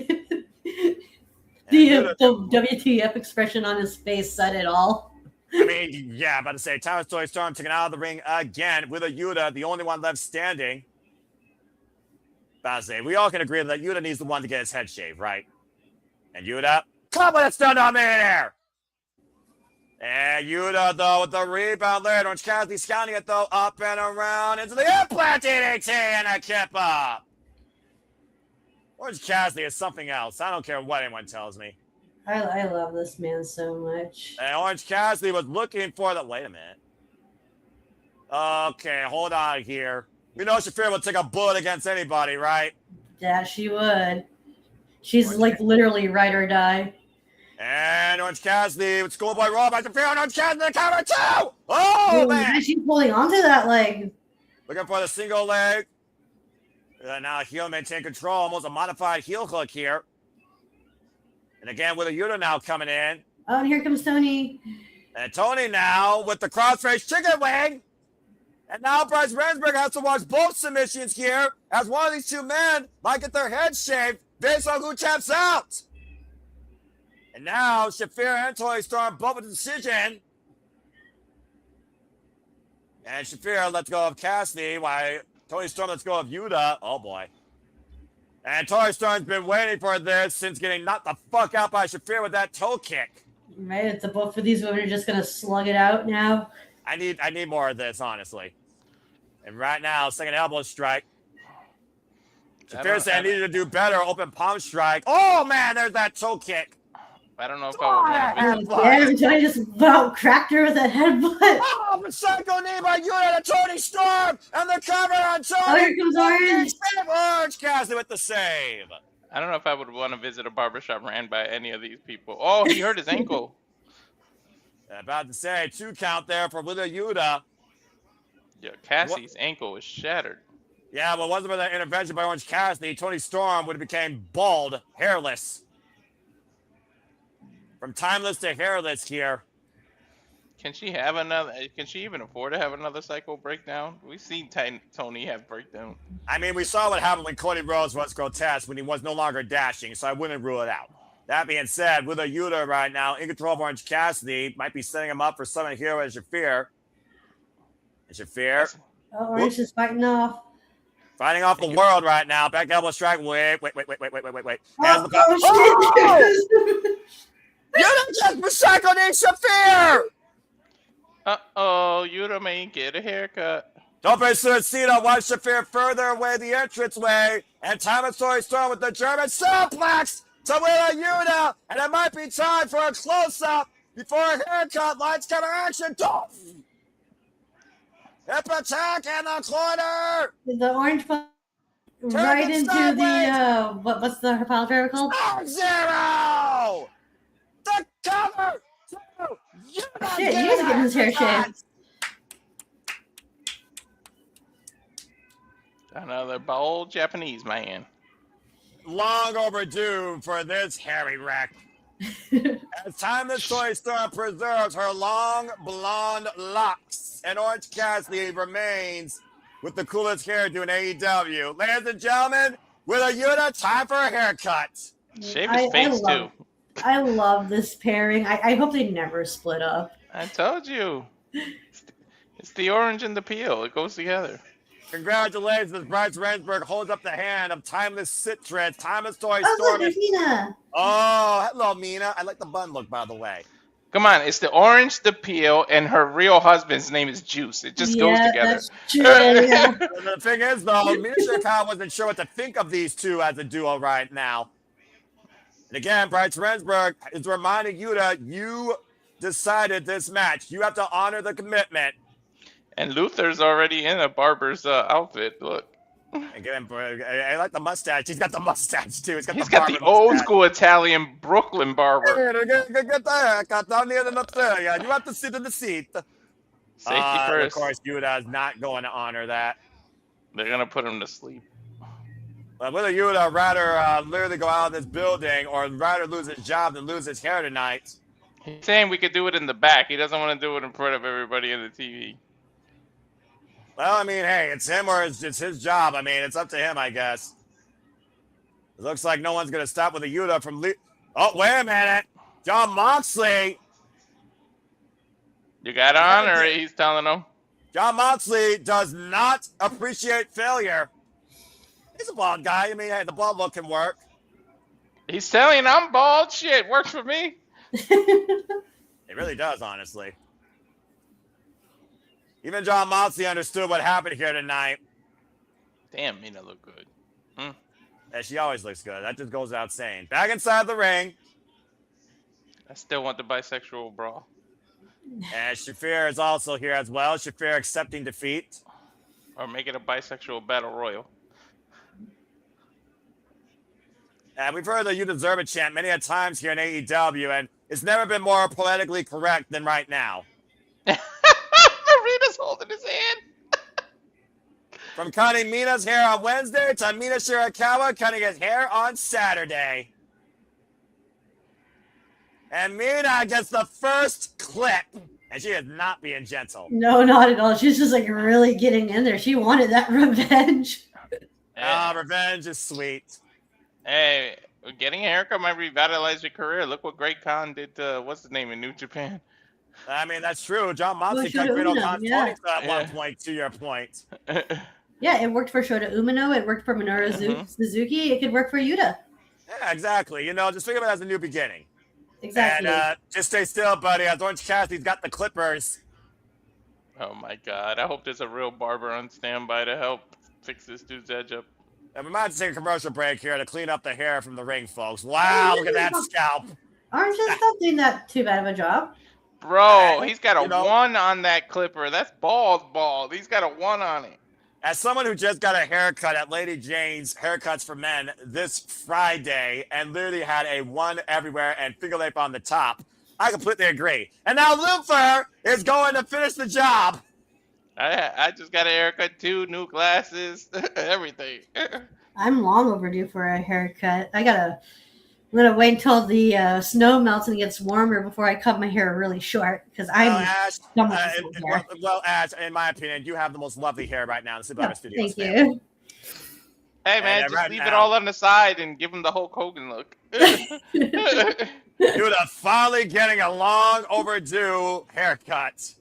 D: the WTF expression on his face said it all.
A: I mean, yeah, about to say, Thomas Toni Storm taken out of the ring again with a Yuta, the only one left standing. About to say, we all can agree that Yuta needs the one to get his head shaved, right? And Yuta, come with it, stun dominator! And Yuta, though, with the rebound there. Orange Cassidy scouting it, though, up and around into the implant DDT and a kippa. Orange Cassidy is something else. I don't care what anyone tells me.
D: I love this man so much.
A: And Orange Cassidy was looking for the... Wait a minute. Okay, hold on here. We know Shafir will take a bullet against anybody, right?
D: Yeah, she would. She's like literally ride or die.
A: And Orange Cassidy with Schoolboy Roll by Shafir and Orange Cassidy the counter too! Oh, man!
D: She's holding onto that leg.
A: Looking for the single leg. Now heel maintain control. Almost a modified heel hook here. And again with a Yuta now coming in.
D: Oh, and here comes Toni.
A: And Toni now with the crossface chicken wing. And now Bryce Remsburg has to watch both submissions here as one of these two men might get their heads shaved based on who taps out. And now Shafir and Toni Storm both with a decision. And Shafir lets go of Cassidy while Toni Storm lets go of Yuta. Oh boy. And Toni Storm's been waiting for this since getting knocked the fuck out by Shafir with that toe kick.
D: Right, it's both of these women are just gonna slug it out now.
A: I need more of this, honestly. And right now, second elbow strike. Shafir said I needed to do better. Open palm strike. Oh man, there's that toe kick.
C: I don't know if I would want
D: Yeah, Toni just about cracked her with a headbutt.
A: Oh, the psycho knee by Yuta to Toni Storm, and the cover on Toni.
D: Oh, here comes Orange.
A: Orange Cassidy with the save.
C: I don't know if I would want to visit a barbershop ran by any of these people. Oh, he hurt his ankle.
A: About to say 2 count there for Willow Yuta.
C: Yeah, Cassie's ankle is shattered.
A: Yeah, well, wasn't for that intervention by Orange Cassidy, Toni Storm would have became bald, hairless. From timeless to hairless here.
C: Can she have another? Can she even afford to have another cycle breakdown? We've seen Toni have breakdown.
A: I mean, we saw what happened when Cody Rhodes was grotesque when he was no longer dashing, so I wouldn't rule it out. That being said, with a Yuta right now in control of Orange Cassidy, might be setting him up for Southern Hero as Shafir. And Shafir
D: Orange is fighting off.
A: fighting off the world right now. Back elbow strike. Wait.
D: Oh,
A: oh, Yuta just recycled in Shafir!
C: Uh-oh, Yuta may get a haircut.
A: Tope Suicida watch Shafir further away the entranceway, and Tamasori Storm with the German suplex to win a Yuta, and it might be time for a close-up before a haircut. Lights, camera, action. Hip attack in the corner.
D: The orange right into the what's the pile driver called?
A: Zero. The cover.
D: Shit, he was getting his hair shaved.
C: Another bold Japanese man.
A: Long overdue for this hairy wreck. As Timeless Toy Storm preserves her long blonde locks, and Orange Cassidy remains with the coolest hairdo in AEW. Ladies and gentlemen, with a Yuta, time for a haircut.
C: Shave his face too.
D: I love this pairing. I hope they never split up.
C: I told you. It's the orange and the peel. It goes together.
A: Congratulations as Bryce Rensburg holds up the hand of Timeless Citrus, Timeless Toy
D: Oh,
A: Storm.
D: look, Mina.
A: Oh, hello, Mina. I like the bun look, by the way.
C: Come on, it's the orange, the peel, and her real husband's name is Juice. It just goes together.
D: That's true. Yeah.
A: The thing is, though, Mina Shirakawa wasn't sure what to think of these two as a duo right now. And again, Bryce Rensburg is reminding Yuta, you decided this match. You have to honor the commitment.
C: And Luther's already in a barber's outfit. Look.
A: Again, I like the mustache. He's got the mustache, too.
C: He's got the old school Italian Brooklyn barber.
A: Get the haircut down near the You have to sit in the seat.
C: Safety first.
A: Of course, Yuta is not going to honor that.
C: They're going to put him to sleep.
A: But whether Yuta rather literally go out of this building or rather lose his job than lose his hair tonight.
C: He's saying we could do it in the back. He doesn't want to do it in front of everybody in the TV.
A: Well, I mean, hey, it's him or it's his job. I mean, it's up to him, I guess. It looks like no one's going to stop with a Yuta from Oh, wait a minute. John Moxley.
C: You got on, or he's telling them?
A: John Moxley does not appreciate failure. He's a bald guy. I mean, hey, the bald look can work.
C: He's telling I'm bald. Shit, works for me.
A: It really does, honestly. Even John Moxley understood what happened here tonight.
C: Damn, Mina look good.
A: Yeah, she always looks good. That just goes without saying. Back inside the ring.
C: I still want the bisexual brawl.
A: And Shafir is also here as well. Shafir accepting defeat.
C: Or make it a bisexual battle royal.
A: And we've heard the "You Deserve It" chant many a times here in AEW, and it's never been more politically correct than right now.
C: Marina's holding his hand.
A: From cutting Mina's hair on Wednesday to Mina Shirakawa cutting his hair on Saturday. And Mina gets the first clip, and she is not being gentle.
D: No, not at all. She's just like really getting in there. She wanted that revenge.
A: Revenge is sweet.
C: Hey, getting a haircut might revitalize your career. Look what Great Khan did what's his name in New Japan.
A: I mean, that's true. John Moxley cut Great Khan's ponytail at one point, to your point.
D: Yeah, it worked for Shota Umino. It worked for Minoru Suzuki. It could work for Yuta.
A: Yeah, exactly. You know, just think of it as a new beginning.
D: Exactly.
A: And just stay still, buddy, as Orange Cassidy's got the clippers.
C: Oh, my God. I hope there's a real barber on standby to help fix this dude's edge up.
A: And we might have to take a commercial break here to clean up the hair from the ring, folks. Wow, look at that scalp.
D: Orange is not doing that too bad of a job.
C: Bro, he's got a 1 on that clipper. That's bald. He's got a 1 on it.
A: As someone who just got a haircut at Lady Jane's Haircuts for Men this Friday and literally had a 1 everywhere and finger length on the top, I completely agree. And now Luther is going to finish the job.
C: I just got a haircut too, new glasses, everything.
D: I'm long overdue for a haircut. I'm gonna wait until the snow melts and gets warmer before I cut my hair really short because I'm
A: Ash, well, Ash, in my opinion, you have the most lovely hair right now in the Super Studios.
D: Thank you.
C: Hey man,
A: And
C: just
A: right
C: leave
A: now,
C: it all on the side and give him the Hulk Hogan look.
A: Yuta finally getting a long overdue haircut.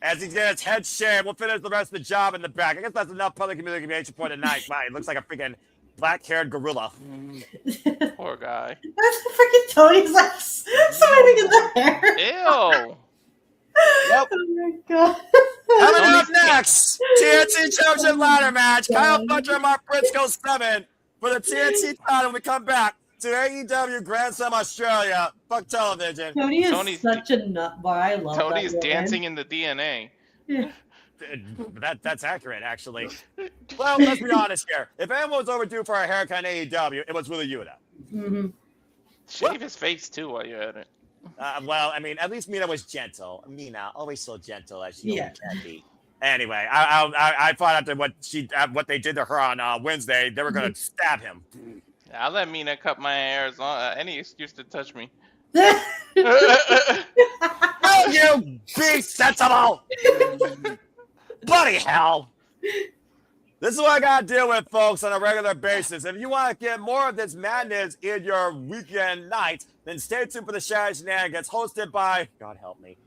A: As he gets head shaved, we'll finish the rest of the job in the back. I guess that's enough public communication for tonight. Wow, he looks like a freaking black-haired gorilla.
C: Poor guy.
D: Freaking Tony's like smiling in the hair.
C: Ew.
A: Yep.
D: Oh my god.
A: Coming up
C: Tony's-
A: next, TNT Championship ladder match. Kyle
D: God.
A: Fletcher and Mark Briscoe 7 for the TNT title when we come back to AEW Grand Slam Australia. Fuck television.
D: Tony is
C: Tony's-
D: such a nut bar. I love
C: Tony's
D: that man.
C: dancing in the DNA.
D: Yeah.
A: That's accurate, actually. Well, let's be honest here. If anyone was overdue for a haircut in AEW, it was really Yuta.
D: Mhm.
C: Shave his face too while you're at it.
A: Well, I mean, at least Mina was gentle. Mina, always so gentle as she
D: Yeah.
A: always can be. Anyway, I found out that what they did to her on Wednesday, they were going to stab him.
C: I'll let Mina cut my hair as long any excuse to touch me.
A: Will you be sensible? Bloody hell. This is what I got to deal with, folks, on a regular basis. If you want to get more of this madness in your weekend night, then stay tuned for the Shadow Shenanigans hosted by, God help me,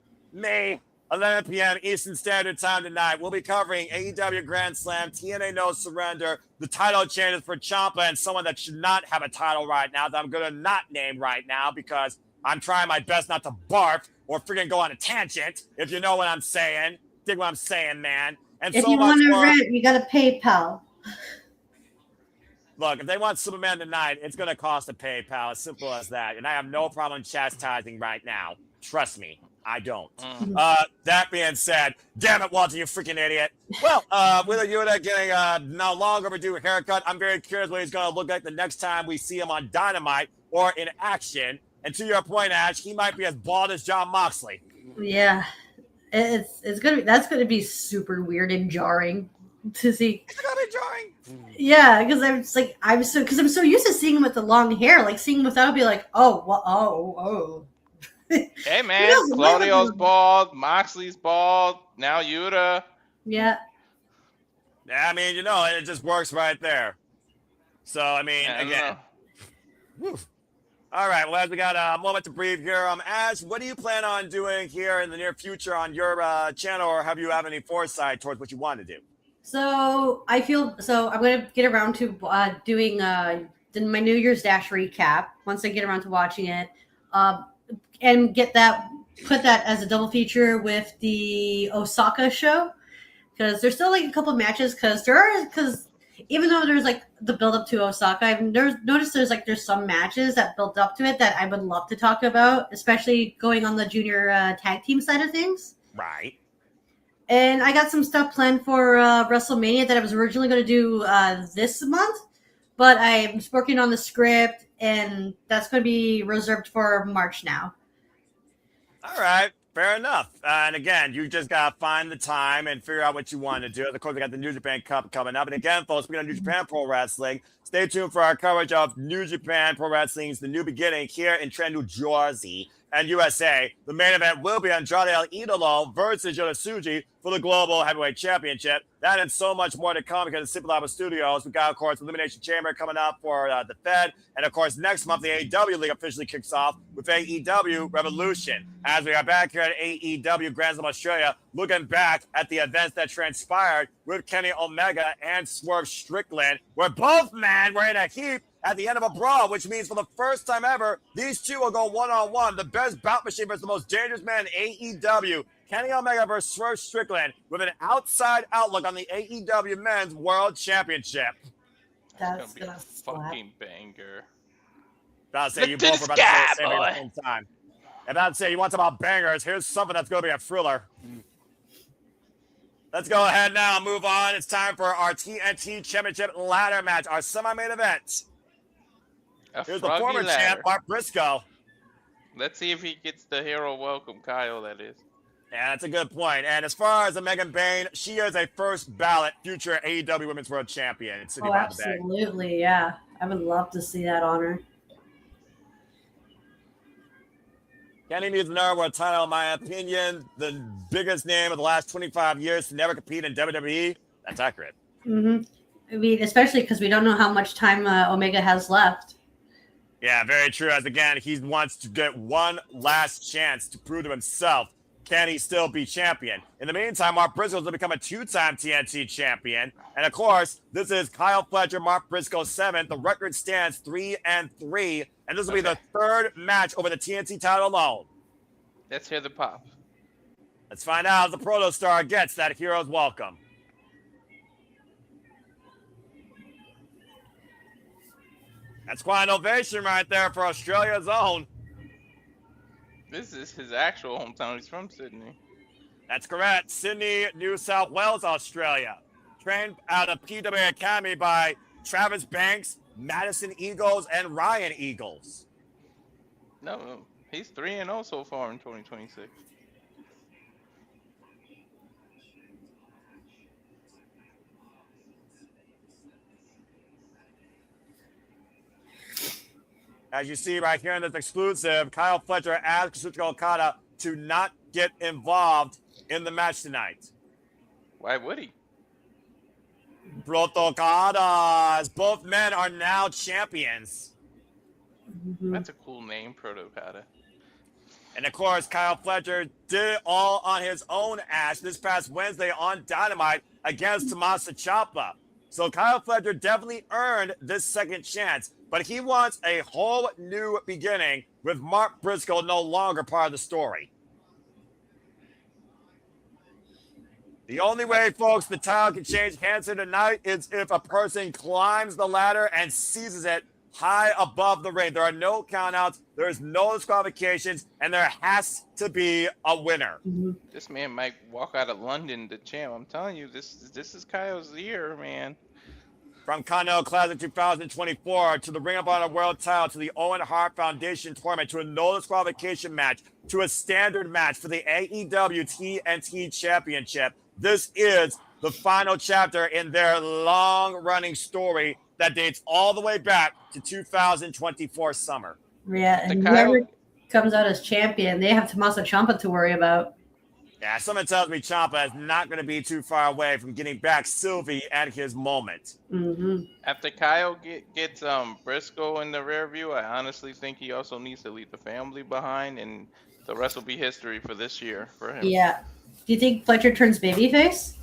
A: 11 p.m. Eastern Standard Time tonight. We'll be covering AEW Grand Slam, TNA No Surrender, the title changes for Ciampa, and someone that should not have a title right now that I'm going to not name right now because I'm trying my best not to barf or freaking go on a tangent, if you know what I'm saying. Dig what I'm saying, man. And
D: If
A: so
D: you
A: much
D: want to
A: more.
D: rent, you gotta PayPal.
A: Look, if they want Superman tonight, it's going to cost a PayPal. As simple as that. And I have no problem chastising right now. Trust me, I don't. That being said, damn it, Walter, you freaking idiot. Well, Willow Yuta getting a now long overdue haircut. I'm very curious what he's going to look like the next time we see him on Dynamite or in action. And to your point, Ash, he might be as bald as John Moxley.
D: Yeah, it's gonna be super weird and jarring to see.
A: It's going to be jarring.
D: Yeah, because I'm so used to seeing him with the long hair. Like seeing him without, be like, oh, well, oh.
C: Hey man,
D: knows?
C: Claudio's bald, Moxley's bald, now Yuta.
D: Yeah.
A: I mean, you know, it just works right there. So, I mean,
C: I don't
A: again.
C: know.
A: Whew. All right, well, as we got a moment to breathe here, Ash, what do you plan on doing here in the near future on your channel, or have you have any foresight towards what you want to do?
D: So I'm gonna get around to doing my New Year's Dash recap once I get around to watching it, and put that as a double feature with the Osaka show because there's still like a couple of matches because even though there's like the build up to Osaka, I've noticed there's some matches that build up to it that I would love to talk about, especially going on the junior tag team side of things.
A: Right.
D: And I got some stuff planned for WrestleMania that I was originally going to do this month, but I'm working on the script, and that's going to be reserved for March now.
A: All right. Fair enough. And again, you just got to find the time and figure out what you want to do. Of course, we got the New Japan Cup coming up. And again, folks, speaking of New Japan Pro Wrestling, stay tuned for our coverage of New Japan Pro Wrestling's The New Beginning here in Trenton, New Jersey and USA. The main event will be Andrade El Idolo versus Yoshisuji for the Global Heavyweight Championship. That and so much more to come because of Simple Lava Studios. We got, of course, Elimination Chamber coming up for the Fed. And, of course, next month, the AEW League officially kicks off with AEW Revolution. As we are back here at AEW Grand Slam Australia, looking back at the events that transpired with Kenny Omega and Swerve Strickland, where both men were in a heap at the end of a brawl, which means for the first time ever, these two will go one-on-one. The best bout machine versus the most dangerous man in AEW. Kenny Omega versus Swerve Strickland with an outside outlook on the AEW Men's World Championship.
D: That's
C: Gonna be a
D: gonna slap.
C: fucking banger.
A: About to say,
C: Look
A: you
C: to
A: both
C: the
A: are about to say
C: sky,
A: the same thing
C: boy.
A: at the same time. About to say, you want some about bangers, here's something that's going to be a thriller. Let's go ahead now and move on. It's time for our TNT Championship ladder match, our semi-main event. Here's the former champ, Mark Briscoe.
C: Let's see if he gets the hero welcome, Kyle, that is.
A: Yeah, that's a good point. And as far as Megan Bayne, she is a first ballot future AEW Women's World Champion.
D: Oh, absolutely, yeah. I would love to see that honor.
A: Kenny needs another world title, in my opinion. The biggest name of the last 25 years to never compete in WWE. That's accurate.
D: Mm-hmm. I mean, especially because we don't know how much time Omega has left.
A: Yeah, very true. As again, he wants to get one last chance to prove to himself, can he still be champion? In the meantime, Mark Briscoe's going to become a 2-time TNT champion. And of course, this is Kyle Fletcher, Mark Briscoe 7th. The record stands 3-3. And this will be the third match over the TNT title alone.
C: Let's hear the pop.
A: Let's find out if the Protostar gets that hero's welcome. That's quite an ovation right there for Australia's own.
C: This is his actual hometown. He's from Sydney.
A: That's correct. Sydney, New South Wales, Australia. Trained out of PW Academy by Travis Banks, Madison Eagles, and Ryan Eagles.
C: No, he's 3-0 so far in 2026.
A: As you see right here in this exclusive, Kyle Fletcher asked Kazuchika Okada to not get involved in the match tonight.
C: Why would he?
A: Proto Okadas. Both men are now champions.
D: Mm-hmm.
C: That's a cool name, Proto Okada.
A: And of course, Kyle Fletcher did it all on his own ass this past Wednesday on Dynamite against Tommaso Ciampa. So Kyle Fletcher definitely earned this second chance, but he wants a whole new beginning with Mark Briscoe no longer part of the story. The only way, folks, the title can change hands here tonight is if a person climbs the ladder and seizes it high above the ring. There are no countouts, there's no disqualifications, and there has to be a winner.
D: Mm-hmm.
C: This man might walk out of London to champ. I'm telling you, this is Kyle's year, man.
A: From Continental Classic 2024 to the Ring of Honor World Title to the Owen Hart Foundation Tournament to a no disqualification match to a standard match for the AEW TNT Championship. This is the final chapter in their long-running story that dates all the way back to 2024 summer.
D: Yeah, and whoever comes out as champion, they have Tommaso Ciampa to worry about.
A: Yeah, someone tells me Ciampa is not going to be too far away from getting back Sylvie at his moment.
D: Mm-hmm.
C: After Kyle gets Briscoe in the rear view, I honestly think he also needs to leave the family behind, and the rest will be history for this year for him.
D: Yeah. Do you think Fletcher turns babyface?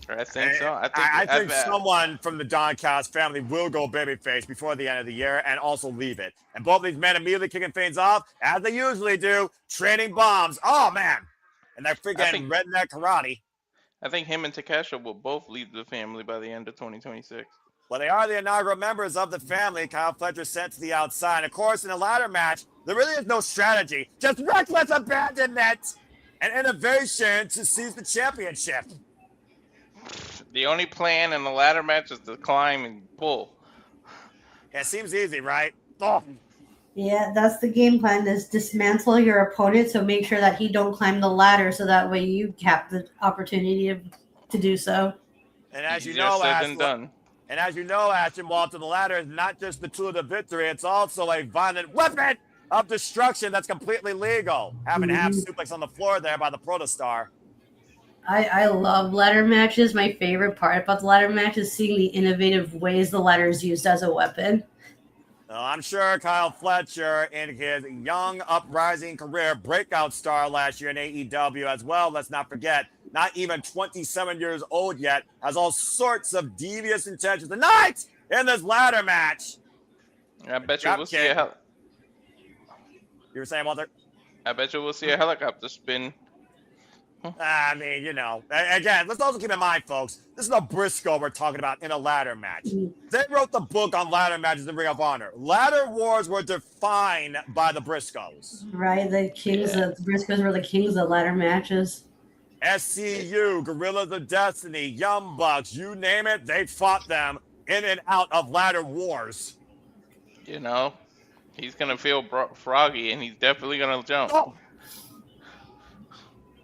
C: I think so.
A: I think someone from the Doncast family will go babyface before the end of the year and also leave it. And both these men immediately kicking things off, as they usually do, training bombs. Oh, man. And they're freaking redneck karate.
C: I think him and Takeshita will both leave the family by the end of 2026.
A: Well, they are the inaugural members of the family. Kyle Fletcher sent to the outside. And of course, in a ladder match, there really is no strategy. Just reckless abandonment and innovation to seize the championship.
C: The only plan in the ladder match is to climb and pull.
A: Yeah, it seems easy, right? Oh.
D: Yeah, that's the game plan, is dismantle your opponent, so make sure that he don't climb the ladder, so that way you have the opportunity to do so.
A: And as
C: Easier
A: you know,
C: said than done.
A: And as you know, Ashton Walter, the ladder is not just the tool of victory, it's also a violent weapon of destruction that's completely legal. Having to have suplex on the floor there by the Protostar.
D: I love ladder matches. My favorite part about the ladder match is seeing the innovative ways the ladder is used as a weapon.
A: I'm sure Kyle Fletcher, in his young uprising career, breakout star last year in AEW as well, let's not forget, not even 27 years old yet, has all sorts of devious intentions tonight in this ladder match.
C: I bet you we'll see a
A: You were saying, Walter?
C: I bet you we'll see a helicopter spin.
A: I mean, you know, again, let's also keep in mind, folks, this is a Briscoe we're talking about in a ladder match. They wrote the book on ladder matches in Ring of Honor. Ladder wars were defined by the Briscoes.
D: Right, the kings of the Briscoes were the kings of ladder matches.
A: SCU, Gorillas of Destiny, Young Bucks, you name it, they fought them in and out of ladder wars.
C: You know, he's going to feel froggy, and he's definitely going to jump.
A: Oh.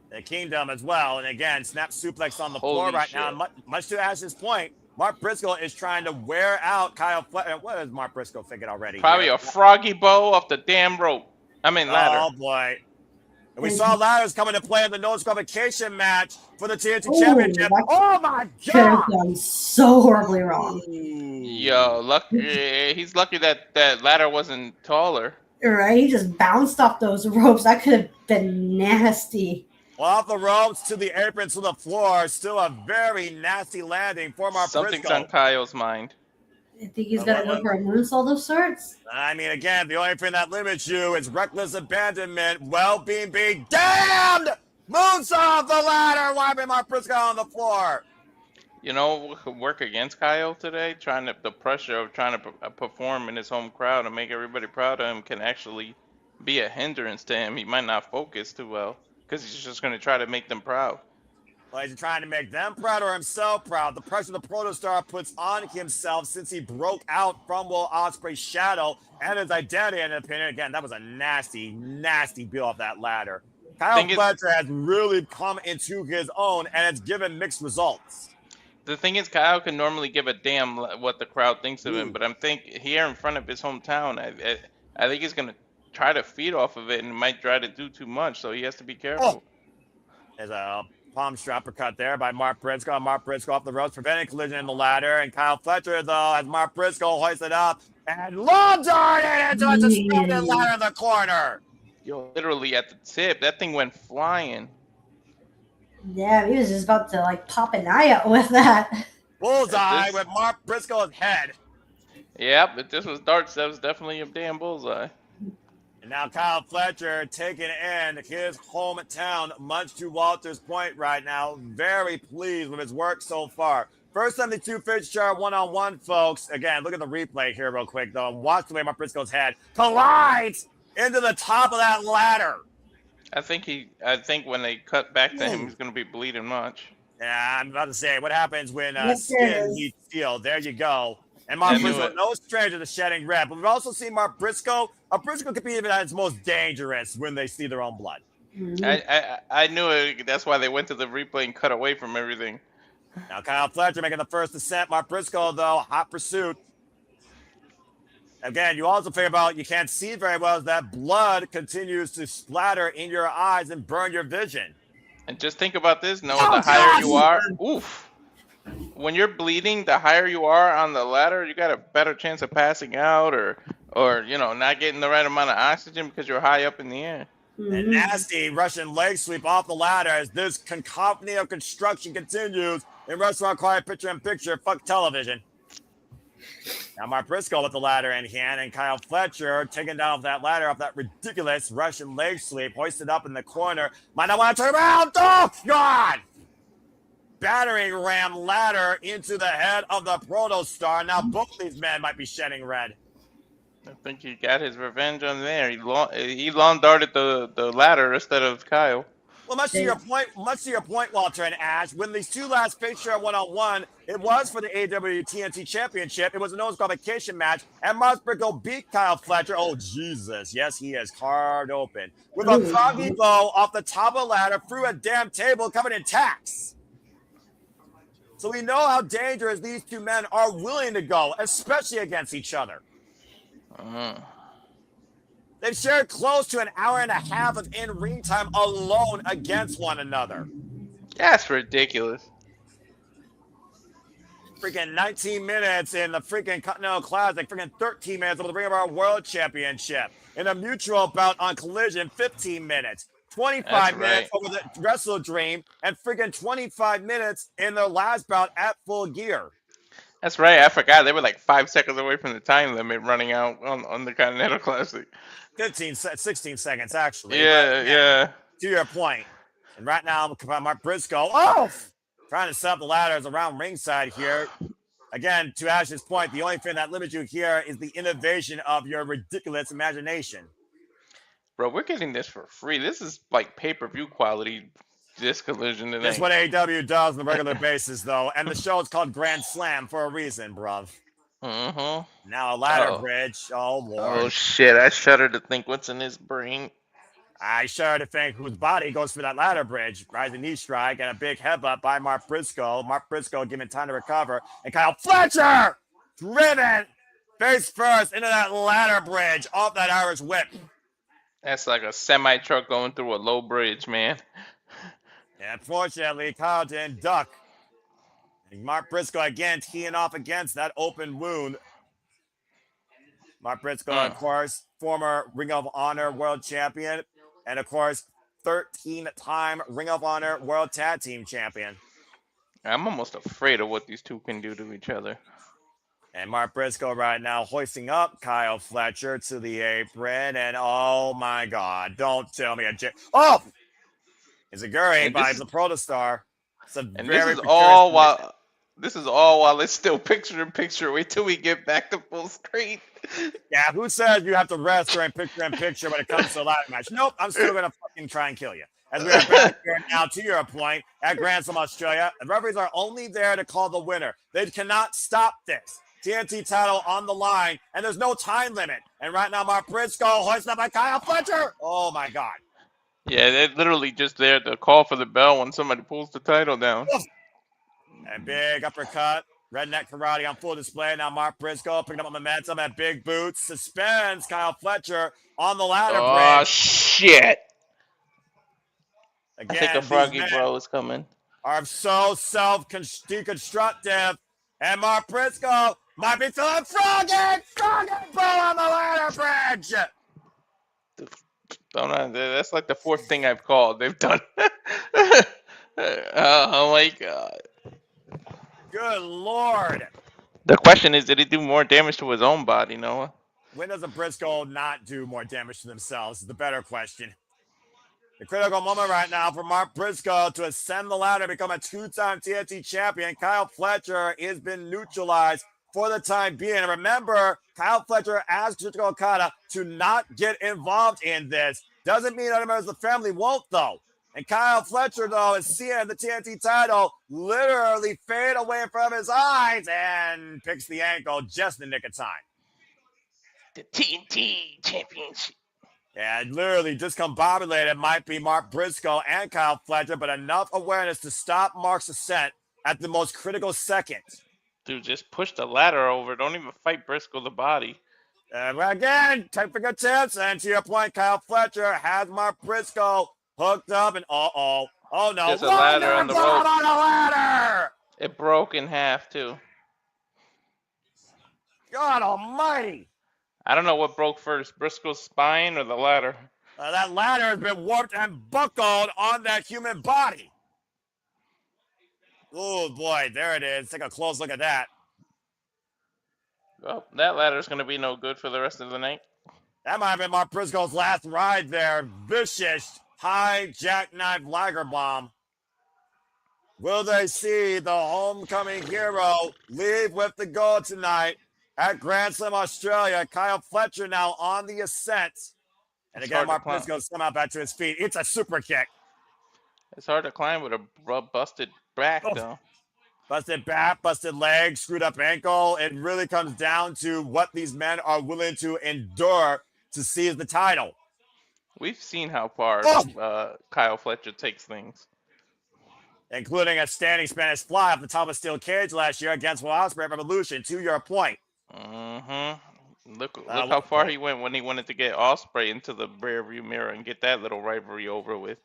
A: The Kingdom as well. And again, snap suplex on the floor right now. Much to Ash's point, Mark Briscoe is trying to wear out Kyle Fletcher. What is Mark Briscoe thinking already?
C: Probably a froggy bow off the damn rope. I mean, ladder.
A: Oh, boy. And we saw ladders coming to play in the no disqualification match for the TNT
D: Ooh,
A: Championship.
D: that
A: Oh my
D: could have
A: God!
D: gone so horribly wrong.
C: Yo, he's lucky that that ladder wasn't taller.
D: Right? He just bounced off those ropes. That could have been nasty.
A: Well, off the ropes to the apron to the floor. Still a very nasty landing for Mark
C: Something's
A: Briscoe.
C: on Kyle's mind.
D: I think he's gonna go for a moonsault of sorts.
A: I mean, again, the only thing that limits you is reckless abandonment. Well, being damned! Moonsault the ladder, wiping Mark Briscoe on the floor.
C: You know what could work against Kyle today? The pressure of trying to perform in his home crowd and make everybody proud of him can actually be a hindrance to him. He might not focus too well because he's just going to try to make them proud.
A: Well, he's trying to make them proud or himself proud. The pressure the Protostar puts on himself since he broke out from Will Ospreay's shadow and his identity and opinion. Again, that was a nasty, nasty beat off that ladder. Kyle Fletcher has really come into his own, and it's given mixed results.
C: The thing is, Kyle can normally give a damn what the crowd thinks of him, but I'm thinking here in front of his hometown, I think he's going to try to feed off of it and might try to do too much, so he has to be careful.
A: There's a palm strapper cut there by Mark Briscoe. Mark Briscoe off the ropes, preventing collision in the ladder, and Kyle Fletcher, though, as Mark Briscoe hoisted up and low darted into a suspended ladder in the corner.
C: Yo, literally at the tip, that thing went flying.
D: Yeah, he was just about to like pop an eye out with that.
A: Bullseye with Mark Briscoe's head.
C: Yep, if this was darts, that was definitely a damn bullseye.
A: And now Kyle Fletcher taking in his hometown, much to Walter's point right now. Very pleased with his work so far. First 72 Fisher one-on-one, folks. Again, look at the replay here real quick, though. Watch the way Mark Briscoe's head collides into the top of that ladder.
C: I think when they cut back to him, he's going to be bleeding much.
A: Yeah, I'm about to say, what happens when skin meets steel? There you go. And Mark Briscoe, no stranger to shedding red. But we've also seen Mark Briscoe. Briscoe could be even at its most dangerous when they see their own blood.
C: I knew it. That's why they went to the replay and cut away from everything.
A: Now Kyle Fletcher making the first descent. Mark Briscoe, though, hot pursuit. Again, you also figure about you can't see very well as that blood continues to splatter in your eyes and burn your vision.
C: And just think about this, Noah, the higher you are, when you're bleeding, the higher you are on the ladder, you got a better chance of passing out or not getting the right amount of oxygen because you're high up in the air.
A: A nasty Russian leg sweep off the ladder as this cacophony of construction continues in Restaurant Quiet Picture-in-Picture. Fuck television. Now Mark Briscoe with the ladder in hand, and Kyle Fletcher taking down off that ladder off that ridiculous Russian leg sweep, hoisted up in the corner. Might not want to turn around. Oh, God! Battering ram ladder into the head of the Protostar. Now both these men might be shedding red.
C: I think he got his revenge on there. He lawn darted the ladder instead of Kyle.
A: Well, much to your point, Walter and Ash, when these two last faced each one-on-one, it was for the AEW TNT Championship. It was a no disqualification match, and Mark Briscoe beat Kyle Fletcher. Oh, Jesus. Yes, he is carved open. With a froggy blow off the top of the ladder through a damn table covered in tacks. So we know how dangerous these two men are willing to go, especially against each other. They've shared close to an hour and a half of in-ring time alone against one another.
C: That's ridiculous.
A: Freaking 19 minutes in the freaking Continental Classic. Freaking 13 minutes over the Ring of Our World Championship. In a mutual bout on Collision, 15 minutes. 25 minutes over the Wrestle Dream. And freaking 25 minutes in their last bout at Full Gear.
C: That's right. I forgot. They were like 5 seconds away from the time limit running out on the Continental Classic.
A: 16 seconds, actually.
C: Yeah.
A: To your point. And right now, Mark Briscoe, trying to set up the ladders around ringside here. Again, to Ash's point, the only thing that limits you here is the innovation of your ridiculous imagination.
C: Bro, we're getting this for free. This is like pay-per-view quality. This collision today.
A: That's what AEW does on a regular basis, though. And the show is called Grand Slam for a reason, bruv. Now a ladder bridge. Oh, Lord.
C: Oh, shit. I shudder to think what's in his brain.
A: I shudder to think whose body goes for that ladder bridge. Rising knee strike and a big headbutt by Mark Briscoe. Mark Briscoe given time to recover. And Kyle Fletcher driven face first into that ladder bridge off that Irish whip.
C: That's like a semi truck going through a low bridge, man.
A: And fortunately, Kyle didn't duck. And Mark Briscoe again teeing off against that open wound. Mark Briscoe, of course, former Ring of Honor World Champion. And of course, 13-time Ring of Honor World Tag Team Champion.
C: I'm almost afraid of what these two can do to each other.
A: And Mark Briscoe right now hoisting up Kyle Fletcher to the apron. And oh my God, don't tell me oh! It's a Guri by the Protostar. It's a
C: and
A: very
C: this is all while it's still picture in picture. Wait till we get back to full screen.
A: Yeah, who says you have to rest during picture in picture when it comes to a ladder match? Nope, I'm still gonna fucking try and kill you. As we are back here now to your point at Grand Slam Australia, the referees are only there to call the winner. They cannot stop this. TNT title on the line, and there's no time limit. And right now, Mark Briscoe hoisted up by Kyle Fletcher. Oh my God.
C: Yeah, they're literally just there to call for the bell when somebody pulls the title down.
A: And big uppercut. Redneck karate on full display. Now Mark Briscoe picking up momentum at big boots. Suspends Kyle Fletcher on the ladder
C: Oh,
A: bridge.
C: shit.
A: Again,
C: I think a Froggy Bro is coming.
A: Are so self-deconstructive. And Mark Briscoe might be feeling Froggy Bro on the ladder bridge.
C: That's like the fourth thing I've called. They've done. Oh my God.
A: Good Lord.
C: The question is, did he do more damage to his own body, Noah?
A: When does a Briscoe not do more damage to themselves is the better question. The critical moment right now for Mark Briscoe to ascend the ladder and become a two-time TNT champion. Kyle Fletcher has been neutralized for the time being. And remember, Kyle Fletcher asked Kazuchika Okada to not get involved in this. Doesn't mean other members of the family won't, though. And Kyle Fletcher, though, is seeing the TNT title literally fade away from his eyes and picks the ankle just in the nick of time.
C: The TNT Championship.
A: Yeah, literally discombobulated might be Mark Briscoe and Kyle Fletcher, but enough awareness to stop Mark's ascent at the most critical second.
C: Dude, just push the ladder over. Don't even fight Briscoe the body.
A: And again, take fingertips. And to your point, Kyle Fletcher has Mark Briscoe hooked up. And oh no.
C: There's a ladder on the rope.
A: On a ladder!
C: It broke in half, too.
A: God almighty.
C: I don't know what broke first, Briscoe's spine or the ladder.
A: That ladder has been warped and buckled on that human body. Oh, boy, there it is. Take a close look at that.
C: Well, that ladder's going to be no good for the rest of the night.
A: That might have been Mark Briscoe's last ride there. Vicious, high jackknife Liger bomb. Will they see the homecoming hero leave with the gold tonight? At Grand Slam Australia, Kyle Fletcher now on the ascent. And again, Mark Briscoe somehow back to his feet. It's a super kick.
C: It's hard to climb with a busted back, though.
A: Busted back, busted leg, screwed up ankle. It really comes down to what these men are willing to endure to seize the title.
C: We've seen how far Kyle Fletcher takes things.
A: Including a standing Spanish fly off the top of a steel cage last year against Will Ospreay at Revolution, to your point.
C: Look how far he went when he wanted to get Ospreay into the rearview mirror and get that little rivalry over with.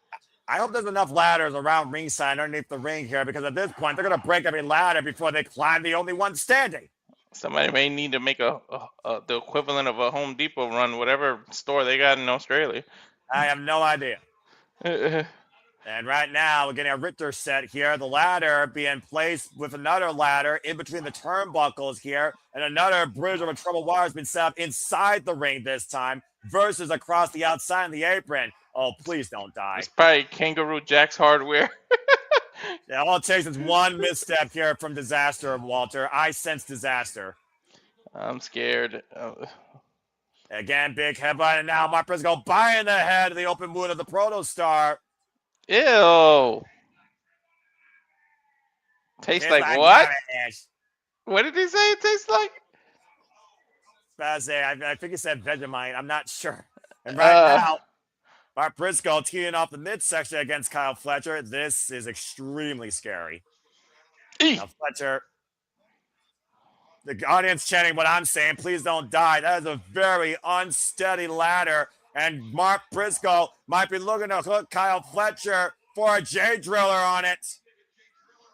A: I hope there's enough ladders around ringside underneath the ring here, because at this point they're going to break every ladder before they climb the only one standing.
C: Somebody may need to make the equivalent of a Home Depot run, whatever store they got in Australia.
A: I have no idea. And right now, we're getting a Richter set here. The ladder being placed with another ladder in between the turnbuckles here. And another bridge over troubled wire has been set up inside the ring this time versus across the outside in the apron. Oh, please don't die.
C: It's probably Kangaroo Jack's hardware.
A: Yeah, all it takes is one misstep here from disaster, Walter. I sense disaster.
C: I'm scared.
A: Again, big headbutt. And now Mark Briscoe buying the head of the open wound of the Protostar.
C: Ew. Tastes like what? What did he say it tastes like?
A: I think he said Vegemite. I'm not sure. And right now, Mark Briscoe teeing off the midsection against Kyle Fletcher. This is extremely scary. Now Fletcher, the audience chanting what I'm saying, please don't die. That is a very unsteady ladder. And Mark Briscoe might be looking to hook Kyle Fletcher for a J Driller on it.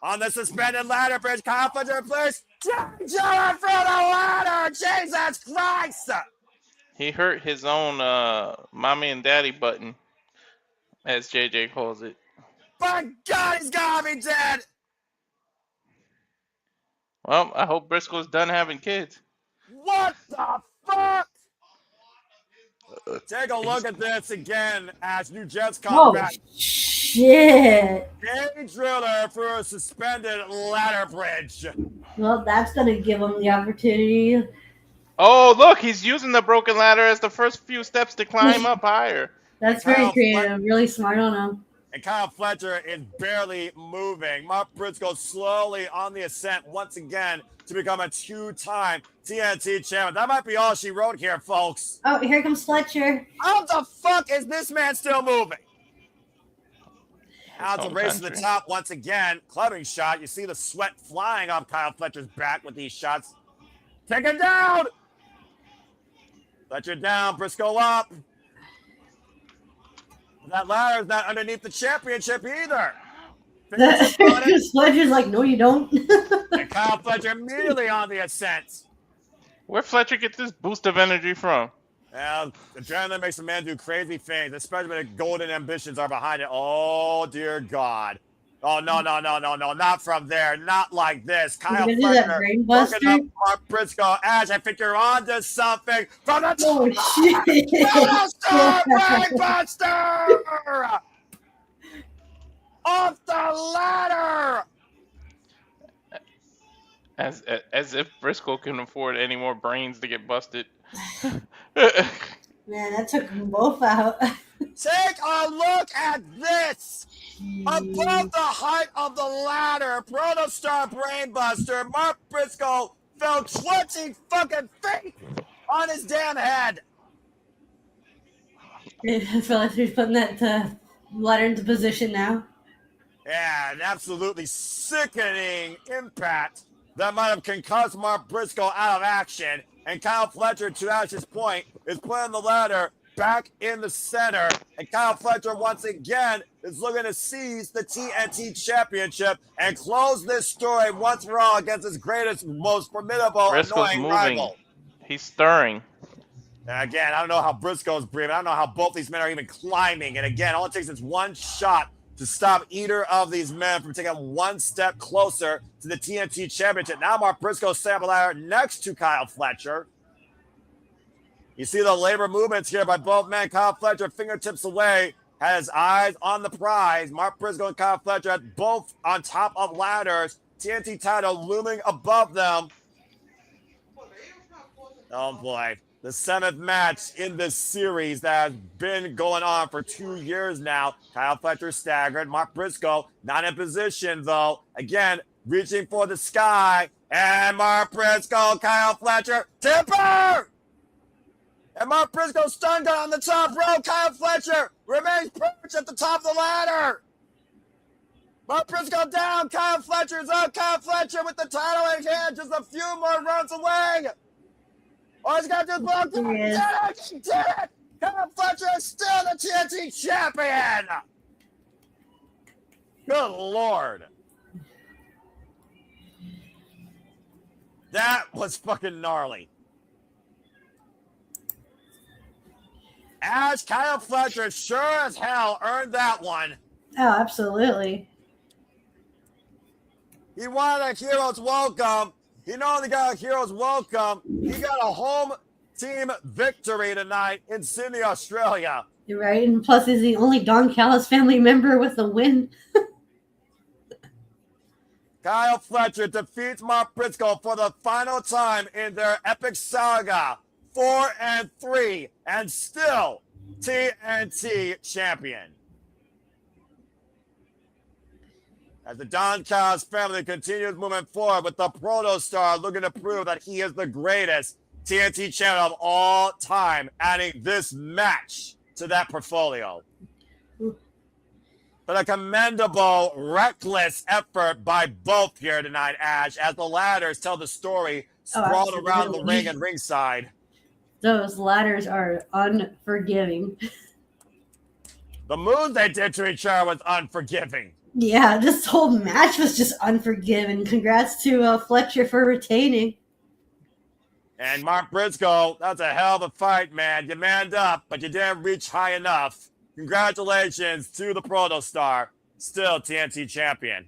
A: On the suspended ladder bridge, Kyle Fletcher plays J Driller for the ladder. Jesus Christ!
C: He hurt his own mommy and daddy button, as JJ calls it.
A: My God, he's gotta be dead.
C: Well, I hope Briscoe's done having kids.
A: What the fuck? Take a look at this again as New Jets come
D: Oh,
A: back.
D: shit.
A: J Driller for a suspended ladder bridge.
D: Well, that's going to give him the opportunity.
C: Oh, look, he's using the broken ladder as the first few steps to climb up higher.
D: That's
A: Kyle
D: very creative. Really smart on him.
A: And Kyle Fletcher is barely moving. Mark Briscoe slowly on the ascent once again to become a two-time TNT champion. That might be all she wrote here, folks.
D: Oh, here comes Fletcher.
A: How the fuck is this man still moving? Now it's a race to the top once again. Clubbing shot. You see the sweat flying off Kyle Fletcher's back with these shots. Take it down. Fletcher down. Briscoe up. That ladder is not underneath the championship either.
D: Fletcher's like, no, you don't.
A: And Kyle Fletcher immediately on the ascent.
C: Where Fletcher get this boost of energy from?
A: Well, adrenaline makes a man do crazy things, especially when the golden ambitions are behind it. Oh, dear God. Oh, no, not from there. Not like this. Kyle Fletcher looking up Mark Briscoe. Ash, I think you're on to something. From the
D: oh, shit.
A: Brainbuster! Off the ladder!
C: As if Briscoe can afford any more brains to get busted.
D: Man, that took them both out.
A: Take a look at this! Above the height of the ladder, Protostar Brainbuster, Mark Briscoe fell 20 fucking feet on his damn head.
D: I feel like he's putting that ladder into position now.
A: Yeah, an absolutely sickening impact that might have concussed Mark Briscoe out of action. And Kyle Fletcher, to Ash's point, is putting the ladder back in the center. And Kyle Fletcher, once again, is looking to seize the TNT Championship and close this story once for all against his greatest, most formidable,
C: Briscoe's
A: annoying
C: moving.
A: rival.
C: He's stirring.
A: And again, I don't know how Briscoe's breathing. I don't know how both these men are even climbing. And again, all it takes is one shot to stop either of these men from taking one step closer to the TNT Championship. Now Mark Briscoe sat ladder next to Kyle Fletcher. You see the labor movements here by both men. Kyle Fletcher, fingertips away, has eyes on the prize. Mark Briscoe and Kyle Fletcher both on top of ladders. TNT title looming above them. Oh boy. The seventh match in this series that has been going on for 2 years now. Kyle Fletcher staggered. Mark Briscoe not in position, though. Again, reaching for the sky. And Mark Briscoe, Kyle Fletcher, tipper! And Mark Briscoe stun gun on the top row. Kyle Fletcher remains perched at the top of the ladder. Mark Briscoe down. Kyle Fletcher's up. Kyle Fletcher with the title in hand. Just a few more runs away. Oh, he's got this block. He did it! Kyle Fletcher is still the TNT champion! Good Lord. That was fucking gnarly. Ash, Kyle Fletcher sure as hell earned that one.
D: Oh, absolutely.
A: He wanted a hero's welcome. He not only got a hero's welcome, he got a home team victory tonight in Sydney, Australia.
D: You're right. And plus, he's the only Don Callis family member with a win.
A: Kyle Fletcher defeats Mark Briscoe for the final time in their epic saga. 4-3, and still TNT champion. As the Don Callis family continues moving forward with the Protostar looking to prove that he is the greatest TNT champion of all time, adding this match to that portfolio. But a commendable, reckless effort by both here tonight, Ash, as the ladders tell the story sprawled around the ring and ringside.
D: Those ladders are unforgiving.
A: The moves they did to each other was unforgiving.
D: Yeah, this whole match was just unforgiving. Congrats to Fletcher for retaining.
A: And Mark Briscoe, that's a hell of a fight, man. You manned up, but you didn't reach high enough. Congratulations to the Protostar, still TNT champion.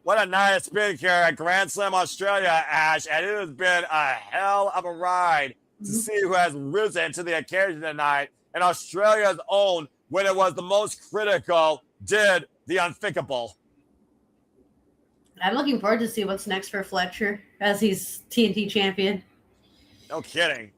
A: What a night it's been here at Grand Slam Australia, Ash, and it has been a hell of a ride to see who has risen to the occasion tonight. And Australia's own, when it was the most critical, did the unthinkable.
D: I'm looking forward to see what's next for Fletcher as he's TNT champion.
A: No kidding.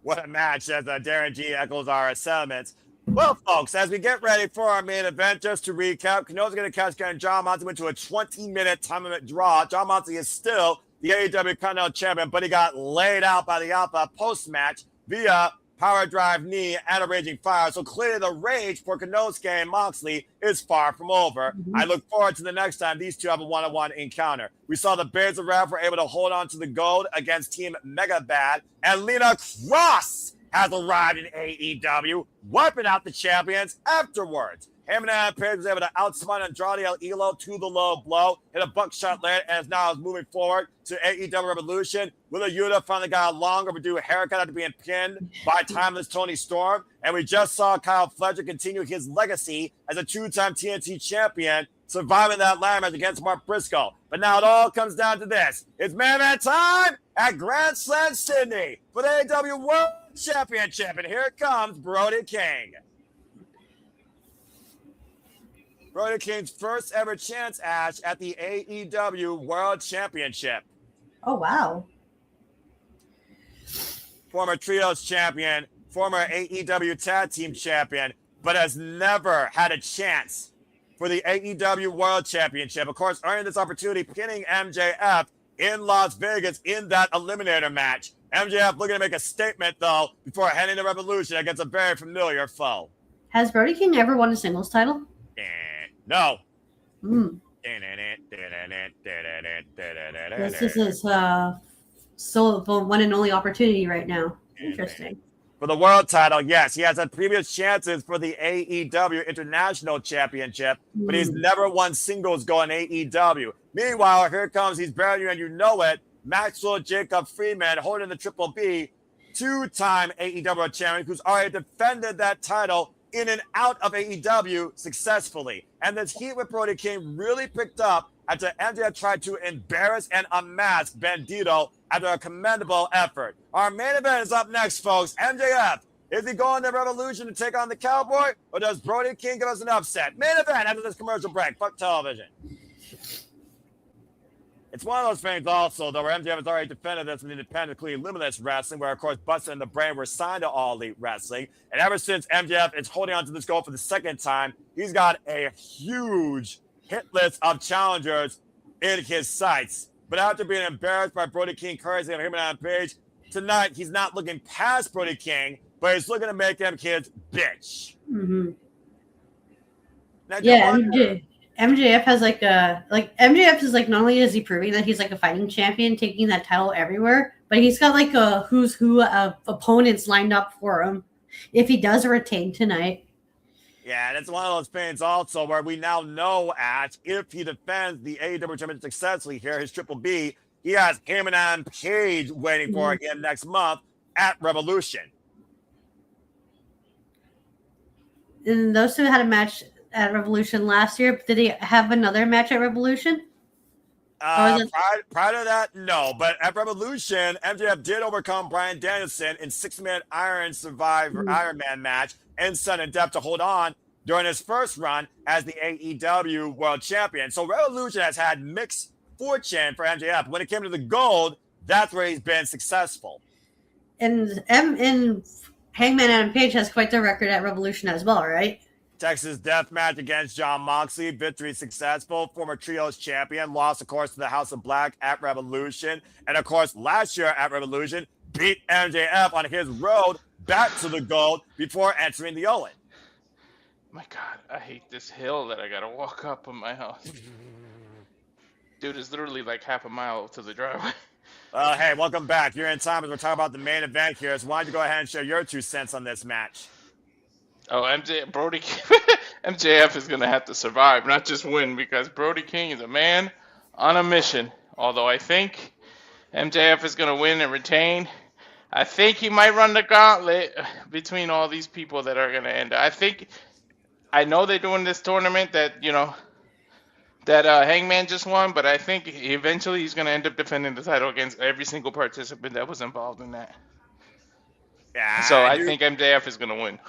A: What a match as Darren G echoes our sentiments. Well, folks, as we get ready for our main event, just to recap, Konosuke and Cassidy and John Moxley went to a 20-minute time limit draw. John Moxley is still the AEW Continental champion, but he got laid out by the Alpha post-match via power drive knee and a raging fire. So clearly the rage for Konosuke and Moxley is far from over. I look forward to the next time these two have a one-on-one encounter. We saw the Bears of Wrath were able to hold on to the gold against Team Megabad, and Lena Cross has arrived in AEW, wiping out the champions afterwards. Hangman and Page was able to outsmart Andrade El Idolo to the low blow, hit a buckshot later, and is now moving forward to AEW Revolution. Willow Yuta finally got a long overdue haircut after being pinned by timeless Toni Storm. And we just saw Kyle Fletcher continue his legacy as a two-time TNT champion, surviving that ladder match against Mark Briscoe. But now it all comes down to this. It's man at time at Grand Slam Sydney for the AEW World Championship. And here comes Brody King. Brody King's first ever chance, Ash, at the AEW World Championship.
D: Oh, wow.
A: Former Trios champion, former AEW Tag Team champion, but has never had a chance for the AEW World Championship. Of course, earning this opportunity, pinning MJF in Las Vegas in that Eliminator match. MJF looking to make a statement, though, before heading to Revolution against a very familiar foe.
D: Has Brody King ever won a singles title?
A: No.
D: This is his solo one and only opportunity right now. Interesting.
A: For the world title, yes, he has had previous chances for the AEW International Championship, but he's never won singles going AEW. Meanwhile, here comes, he's better and you know it, Maxwell Jacob Freeman holding the Triple B, two-time AEW champion who's already defended that title in and out of AEW successfully. And this heat with Brody King really picked up after MJF tried to embarrass and unmask Bandito after a commendable effort. Our main event is up next, folks. MJF, is he going to Revolution to take on the Cowboy, or does Brody King give us an upset? Main event after this commercial break. Fuck television. It's one of those things also, though, where MJF has already defended this in independently limitless wrestling, where, of course, Busted and the Brain were signed to All Elite Wrestling. And ever since MJF is holding on to this goal for the second time, he's got a huge hit list of challengers in his sights. But after being embarrassed by Brody King, Currency, and Hangman Page, tonight he's not looking past Brody King, but he's looking to make him his bitch.
D: Mm-hmm.
A: Now,
D: yeah, MJF has MJF is not only is he proving that he's like a fighting champion, taking that title everywhere, but he's got like a who's who of opponents lined up for him if he does retain tonight.
A: Yeah, and it's one of those things also where we now know, Ash, if he defends the AEW Championship successfully here, his Triple B, he has Hangman Page waiting for again next month at Revolution.
D: And those two had a match at Revolution last year. Did he have another match at Revolution?
A: Prior to that, no. But at Revolution, MJF did overcome Bryan Danielson in 6-minute Iron Survivor Iron Man match in sudden death to hold on during his first run as the AEW World Champion. So Revolution has had mixed fortune for MJF. When it came to the gold, that's where he's been successful.
D: And Hangman Adam Page has quite the record at Revolution as well, right?
A: Texas Death Match against John Moxley. Victory successful. Former Trios champion. Lost, of course, to the House of Black at Revolution. And, of course, last year at Revolution, beat MJF on his road back to the gold before entering the Owen.
C: My God, I hate this hill that I got to walk up in my house. Dude, it's literally like half a mile to the driveway.
A: Hey, welcome back. You're in time as we're talking about the main event here. So why don't you go ahead and share your 2 cents on this match?
C: Oh, Brody MJF is gonna have to survive, not just win, because Brody King is a man on a mission. Although I think MJF is gonna win and retain. I think he might run the gauntlet between all these people that are gonna end. I know they're doing this tournament that Hangman just won, but I think eventually he's gonna end up defending the title against every single participant that was involved in that.
A: Yeah,
C: So I think MJF is gonna win.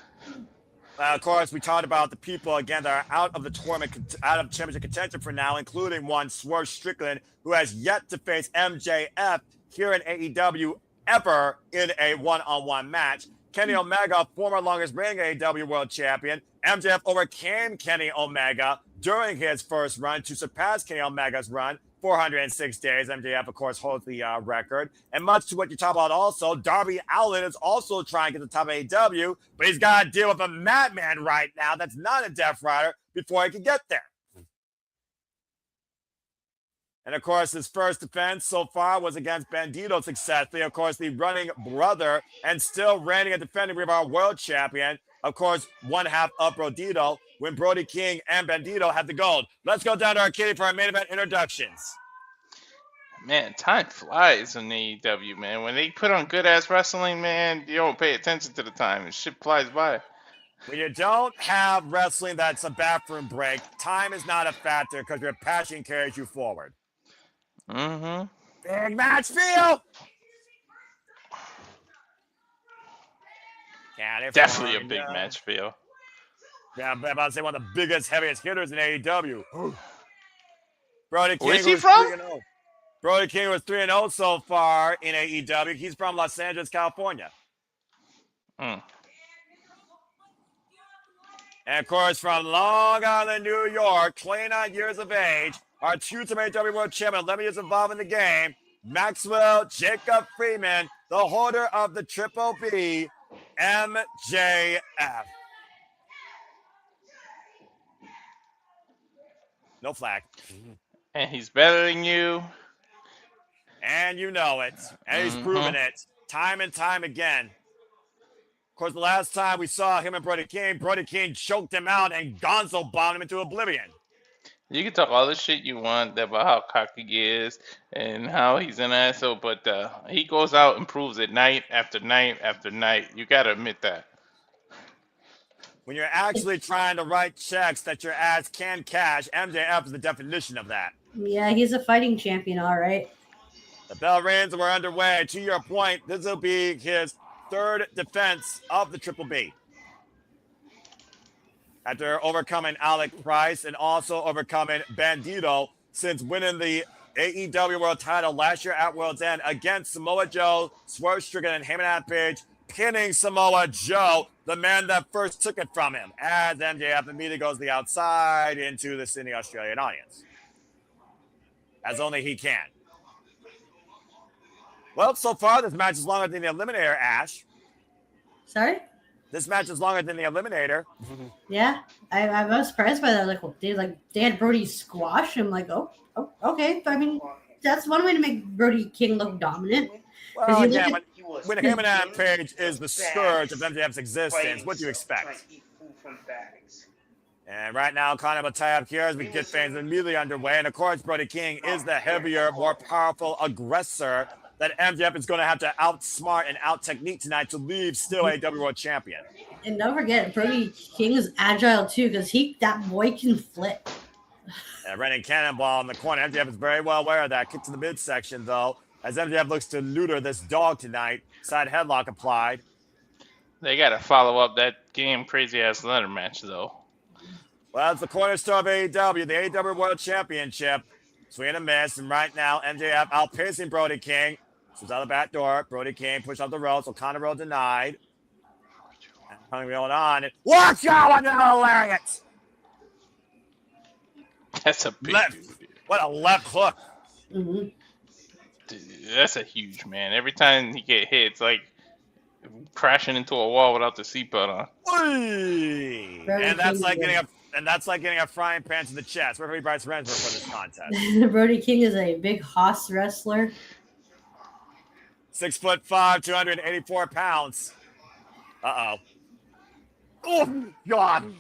A: Of course, we talked about the people again that are out of the tournament, out of championship contention for now, including one Swerve Strickland, who has yet to face MJF here in AEW ever in a one-on-one match. Kenny Omega, former longest reigning AEW World Champion. MJF overcame Kenny Omega during his first run to surpass Kenny Omega's run. 406 days. MJF, of course, holds the record. And much to what you talk about also, Darby Allin is also trying to get to the top of AEW, but he's got to deal with a madman right now that's not a Death Rider before he can get there. And, of course, his first defense so far was against Bandito successfully. Of course, the running brother and still reigning and defending our world champion. Of course, one half of Brodito when Brody King and Bandito had the gold. Let's go down to our kitty for our main event introductions.
C: Man, time flies in AEW, man. When they put on good-ass wrestling, man, you don't pay attention to the time. And shit flies by.
A: When you don't have wrestling that's a bathroom break, time is not a factor because your passion carries you forward.
C: Mm-hmm.
A: Big match feel.
C: Definitely a big match feel.
A: Yeah, I'm about to say one of the biggest, heaviest hitters in AEW. Brody King.
C: Where's he from?
A: Brody King was 3-0 so far in AEW. He's from Los Angeles, California. And of course, from Long Island, New York, 29 years of age, our two-time AEW World Champion, 11 years involved in the game, Maxwell Jacob Freeman, the holder of the Triple B, MJF. No flag.
C: And he's better than you.
A: And you know it. And he's proven it time and time again. Of course, the last time we saw him and Brody King choked him out and gonzo bombed him into oblivion.
C: You can talk all the shit you want about how cocky he is and how he's an asshole, but he goes out and proves it night after night after night. You got to admit that.
A: When you're actually trying to write checks that your ass can cash, MJF is the definition of that.
D: Yeah, he's a fighting champion, all right.
A: The bell rings and we're underway. To your point, this will be his third defense of the Triple B. After overcoming Alec Price and also overcoming Bandito since winning the AEW World title last year at World's End against Samoa Joe, Swerve Strickland, and Hangman Page, pinning Samoa Joe, the man that first took it from him, as MJF immediately goes to the outside into the Sydney Australian audience. As only he can. Well, so far, this match is longer than the Eliminator, Ash.
D: Sorry?
A: This match is longer than the Eliminator.
D: Yeah, I was surprised by that. They had Brody squash him. Oh, okay. I mean, that's one way to make Brody King look dominant.
A: Well, yeah, when Hangman Page is the scourge of MJF's existence, what do you expect? And right now, kind of a tie-up here as we get things immediately underway. And of course, Brody King is the heavier, more powerful aggressor that MJF is going to have to outsmart and out-technique tonight to leave still AEW World Champion.
D: And don't forget, Brody King is agile too, because that boy can flip.
A: And running cannonball in the corner. MJF is very well aware of that. Kick to the midsection, though, as MJF looks to neuter this dog tonight. Side headlock applied.
C: They got to follow up that game crazy-ass ladder match, though.
A: Well, it's the cornerstone of AEW, the AEW World Championship. Swing and miss, and right now, MJF outpacing Brody King. Swings out the back door. Brody King pushed up the ropes. O'Connor roll denied. And going on. And watch out on the lariat!
C: That's a big
A: left.
C: Dude.
A: What a left hook.
D: Mm-hmm.
C: Dude, that's a huge man. Every time he get hit, it's like crashing into a wall without the seatbelt on.
A: And that's like getting a frying pan to the chest. Referee Bryce Rensburg for this contest.
D: Brody King is a big hoss wrestler.
A: 6'5", 284 pounds. Uh-oh. Oh, God.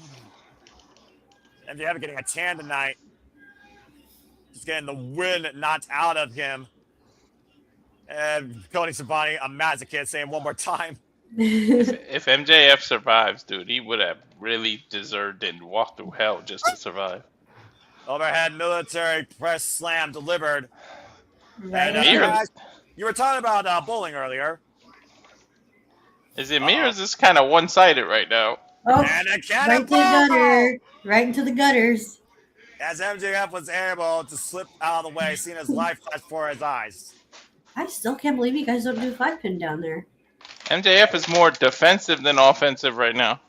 A: MJF getting a tan tonight. Just getting the wind knocked out of him. And Tony Schiavone, a masochist, saying one more time.
C: If MJF survives, dude, he would have really deserved and walked through hell just to survive.
A: Overhead military press slam delivered.
D: Right.
A: And, you were talking about bowling earlier.
C: Is it me or is this kind of one-sided right now?
D: Oh,
A: And a
D: right to the
A: cannonball!
D: gutter. Right into the gutters.
A: As MJF was able to slip out of the way, seeing his life flash before his eyes.
D: I still can't believe you guys don't do 5-pin down there.
C: MJF is more defensive than offensive right now.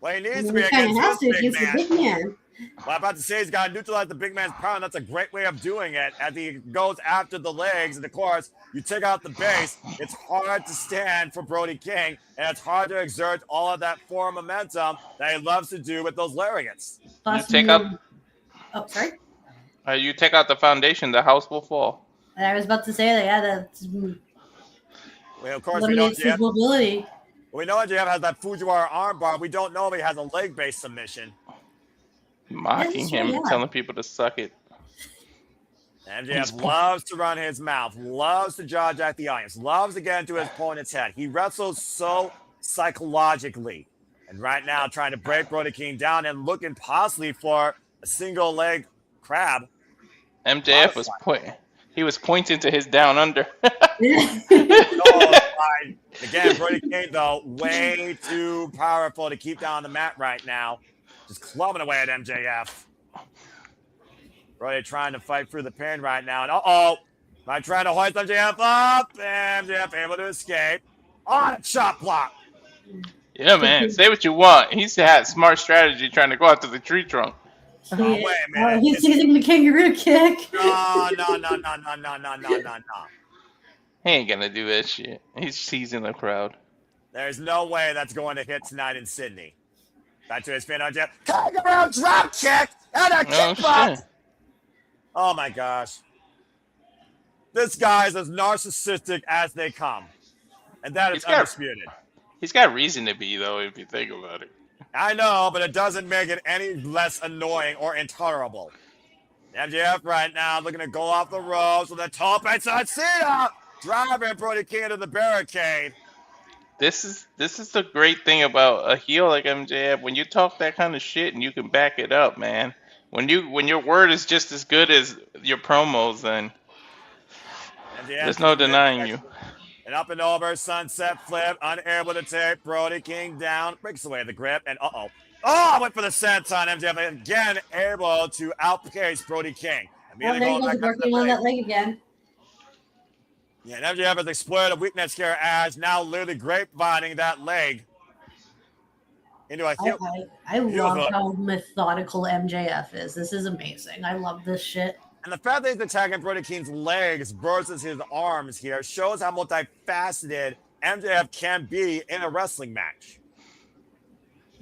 A: Well, he needs to
D: He
A: be
D: kind of
A: against
D: has to
A: this big
D: against
A: man.
D: the big man.
A: Well, I'm about to say he's got to neutralize the big man's power, and that's a great way of doing it. As he goes after the legs, and of course, you take out the base, it's hard to stand for Brody King, and it's hard to exert all of that forward momentum that he loves to do with those lariats.
D: Plus,
C: take out-
D: Oh, sorry.
C: You take out the foundation, the house will fall.
D: I was about to say that. Yeah, that
A: Well, of course, we know
D: eliminates his mobility.
A: MJF has that Fujiwara armbar. We don't know if he has a leg-based submission.
C: Mocking
D: true,
C: him,
D: yeah.
C: telling people to suck it.
A: MJF loves to run his mouth, loves to jaw jack the audience, loves to get into his opponent's head. He wrestles so psychologically. And right now, trying to break Brody King down and looking possibly for a single leg crab.
C: MJF was pointing to his down under.
A: Again, Brody King, though, way too powerful to keep down on the mat right now. Just clubbing away at MJF. Brody trying to fight through the pin right now. And am I trying to hoist MJF up? MJF able to escape. On a chop block.
C: Yeah, man. Say what you want. He's had smart strategy trying to go after the tree trunk.
A: Oh, wait a minute.
D: He's using the kangaroo kick.
A: No.
C: He ain't gonna do that shit. He's teasing the crowd.
A: There's no way that's going to hit tonight in Sydney. Back to his fin on Jeff. Kangaroo drop kick and a kickbox.
C: Shit.
A: Oh my gosh. This guy's as narcissistic as they come. And that is undisputed.
C: He's got reason to be, though, if you think about it.
A: I know, but it doesn't make it any less annoying or intolerable. MJF right now looking to go off the ropes with a tope and Cena driving Brody King into the barricade.
C: This is the great thing about a heel like MJF. When you talk that kind of shit and you can back it up, man. When your word is just as good as your promos, then there's no denying you.
A: An up and over sunset flip, unable to take Brody King down, breaks away the grip, and went for the senton. MJF again able to outpace Brody King.
D: There he goes working on that leg again.
A: Yeah, and MJF has exploited a weakness here as now literally grapevining that leg into a heel.
D: I love how methodical MJF is. This is amazing. I love this shit.
A: And the fact that he's attacking Brody King's legs versus his arms here shows how multifaceted MJF can be in a wrestling match.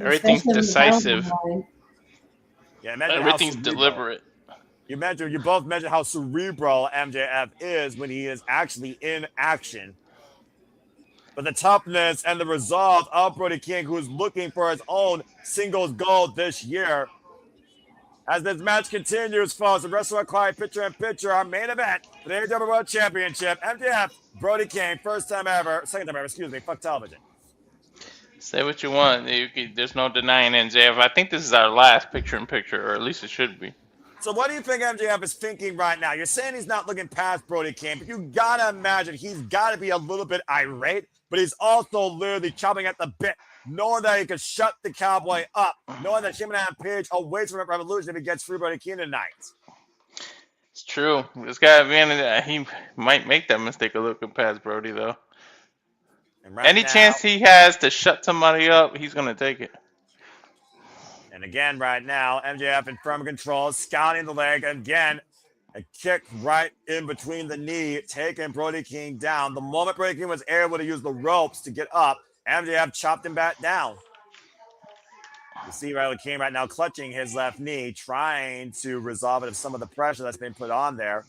C: Everything's decisive.
A: Yeah,
C: everything's deliberate.
A: You both mentioned how cerebral MJF is when he is actually in action. But the toughness and the resolve of Brody King, who's looking for his own singles gold this year. As this match continues, folks, the Wrestler Quiet picture-in-picture, our main event for the AEW World Championship. MJF, Brody King, second time ever, fuck television.
C: Say what you want. There's no denying MJF. I think this is our last picture-in-picture, or at least it should be.
A: So what do you think MJF is thinking right now? You're saying he's not looking past Brody King, but you gotta imagine he's gotta be a little bit irate, but he's also literally chopping at the bit, knowing that he could shut the Cowboy up, knowing that him and Adam Page awaits from Revolution if he gets free Brody King tonight.
C: It's true. This guy, man, he might make that mistake of looking past Brody, though. Any chance he has to shut somebody up, he's going to take it.
A: And again, right now, MJF in firm control, scouting the leg. Again, a kick right in between the knee, taking Brody King down. The moment Brody King was able to use the ropes to get up, MJF chopped him back down. You see Riley King right now clutching his left knee, trying to resolve it of some of the pressure that's been put on there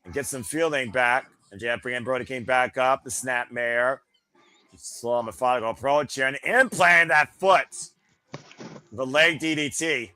A: and get some feeling back. MJF bringing Brody King back up. The snapmare. Slow methodical approach here and implanting that foot. The leg DDT.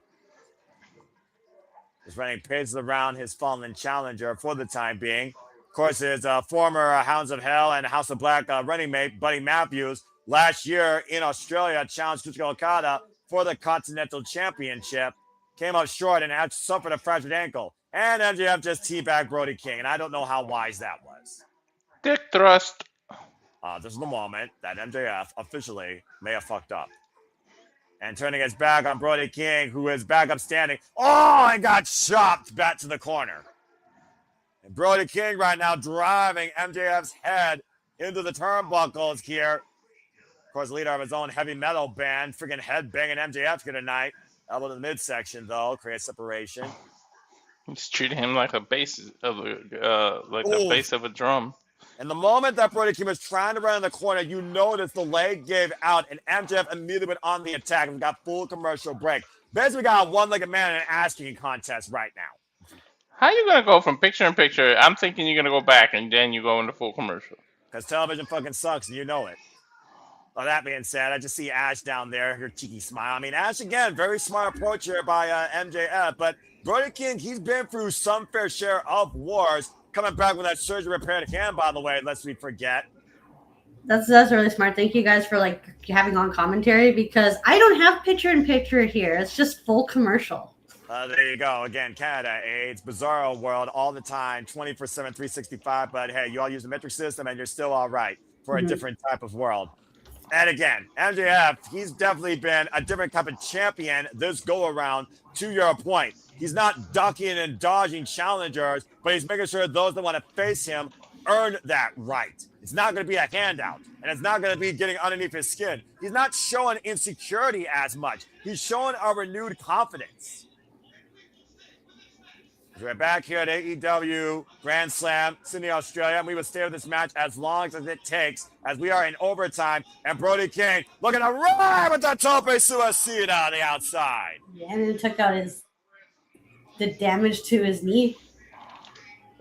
A: He's running paces around his fallen challenger for the time being. Of course, his former Hounds of Hell and House of Black running mate, Buddy Matthews, last year in Australia challenged Kazuchika Okada for the Continental Championship. Came up short and had suffered a fractured ankle. And MJF just teabagged Brody King, and I don't know how wise that was.
C: Dick thrust.
A: This is the moment that MJF officially may have fucked up. And turning his back on Brody King, who is back up standing. Oh, and got chopped back to the corner. And Brody King right now driving MJF's head into the turnbuckles here. Of course, leader of his own heavy metal band, freaking head banging MJF here tonight. Elbow to the midsection, though, creates separation.
C: He's treating him like a bass of a bass of a drum.
A: And the moment that Brody King was trying to run in the corner, you noticed the leg gave out, and MJF immediately went on the attack and got full commercial break. Basically, got a one-legged man in an ass-kicking contest right now.
C: How you gonna go from picture in picture? I'm thinking you're gonna go back and then you go into full commercial.
A: Because television fucking sucks, and you know it. Well, that being said, I just see Ash down there, her cheeky smile. I mean, Ash, again, very smart approach here by MJF, but Brody King, he's been through some fair share of wars. Coming back with that surgery repaired hand, by the way, lest we forget.
D: That's really smart. Thank you guys for like having on commentary because I don't have picture in picture here. It's just full commercial.
A: There you go. Again, Canada, it's bizarro world all the time, 24/7, 365. But hey, you all use the metric system and you're still all right for a different type of world. And again, MJF, he's definitely been a different type of champion this go around. To your point, he's not ducking and dodging challengers, but he's making sure those that want to face him earn that right. It's not going to be a handout, and it's not going to be getting underneath his skin. He's not showing insecurity as much. He's showing a renewed confidence. We're back here at AEW Grand Slam, Sydney, Australia, and we will stay with this match as long as it takes, as we are in overtime. And Brody King looking to ride with the tope suicida on the outside.
D: Yeah, and it took out the damage to his knee.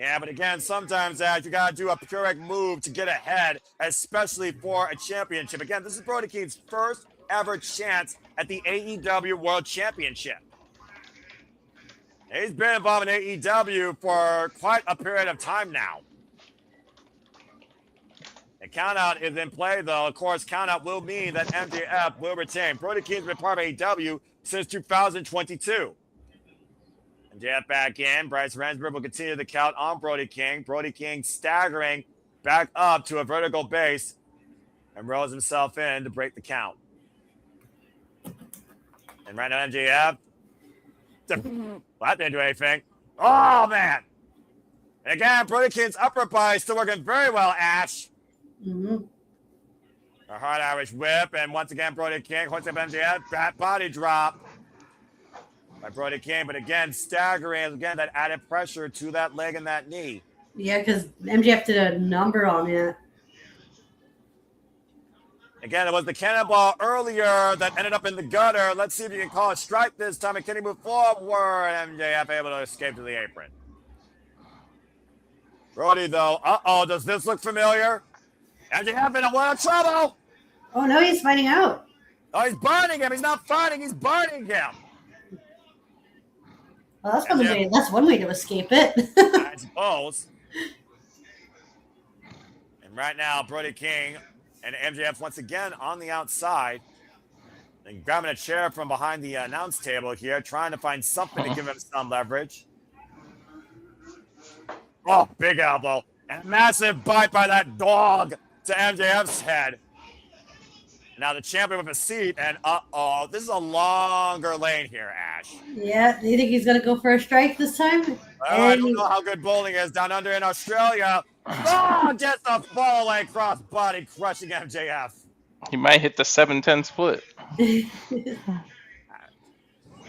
A: Yeah, but again, sometimes you got to do a correct move to get ahead, especially for a championship. Again, this is Brody King's first ever chance at the AEW World Championship. He's been involved in AEW for quite a period of time now. The countout is in play, though. Of course, countout will mean that MJF will retain. Brody King's been part of AEW since 2022. MJF back in. Bryce Rensburg will continue the count on Brody King. Brody King staggering back up to a vertical base and rolls himself in to break the count. And right now, MJF. Well, that didn't do anything. Oh, man. And again, Brody King's upper body still working very well, Ash.
D: Mm-hmm.
A: A hard Irish whip. And once again, Brody King hoists up MJF. Back body drop by Brody King. But again, staggering. Again, that added pressure to that leg and that knee.
D: Yeah, because MJF did a number on it.
A: Again, it was the cannonball earlier that ended up in the gutter. Let's see if you can call a strike this time. And can he move forward? MJF able to escape to the apron. Brody, though. Uh-oh, does this look familiar? MJF in a lot of trouble.
D: Oh, no, he's fighting out.
A: Oh, he's burning him. He's not fighting. He's burning him.
D: Well, that's one way to escape it.
A: I suppose. And right now, Brody King and MJF once again on the outside and grabbing a chair from behind the announce table here, trying to find something to give him some leverage. Oh, big elbow. And a massive bite by that dog to MJF's head. Now the champion with a seat, and uh-oh, this is a longer lane here, Ash.
D: Yeah, do you think he's going to go for a strike this time?
A: Well, I don't know how good bowling is down under in Australia. Oh, just a fall away cross body crushing MJF.
C: He might hit the 7-10 split.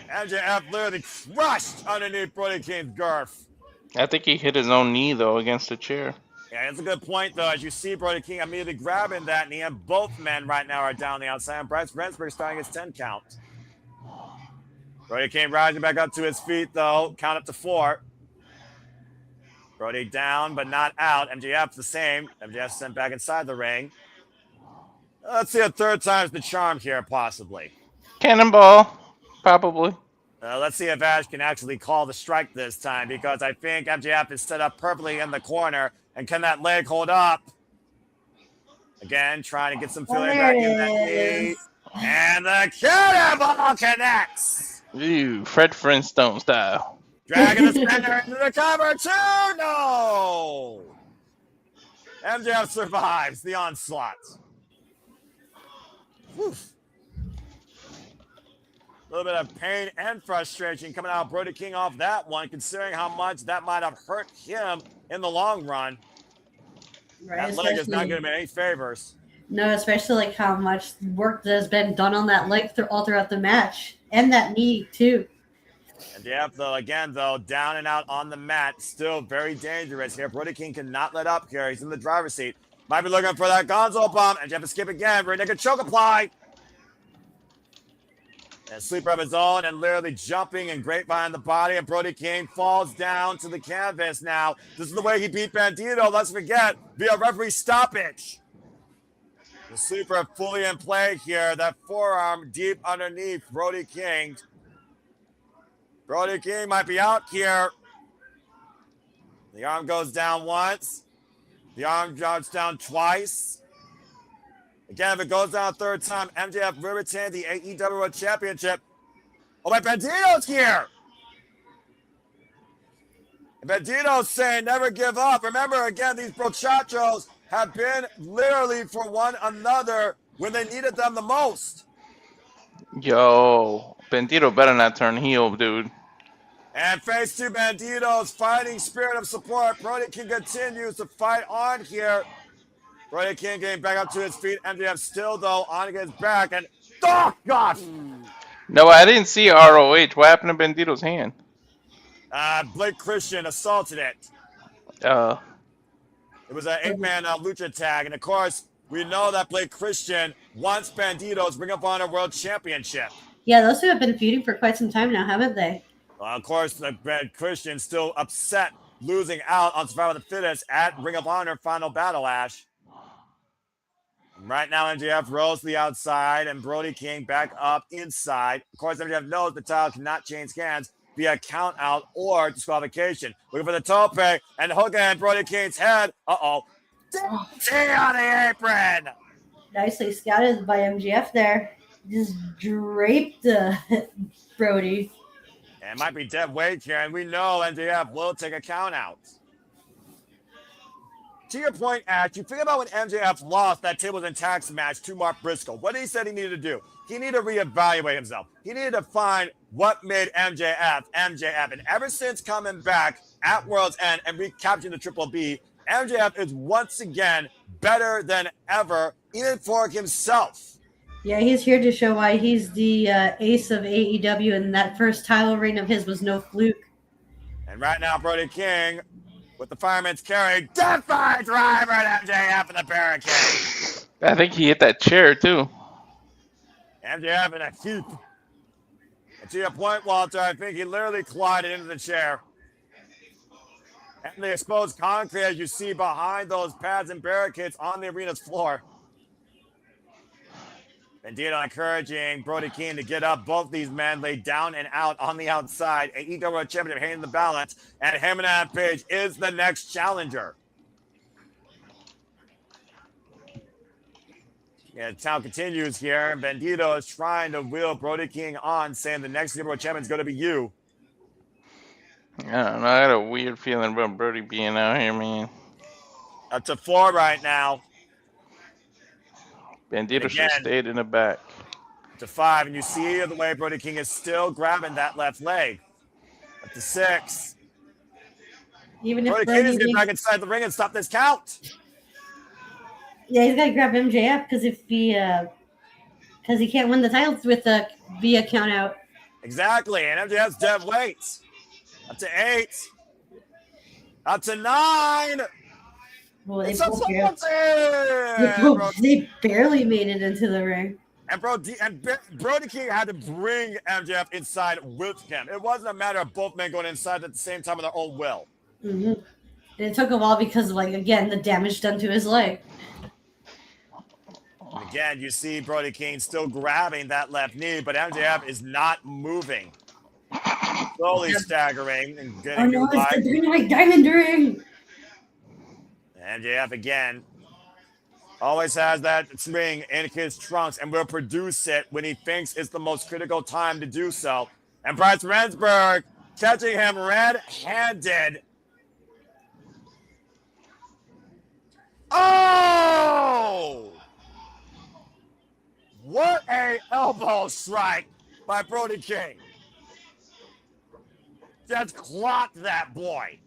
A: MJF literally crushed underneath Brody King's girth.
C: I think he hit his own knee, though, against the chair.
A: Yeah, that's a good point, though. As you see Brody King immediately grabbing that knee, and both men right now are down the outside. And Bryce Rensburg starting his 10 count. Brody King rising back up to his feet, though. Count up to 4. Brody down, but not out. MJF the same. MJF sent back inside the ring. Let's see a third time's the charm here, possibly.
C: Cannonball, probably.
A: Let's see if Ash can actually call the strike this time, because I think MJF is set up perfectly in the corner. And can that leg hold up? Again, trying to get some feeling back in that knee. And the cannonball connects.
C: Ew, Fred Flintstone style.
A: Dragging the spinner into the cover. 2. No. MJF survives the onslaught. Whew. A little bit of pain and frustration coming out of Brody King off that one, considering how much that might have hurt him in the long run.
D: Right,
A: that leg is not going to be any favors.
D: No, especially like how much work that has been done on that leg all throughout the match. And that knee, too.
A: And MJF, though, again, down and out on the mat. Still very dangerous here. Brody King cannot let up here. He's in the driver's seat. Might be looking for that Gonzo bomb. And MJF to skip again. Rear naked choke apply. And sleeper of his own and literally jumping and grapevine the body. And Brody King falls down to the canvas now. This is the way he beat Bandito. Let's forget, via referee stoppage. The sleeper fully in play here. That forearm deep underneath Brody King. Brody King might be out here. The arm goes down once. The arm drops down twice. Again, if it goes down a third time, MJF will retain the AEW World Championship. Oh, my Bandito's here. And Bandito's saying never give up. Remember, again, these brochachos have been literally for one another when they needed them the most.
C: Yo, Bandito better not turn heel, dude.
A: And face to Bandito's fighting spirit of support. Brody King continues to fight on here. Brody King getting back up to his feet. MJF still, though, on his back. And, oh, gosh!
C: No, I didn't see ROH. What happened to Bandito's hand?
A: Blake Christian assaulted it. It was an 8-man lucha tag. And, of course, we know that Blake Christian wants Bandito's Ring of Honor World Championship.
D: Yeah, those two have been feuding for quite some time now, haven't they?
A: Of course, Blake Christian still upset losing out on Survival of the Fittest at Ring of Honor Final Battle, Ash. Right now, MJF rolls to the outside and Brody King back up inside. Of course, MJF knows the title cannot change hands via count out or disqualification. Looking for the tope and hooking at Brody King's head. Uh-oh. T on the apron.
D: Nicely scouted by MJF there. Just draped Brody.
A: And it might be dead weight here, and we know MJF will take a count out. To your point, Ash, you think about when MJF lost that tables and tax match to Mark Briscoe. What he said he needed to do. He needed to reevaluate himself. He needed to find what made MJF. And ever since coming back at World's End and recapturing the Triple B, MJF is once again better than ever, even for himself.
D: Yeah, he's here to show why he's the ace of AEW, and that first title reign of his was no fluke.
A: And right now, Brody King, with the fireman's carry, death by driver at MJF in the barricade.
C: I think he hit that chair, too.
A: MJF in a heap. And to your point, Walter, I think he literally collided into the chair. And the exposed concrete, as you see behind those pads and barricades on the arena's floor. Bandito encouraging Brody King to get up. Both these men laid down and out on the outside. AEW World Championship hanging in the balance. And Hangman Page is the next challenger. Yeah, the town continues here. And Bandito is trying to wheel Brody King on, saying the next World Champion is going to be you.
C: I don't know. I got a weird feeling about Brody being out here, man.
A: Up to 4 right now.
C: Bandito should have stayed in the back.
A: To 5, and you see the way Brody King is still grabbing that left leg. Up to 6.
D: Even if
A: Brody King is getting back inside the ring and stop this count.
D: Yeah, he's got to grab MJF because if he can't win the titles with via count out.
A: Exactly, and MJF's dead weight. Up to 8. Up to 9.
D: Well, they barely made it into the ring.
A: And Brody King had to bring MJF inside with him. It wasn't a matter of both men going inside at the same time of their own will.
D: Mm-hmm. And it took a while because, like, again, the damage done to his leg.
A: And again, you see Brody King still grabbing that left knee, but MJF is not moving. Slowly staggering and
D: Oh
A: getting
D: no,
A: good
D: it's the
A: life.
D: Dynamite Diamond Ring!
A: MJF again always has that ring in his trunks and will produce it when he thinks it's the most critical time to do so. And Bryce Remsburg catching him red-handed. Oh! What a elbow strike by Brody King. Just clocked that boy.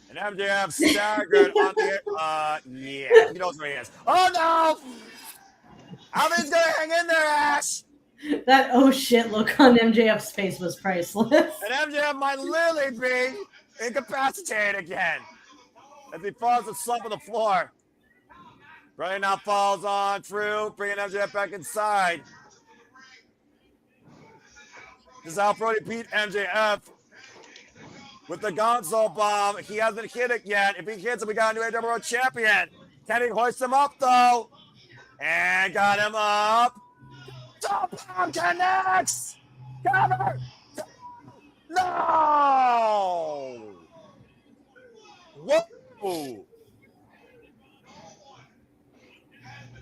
A: And MJF staggered on the yeah, he knows where he is. Oh no! How many's gonna hang in there, Ash?
D: That oh shit look on MJF's face was priceless.
A: And MJF might literally be incapacitated again as he falls asleep on the floor. Brody now falls on through, bringing MJF back inside. This is how Brody beat MJF with the Gonzo bomb. He hasn't hit it yet. If he hits it, we got a new AEW World Champion. Can he hoist him up, though? And got him up. Top bomb connects. Cover. No. Whoa.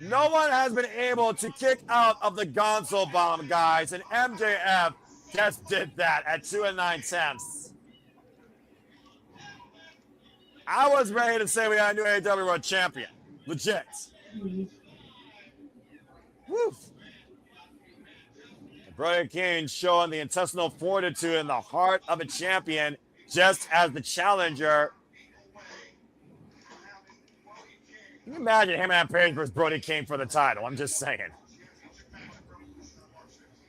A: No one has been able to kick out of the Gonzo bomb, guys. And MJF just did that at 2 9/10. I was ready to say we got a new AEW World Champion. Legit.
D: Mm-hmm.
A: Woo. Brody King showing the intestinal fortitude in the heart of a champion, just as the challenger. Can you imagine Hangman Page versus Brody King for the title? I'm just saying.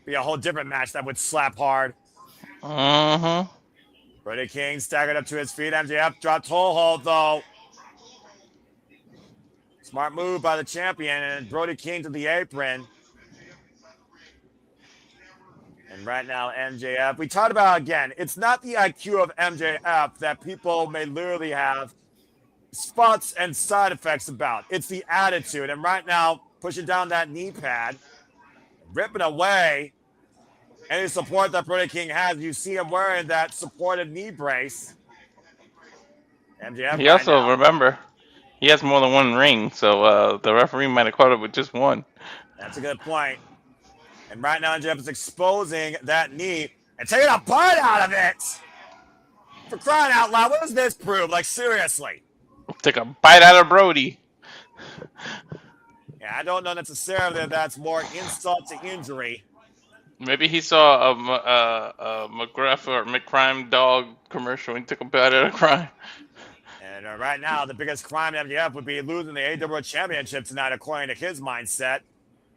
A: Be a whole different match that would slap hard.
C: Uh-huh.
A: Brody King staggered up to his feet. MJF dropped toe hold, though. Smart move by the champion, and Brody King to the apron. And right now, MJF, we talked about, again, it's not the IQ of MJF that people may literally have spots and side effects about. It's the attitude. And right now, pushing down that knee pad, ripping away any support that Brody King has. You see him wearing that supportive knee brace. MJF
C: He also, remember, he has more than one ring, so the referee might have caught it with just one.
A: That's a good point. And right now, MJF is exposing that knee and taking a bite out of it. For crying out loud, what does this prove? Like, seriously.
C: Take a bite out of Brody.
A: Yeah, I don't know necessarily that that's more insult to injury.
C: Maybe he saw a McGruff or McCrime dog commercial and took a bite out of crime.
A: And right now, the biggest crime to MJF would be losing the AEW World Championship tonight, according to his mindset.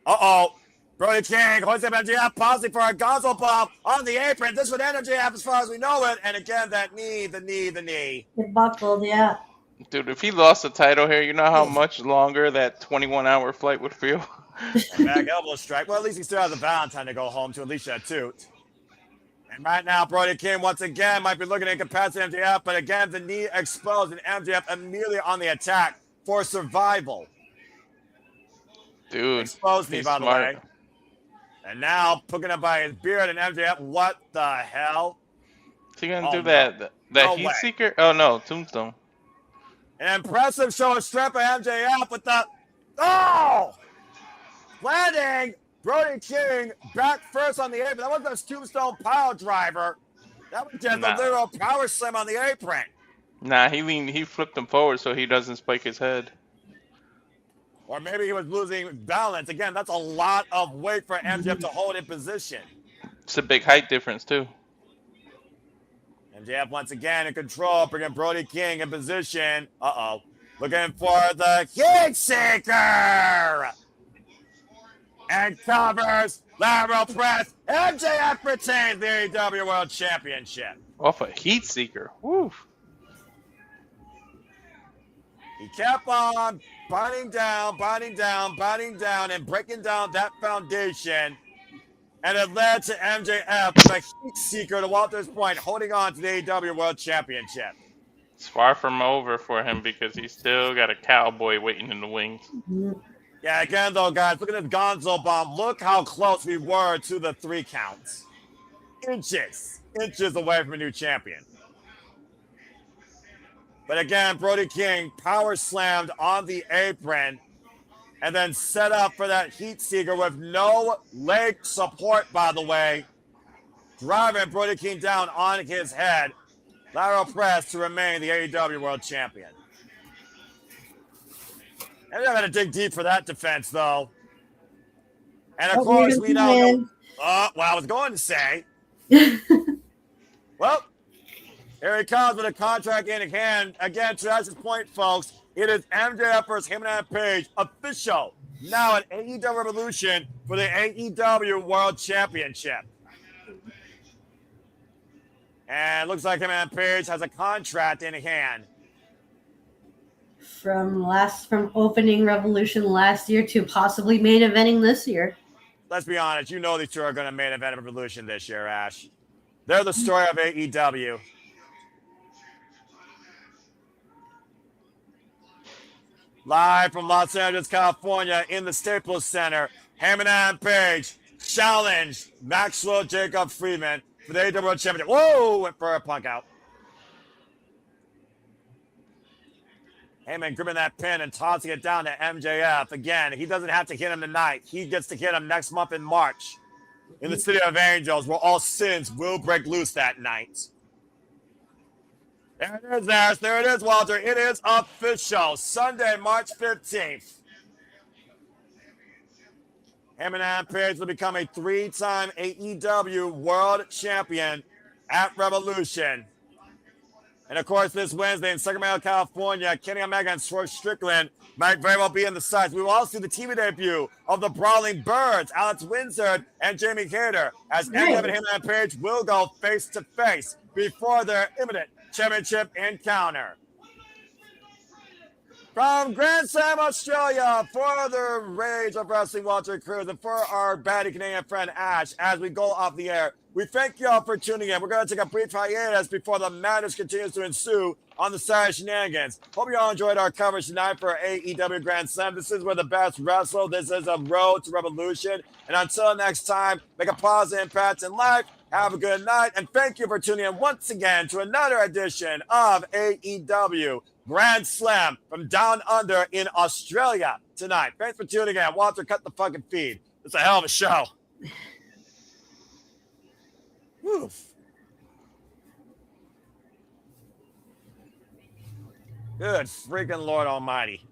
A: Uh-oh. Brody King hoists up MJF, pausing for a Gonzo bomb on the apron. This would end MJF as far as we know it. And again, that knee, the knee.
D: It buckled, yeah.
C: Dude, if he lost the title here, you know how much longer that 21-hour flight would feel?
A: And back elbow strike. Well, at least he still has a Valentine to go home to, Alicia at Toot. And right now, Brody King once again might be looking at incapacitated MJF, but again, the knee exposed and MJF immediately on the attack for survival.
C: Dude,
A: Exposed me, by the way. And now, picking up by his beard and MJF, what the hell?
C: Is he going to do that
A: No
C: heat
A: way.
C: seeker? Oh, no, Tombstone.
A: An impressive show of strength by MJF with the... Oh! Landing Brody King back first on the apron. That wasn't a tombstone pile driver. That was just a literal power slam on the apron.
C: Nah, he flipped him forward so he doesn't spike his head.
A: Or maybe he was losing balance. Again, that's a lot of weight for MJF to hold in position.
C: It's a big height difference, too.
A: MJF once again in control, bringing Brody King in position. Uh-oh. Looking for the Heat Seeker. And covers, lateral press. MJF retains the AEW World Championship.
C: Off a heat seeker. Woo.
A: He kept on biting down, and breaking down that foundation. And it led to MJF with a heat seeker to Walter's point, holding on to the AEW World Championship.
C: It's far from over for him because he's still got a cowboy waiting in the wings.
A: Yeah, again, though, guys, look at this Gonzo bomb. Look how close we were to the 3 counts. Inches away from a new champion. But again, Brody King power slammed on the apron and then set up for that heat seeker with no leg support, by the way. Driving Brody King down on his head. Lateral press to remain the AEW World Champion. And they're going to dig deep for that defense, though. And of course, we now know. Well, I was going to say. Well, here he comes with a contract in hand. Again, to Ash's point, folks, it is MJF versus Hangman Page official now at AEW Revolution for the AEW World Championship. And it looks like Hangman Page has a contract in hand.
D: From opening Revolution last year to possibly main eventing this year.
A: Let's be honest, you know these two are going to main event Revolution this year, Ash. They're the story of AEW. Live from Los Angeles, California, in the Staples Center, Hangman Page challenged Maxwell Jacob Friedman for the AEW World Championship. Whoa, went for a punk out. Heyman gripping that pin and tossing it down to MJF. Again, he doesn't have to hit him tonight. He gets to hit him next month in March in the City of Angels, where all sins will break loose that night. There it is, Ash. There it is, Walter. It is official. Sunday, March 15th. Hangman Page will become a 3-time AEW World Champion at Revolution. And, of course, this Wednesday in Sacramento, California, Kenny Omega and Swerve Strickland might very well be in the sights. We will also see the TV debut of the Brawling Birds, Alex Windsor and Jamie Hayter, as MJF and Hangman Page will go face-to-face before their imminent championship encounter. From Grand Slam, Australia, for the Rage of Wrestling, Walter Cruz, and for our baddie Canadian friend Ash, as we go off the air, we thank you all for tuning in. We're going to take a brief hiatus before the madness continues to ensue on the Saturday Shenanigans. Hope you all enjoyed our coverage tonight for AEW Grand Slam. This is where the best wrestle. This is a road to revolution. And until next time, make a positive impact in life. Have a good night. And thank you for tuning in once again to another edition of AEW Grand Slam from down under in Australia tonight. Thanks for tuning in. Walter, cut the fucking feed. It's a hell of a show. Oof. Good freaking Lord Almighty.